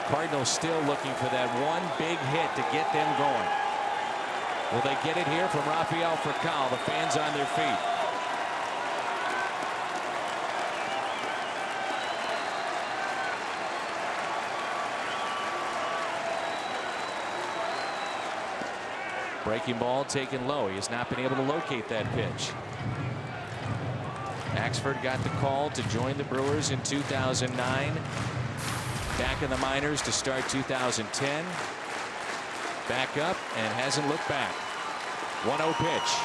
Cardinals still looking for that one big hit to get them going. Will they get it here from Rafael Furcal? The fans on their feet. Breaking ball taken low. He has not been able to locate that pitch. Axford got the call to join the Brewers in 2009. Back in the minors to start 2010. Back up and hasn't looked back. 1-0 pitch.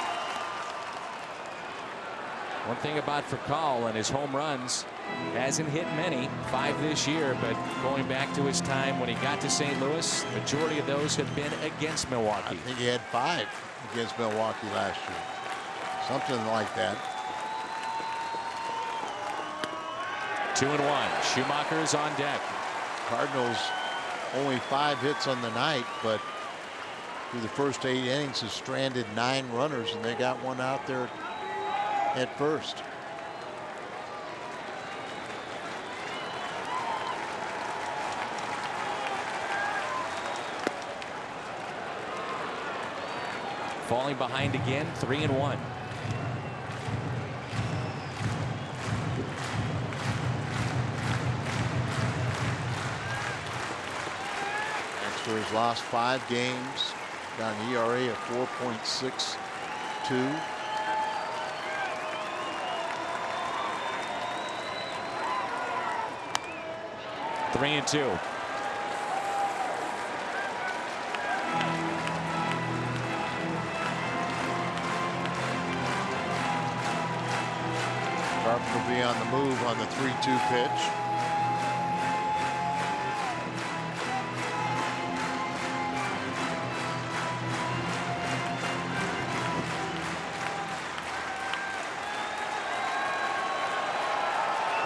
One thing about Furcal and his home runs, hasn't hit many, 5 this year, but going back to his time when he got to St. Louis, majority of those have been against Milwaukee. I think he had 5 against Milwaukee last year. Something like that. 2-1. Schumacher's on deck. Cardinals only 5 hits on the night, but through the first 8 innings has stranded 9 runners, and they got one out there at first. Falling behind again, 3-1. Axford has lost 5 games, got an ERA of 4.62. Three and 2. Carpenter will be on the move on the 3-2 pitch.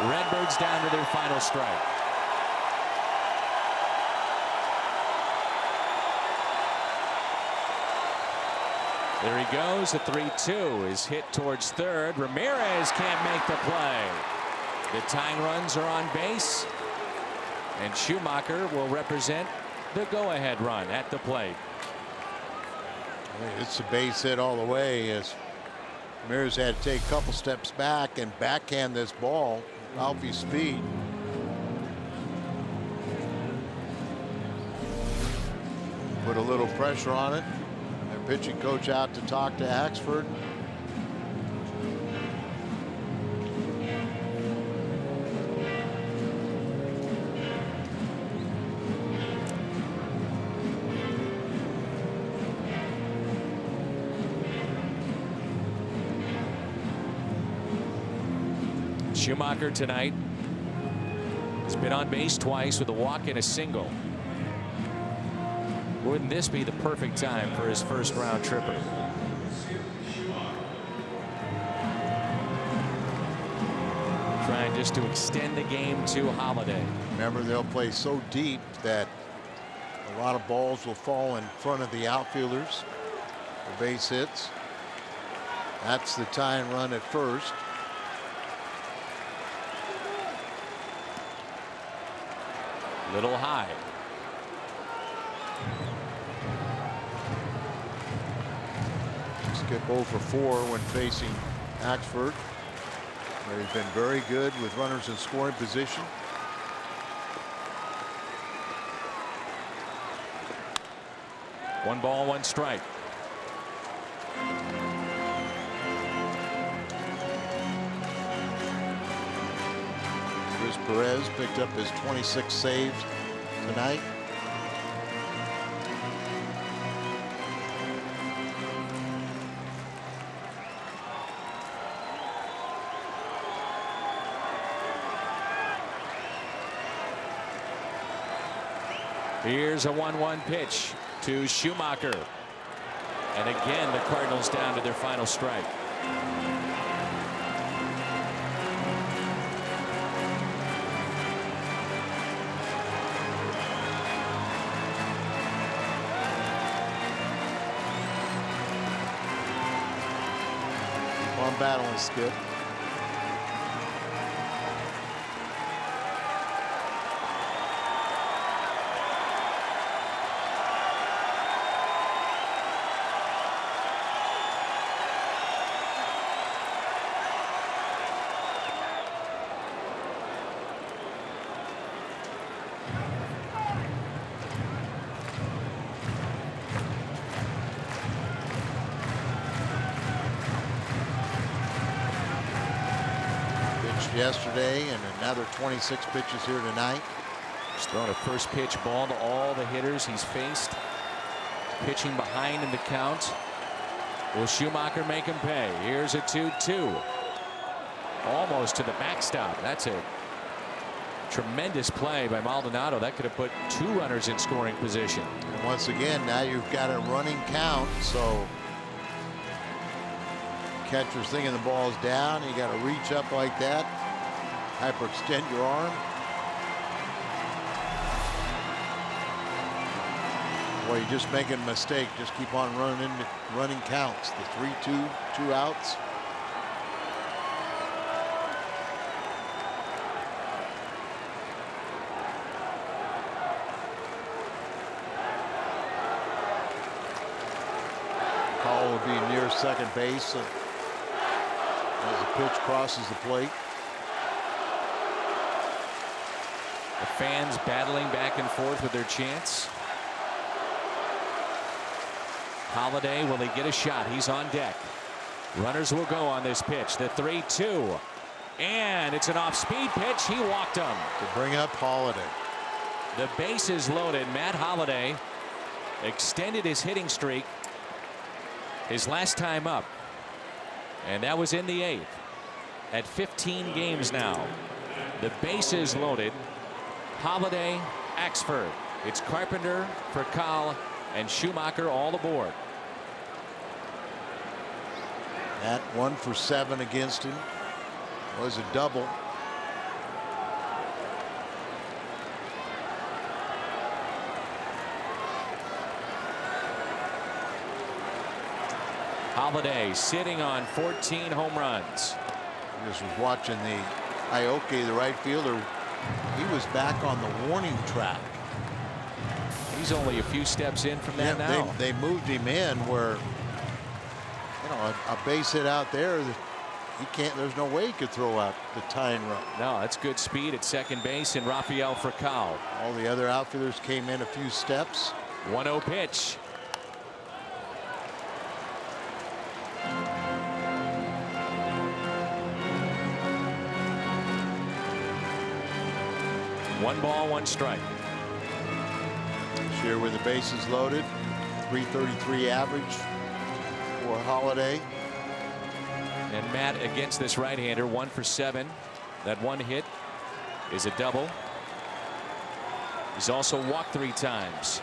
Redbirds down to their final strike. There he goes. The 3-2 is hit towards third. Ramirez can't make the play. The tying runs are on base, and Schumacher will represent the go-ahead run at the plate. It's a base hit all the way as Ramirez had to take a couple steps back and backhand this ball with Alfie's speed. Put a little pressure on it. Their pitching coach out to talk to Axford. Schumacher tonight has been on base twice with a walk and a single. Wouldn't this be the perfect time for his first round tripper? Trying just to extend the game to Holiday. Remember, they'll play so deep that a lot of balls will fall in front of the outfielders for base hits. That's the tying run at first. Little high. Skip 0 for 4 when facing Axford. But he's been very good with runners in scoring position. One ball, one strike. Chris Perez picked up his 26th save tonight. Here's a 1-1 pitch to Schumacher. And again, the Cardinals down to their final strike. On battling, Skip. Yesterday and another 26 pitches here tonight. He's thrown a first pitch ball to all the hitters he's faced. Pitching behind in the count. Will Schumacher make him pay? Here's a 2-2. Almost to the backstop. That's a tremendous play by Maldonado. That could have put 2 runners in scoring position. And once again, now you've got a running count, so catcher's thinking the ball's down. You got to reach up like that, hyperextend your arm. Boy, you're just making a mistake. Just keep on running counts. The 3-2, 2 outs. Call will be near second base as the pitch crosses the plate. The fans battling back and forth with their chants. Holiday, will he get a shot? He's on deck. Runners will go on this pitch. The 3-2. And it's an off-speed pitch. He walked him. To bring up Holiday. The base is loaded. Matt Holiday extended his hitting streak his last time up. And that was in the 8th. At 15 games now. The base is loaded. Holiday, Axford. It's Carpenter, Furcal, and Schumacher all aboard. At 1 for 7 against him. Was a double. Holiday sitting on 14 home runs. I just was watching the Aoki, the right fielder. He was back on the warning track. He's only a few steps in from that now. They moved him in where, you know, a base hit out there. He can't. There's no way he could throw out the tying run. No, that's good speed at second base, and Rafael Furcal. All the other outfielders came in a few steps. 1-0 pitch. One ball, one strike. This year with the bases loaded, 333 average for Holiday. And Matt against this right-hander, 1 for 7. That one hit is a double. He's also walked 3 times.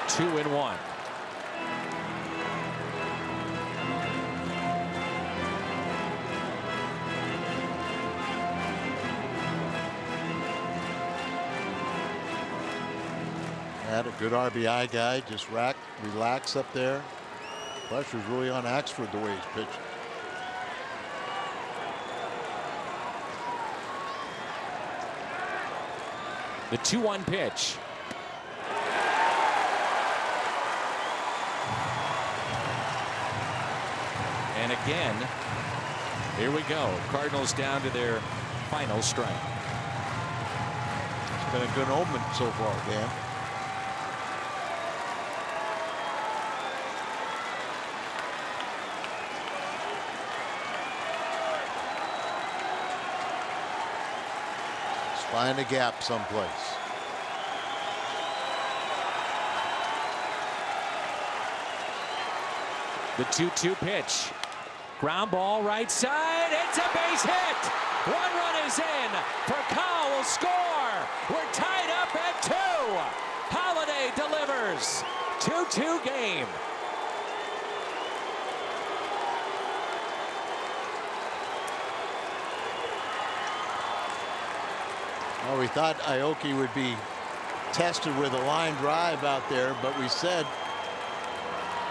Two and one. Had a good RBI guy, just relax up there. Pressure's really on Axford the way he's pitching. The 2-1 pitch. And again, here we go. Cardinals down to their final strike. It's been a good omen so far, Dan. Let's find a gap someplace. The 2-2 pitch. Ground ball right side. It's a base hit. 1 run is in. Furcal will score. We're tied up at 2. Holiday delivers. 2-2 game. Well, we thought Aoki would be tested with a line drive out there, but we said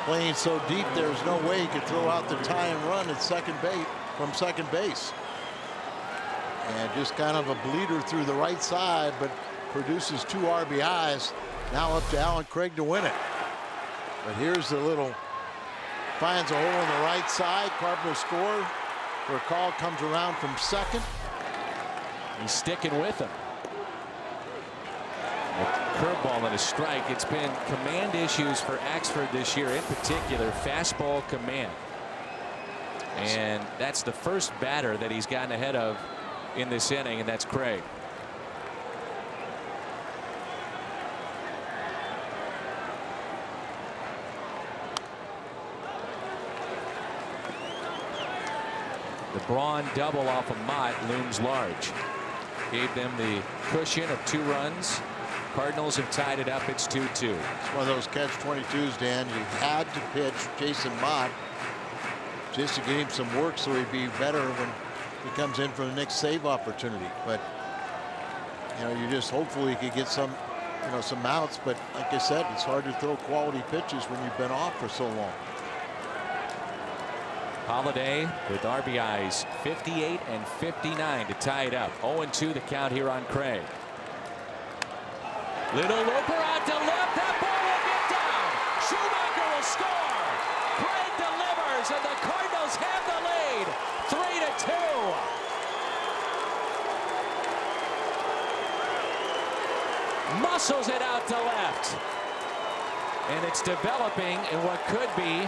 playing so deep, there's no way he could throw out the tying run at second base from second base. And just kind of a bleeder through the right side, but produces 2 RBIs. Now up to Alan Craig to win it. But here's the little, finds a hole in the right side. Carpenter score. Furcal comes around from second. He's sticking with him. A curveball and a strike. It's been command issues for Axford this year, in particular fastball command. And that's the first batter that he's gotten ahead of in this inning, and that's Craig. The Braun double off of Mott looms large. Gave them the cushion of 2 runs. Cardinals have tied it up. It's 2-2. It's one of those catch-22s, Dan. You had to pitch Jason Mott just to get him some work so he'd be better when he comes in for the next save opportunity. But, you know, you just hopefully could get some, you know, some outs. But like I said, it's hard to throw quality pitches when you've been off for so long. Holiday with RBIs 58 and 59 to tie it up. 0-2 the count here on Craig. Little looper out to left. That ball will get down. Schumacher will score. Craig delivers, and the Cardinals have the lead. 3-2. Muscles it out to left. And it's developing in what could be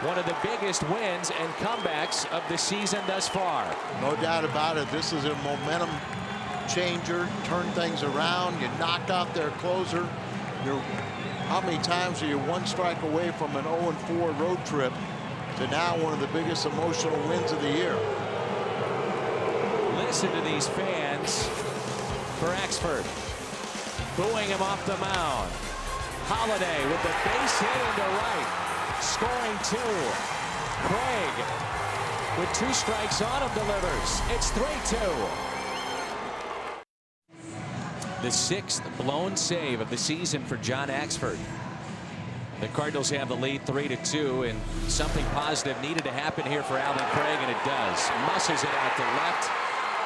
one of the biggest wins and comebacks of the season thus far. No doubt about it. This is a momentum changer. Turn things around. You knock out their closer. How many times are you 1 strike away from an 0-4 road trip to now one of the biggest emotional wins of the year? Listen to these fans for Axford. Booing him off the mound. Holiday with the base hit into right. Scoring 2. Craig with 2 strikes on him delivers. It's 3-2. The 6th blown save of the season for John Axford. The Cardinals have the lead 3-2, and something positive needed to happen here for Alvin Craig, and it does. Musses it out to left,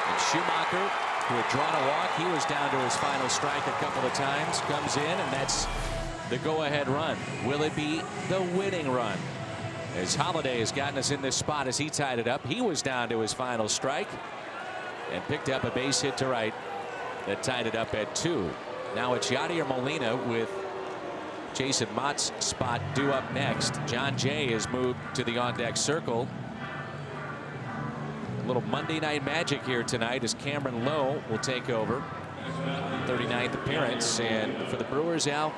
and Schumacher, who had drawn a walk, he was down to his final strike a couple of times, comes in, and that's the go-ahead run. Will it be the winning run? As Holliday has gotten us in this spot as he tied it up, he was down to his final strike and picked up a base hit to right that tied it up at 2. Now it's Yadier Molina with Jason Mott's spot due up next. John Jay has moved to the on-deck circle. A little Monday Night Magic here tonight as Cameron Lowe will take over. 39th appearance. And for the Brewers, Al,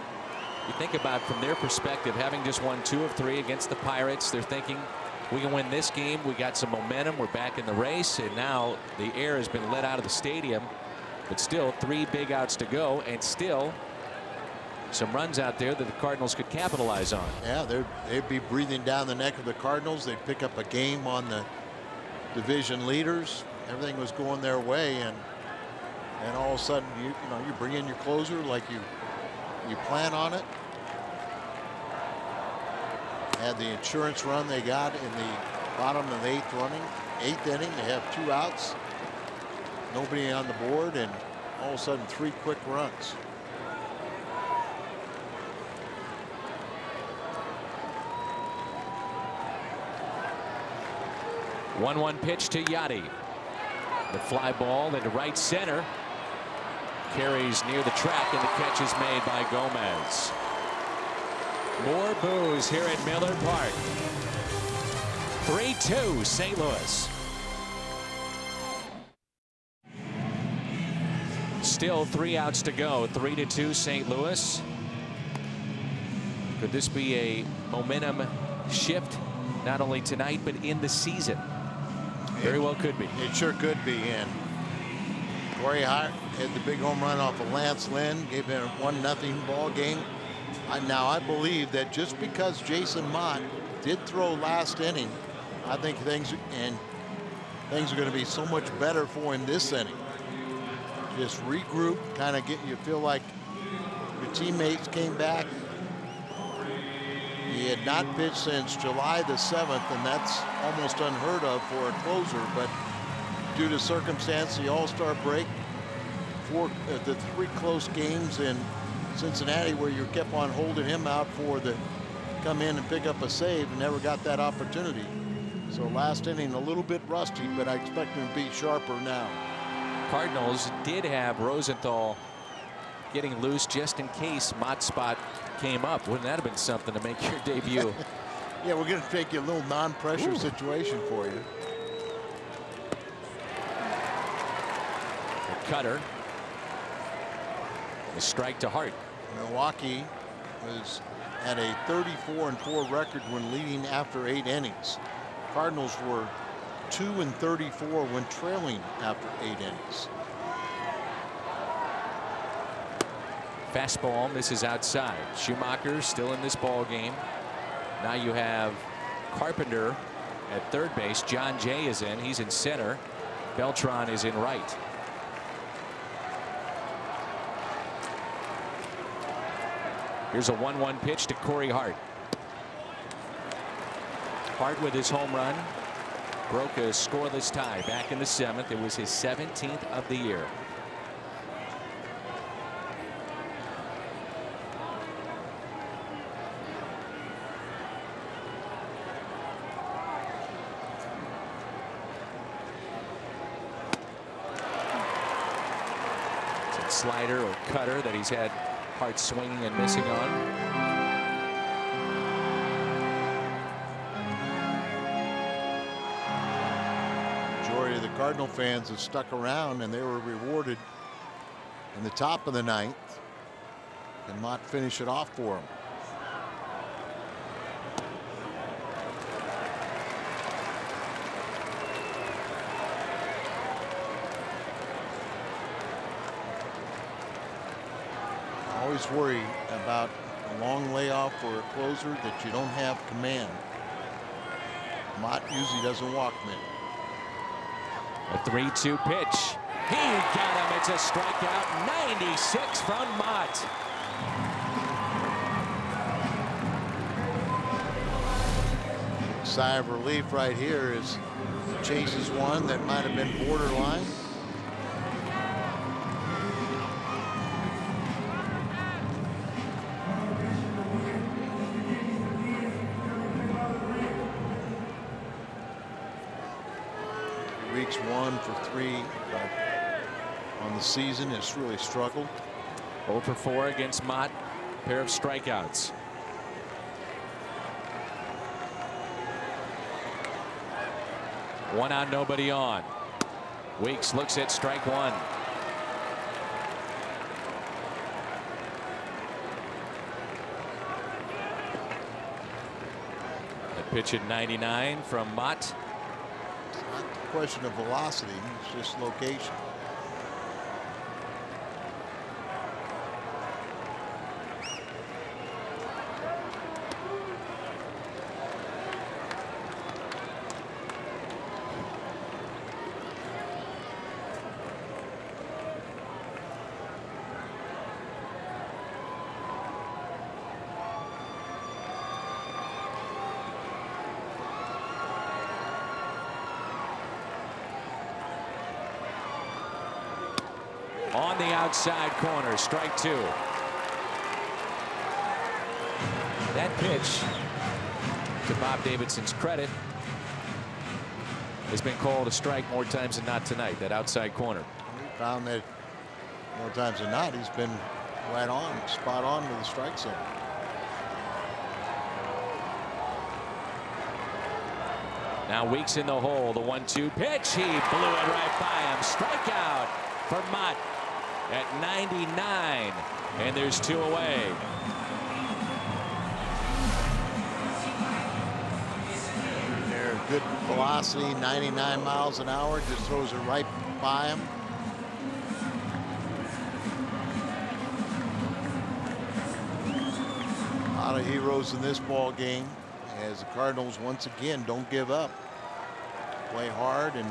you think about from their perspective, having just won 2 of 3 against the Pirates, they're thinking, we can win this game. We got some momentum. We're back in the race. And now the air has been let out of the stadium. But still 3 big outs to go, and still some runs out there that the Cardinals could capitalize on. Yeah, they'd be breathing down the neck of the Cardinals. They'd pick up a game on the division leaders. Everything was going their way, and all of a sudden you bring in your closer like you plan on it. Had the insurance run they got in the bottom of the 8th inning. They have 2 outs, nobody on the board, and all of a sudden 3 quick runs. One pitch to Yadi. The fly ball into right center. Carries near the track, and the catch is made by Gomez. More boos here at Miller Park. 3-2 St. Louis. Still 3 outs to go. 3-2 St. Louis. Could this be a momentum shift not only tonight but in the season? Very well could be. It sure could be. And Corey Hart had the big home run off of Lance Lynn, gave him a 1-0 ball game. Now I believe that just because Jason Mott did throw last inning, I think things are going to be so much better for him this inning. Just regroup, kind of get you feel like your teammates came back. He had not pitched since July the 7th, and that's almost unheard of for a closer. But due to circumstance, the All-Star break, the 3 close games in Cincinnati where you kept on holding him out for the come in and pick up a save, and never got that opportunity. So last inning a little bit rusty, but I expect him to be sharper now. Cardinals did have Rosenthal getting loose just in case Mott's spot came up. Wouldn't that have been something to make your debut? Yeah, we're going to take you a little non-pressure situation for you. The cutter. The strike to Hart. Milwaukee had a 34-4 record when leading after 8 innings. Cardinals were 2-34 when trailing after 8 innings. Fastball misses outside. Schumacher still in this ball game. Now you have Carpenter at third base. John Jay is in. He's in center. Beltran is in right. Here's a 1-1 pitch to Corey Hart. Hart with his home run broke a scoreless tie back in the 7th. It was his 17th of the year. Slider or cutter that he's had Hart swinging and missing on. Majority of the Cardinal fans have stuck around, and they were rewarded in the top of the 9th. And Mott finish it off for him. Always worry about a long layoff for a closer that you don't have command. Mott usually doesn't walk many. A 3-2 pitch. He got him. It's a strikeout. 96 from Mott. Sigh of relief right here as chases one that might have been borderline. Weeks 1 for 3 on the season. Has really struggled. 0 for 4 against Mott. Pair of strikeouts. One out, nobody on. Weeks looks at strike one. The pitch at 99 from Mott. It's not a question of velocity, it's just location. On the outside corner, strike 2. That pitch, to Bob Davidson's credit, has been called a strike more times than not tonight. That outside corner. We found that more times than not he's been right on, spot on with the strike zone. Now Weeks in the hole. The 1-2 pitch. He blew it right by him. Strikeout for Mott at 99, and there's 2 away. They're good velocity, 99 miles an hour, just throws it right by him. A lot of heroes in this ball game as the Cardinals once again don't give up. Play hard and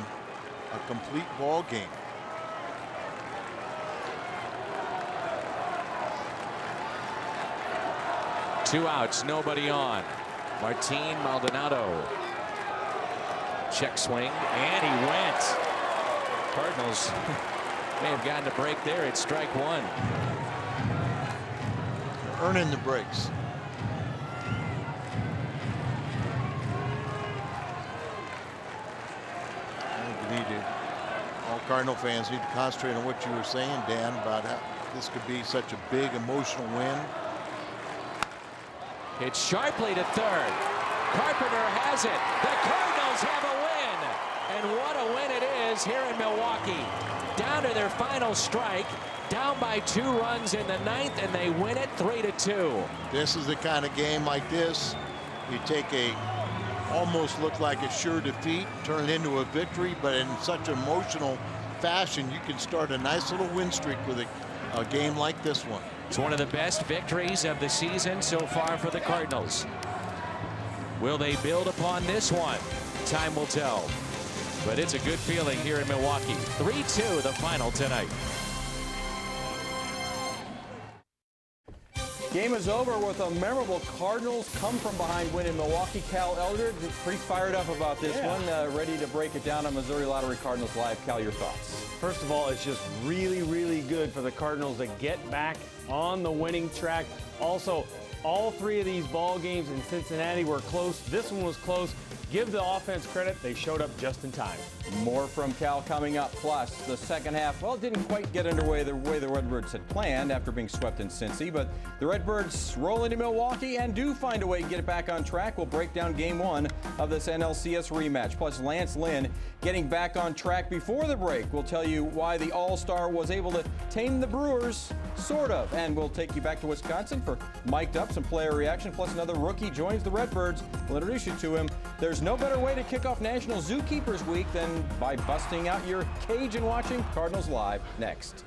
a complete ball game. Two outs, nobody on. Martin Maldonado. Check swing, and he went. Cardinals may have gotten a break there at strike 1. Earning the breaks. All Cardinal fans need to concentrate on what you were saying, Dan, about how this could be such a big emotional win. Hit sharply to third. Carpenter has it. The Cardinals have a win. And what a win it is here in Milwaukee. Down to their final strike. Down by 2 runs in the 9th, and they win it 3-2. This is the kind of game like this. You take a almost look like a sure defeat, turn it into a victory, but in such emotional fashion, you can start a nice little win streak with a game like this one. It's one of the best victories of the season so far for the Cardinals. Will they build upon this one? Time will tell. But it's a good feeling here in Milwaukee. 3-2 the final tonight. Game is over with a memorable Cardinals come-from-behind win in Milwaukee. Cal Eldred, pretty fired up about this one, ready to break it down on Missouri Lottery Cardinals Live. Cal, your thoughts? First of all, it's just really, really good for the Cardinals to get back on the winning track. Also, all 3 of these ball games in Cincinnati were close. This one was close. Give the offense credit. They showed up just in time. More from Cal coming up. Plus, the second half, well, it didn't quite get underway the way the Redbirds had planned after being swept in Cincy, but the Redbirds roll into Milwaukee and do find a way to get it back on track. We'll break down game 1 of this NLCS rematch. Plus, Lance Lynn getting back on track before the break. We'll tell you why the All-Star was able to tame the Brewers, sort of. And we'll take you back to Wisconsin for Mic'd Up, some player reaction, plus another rookie joins the Redbirds. We'll introduce you to him. There's no better way to kick off National Zookeepers Week than by busting out your cage and watching Cardinals Live next.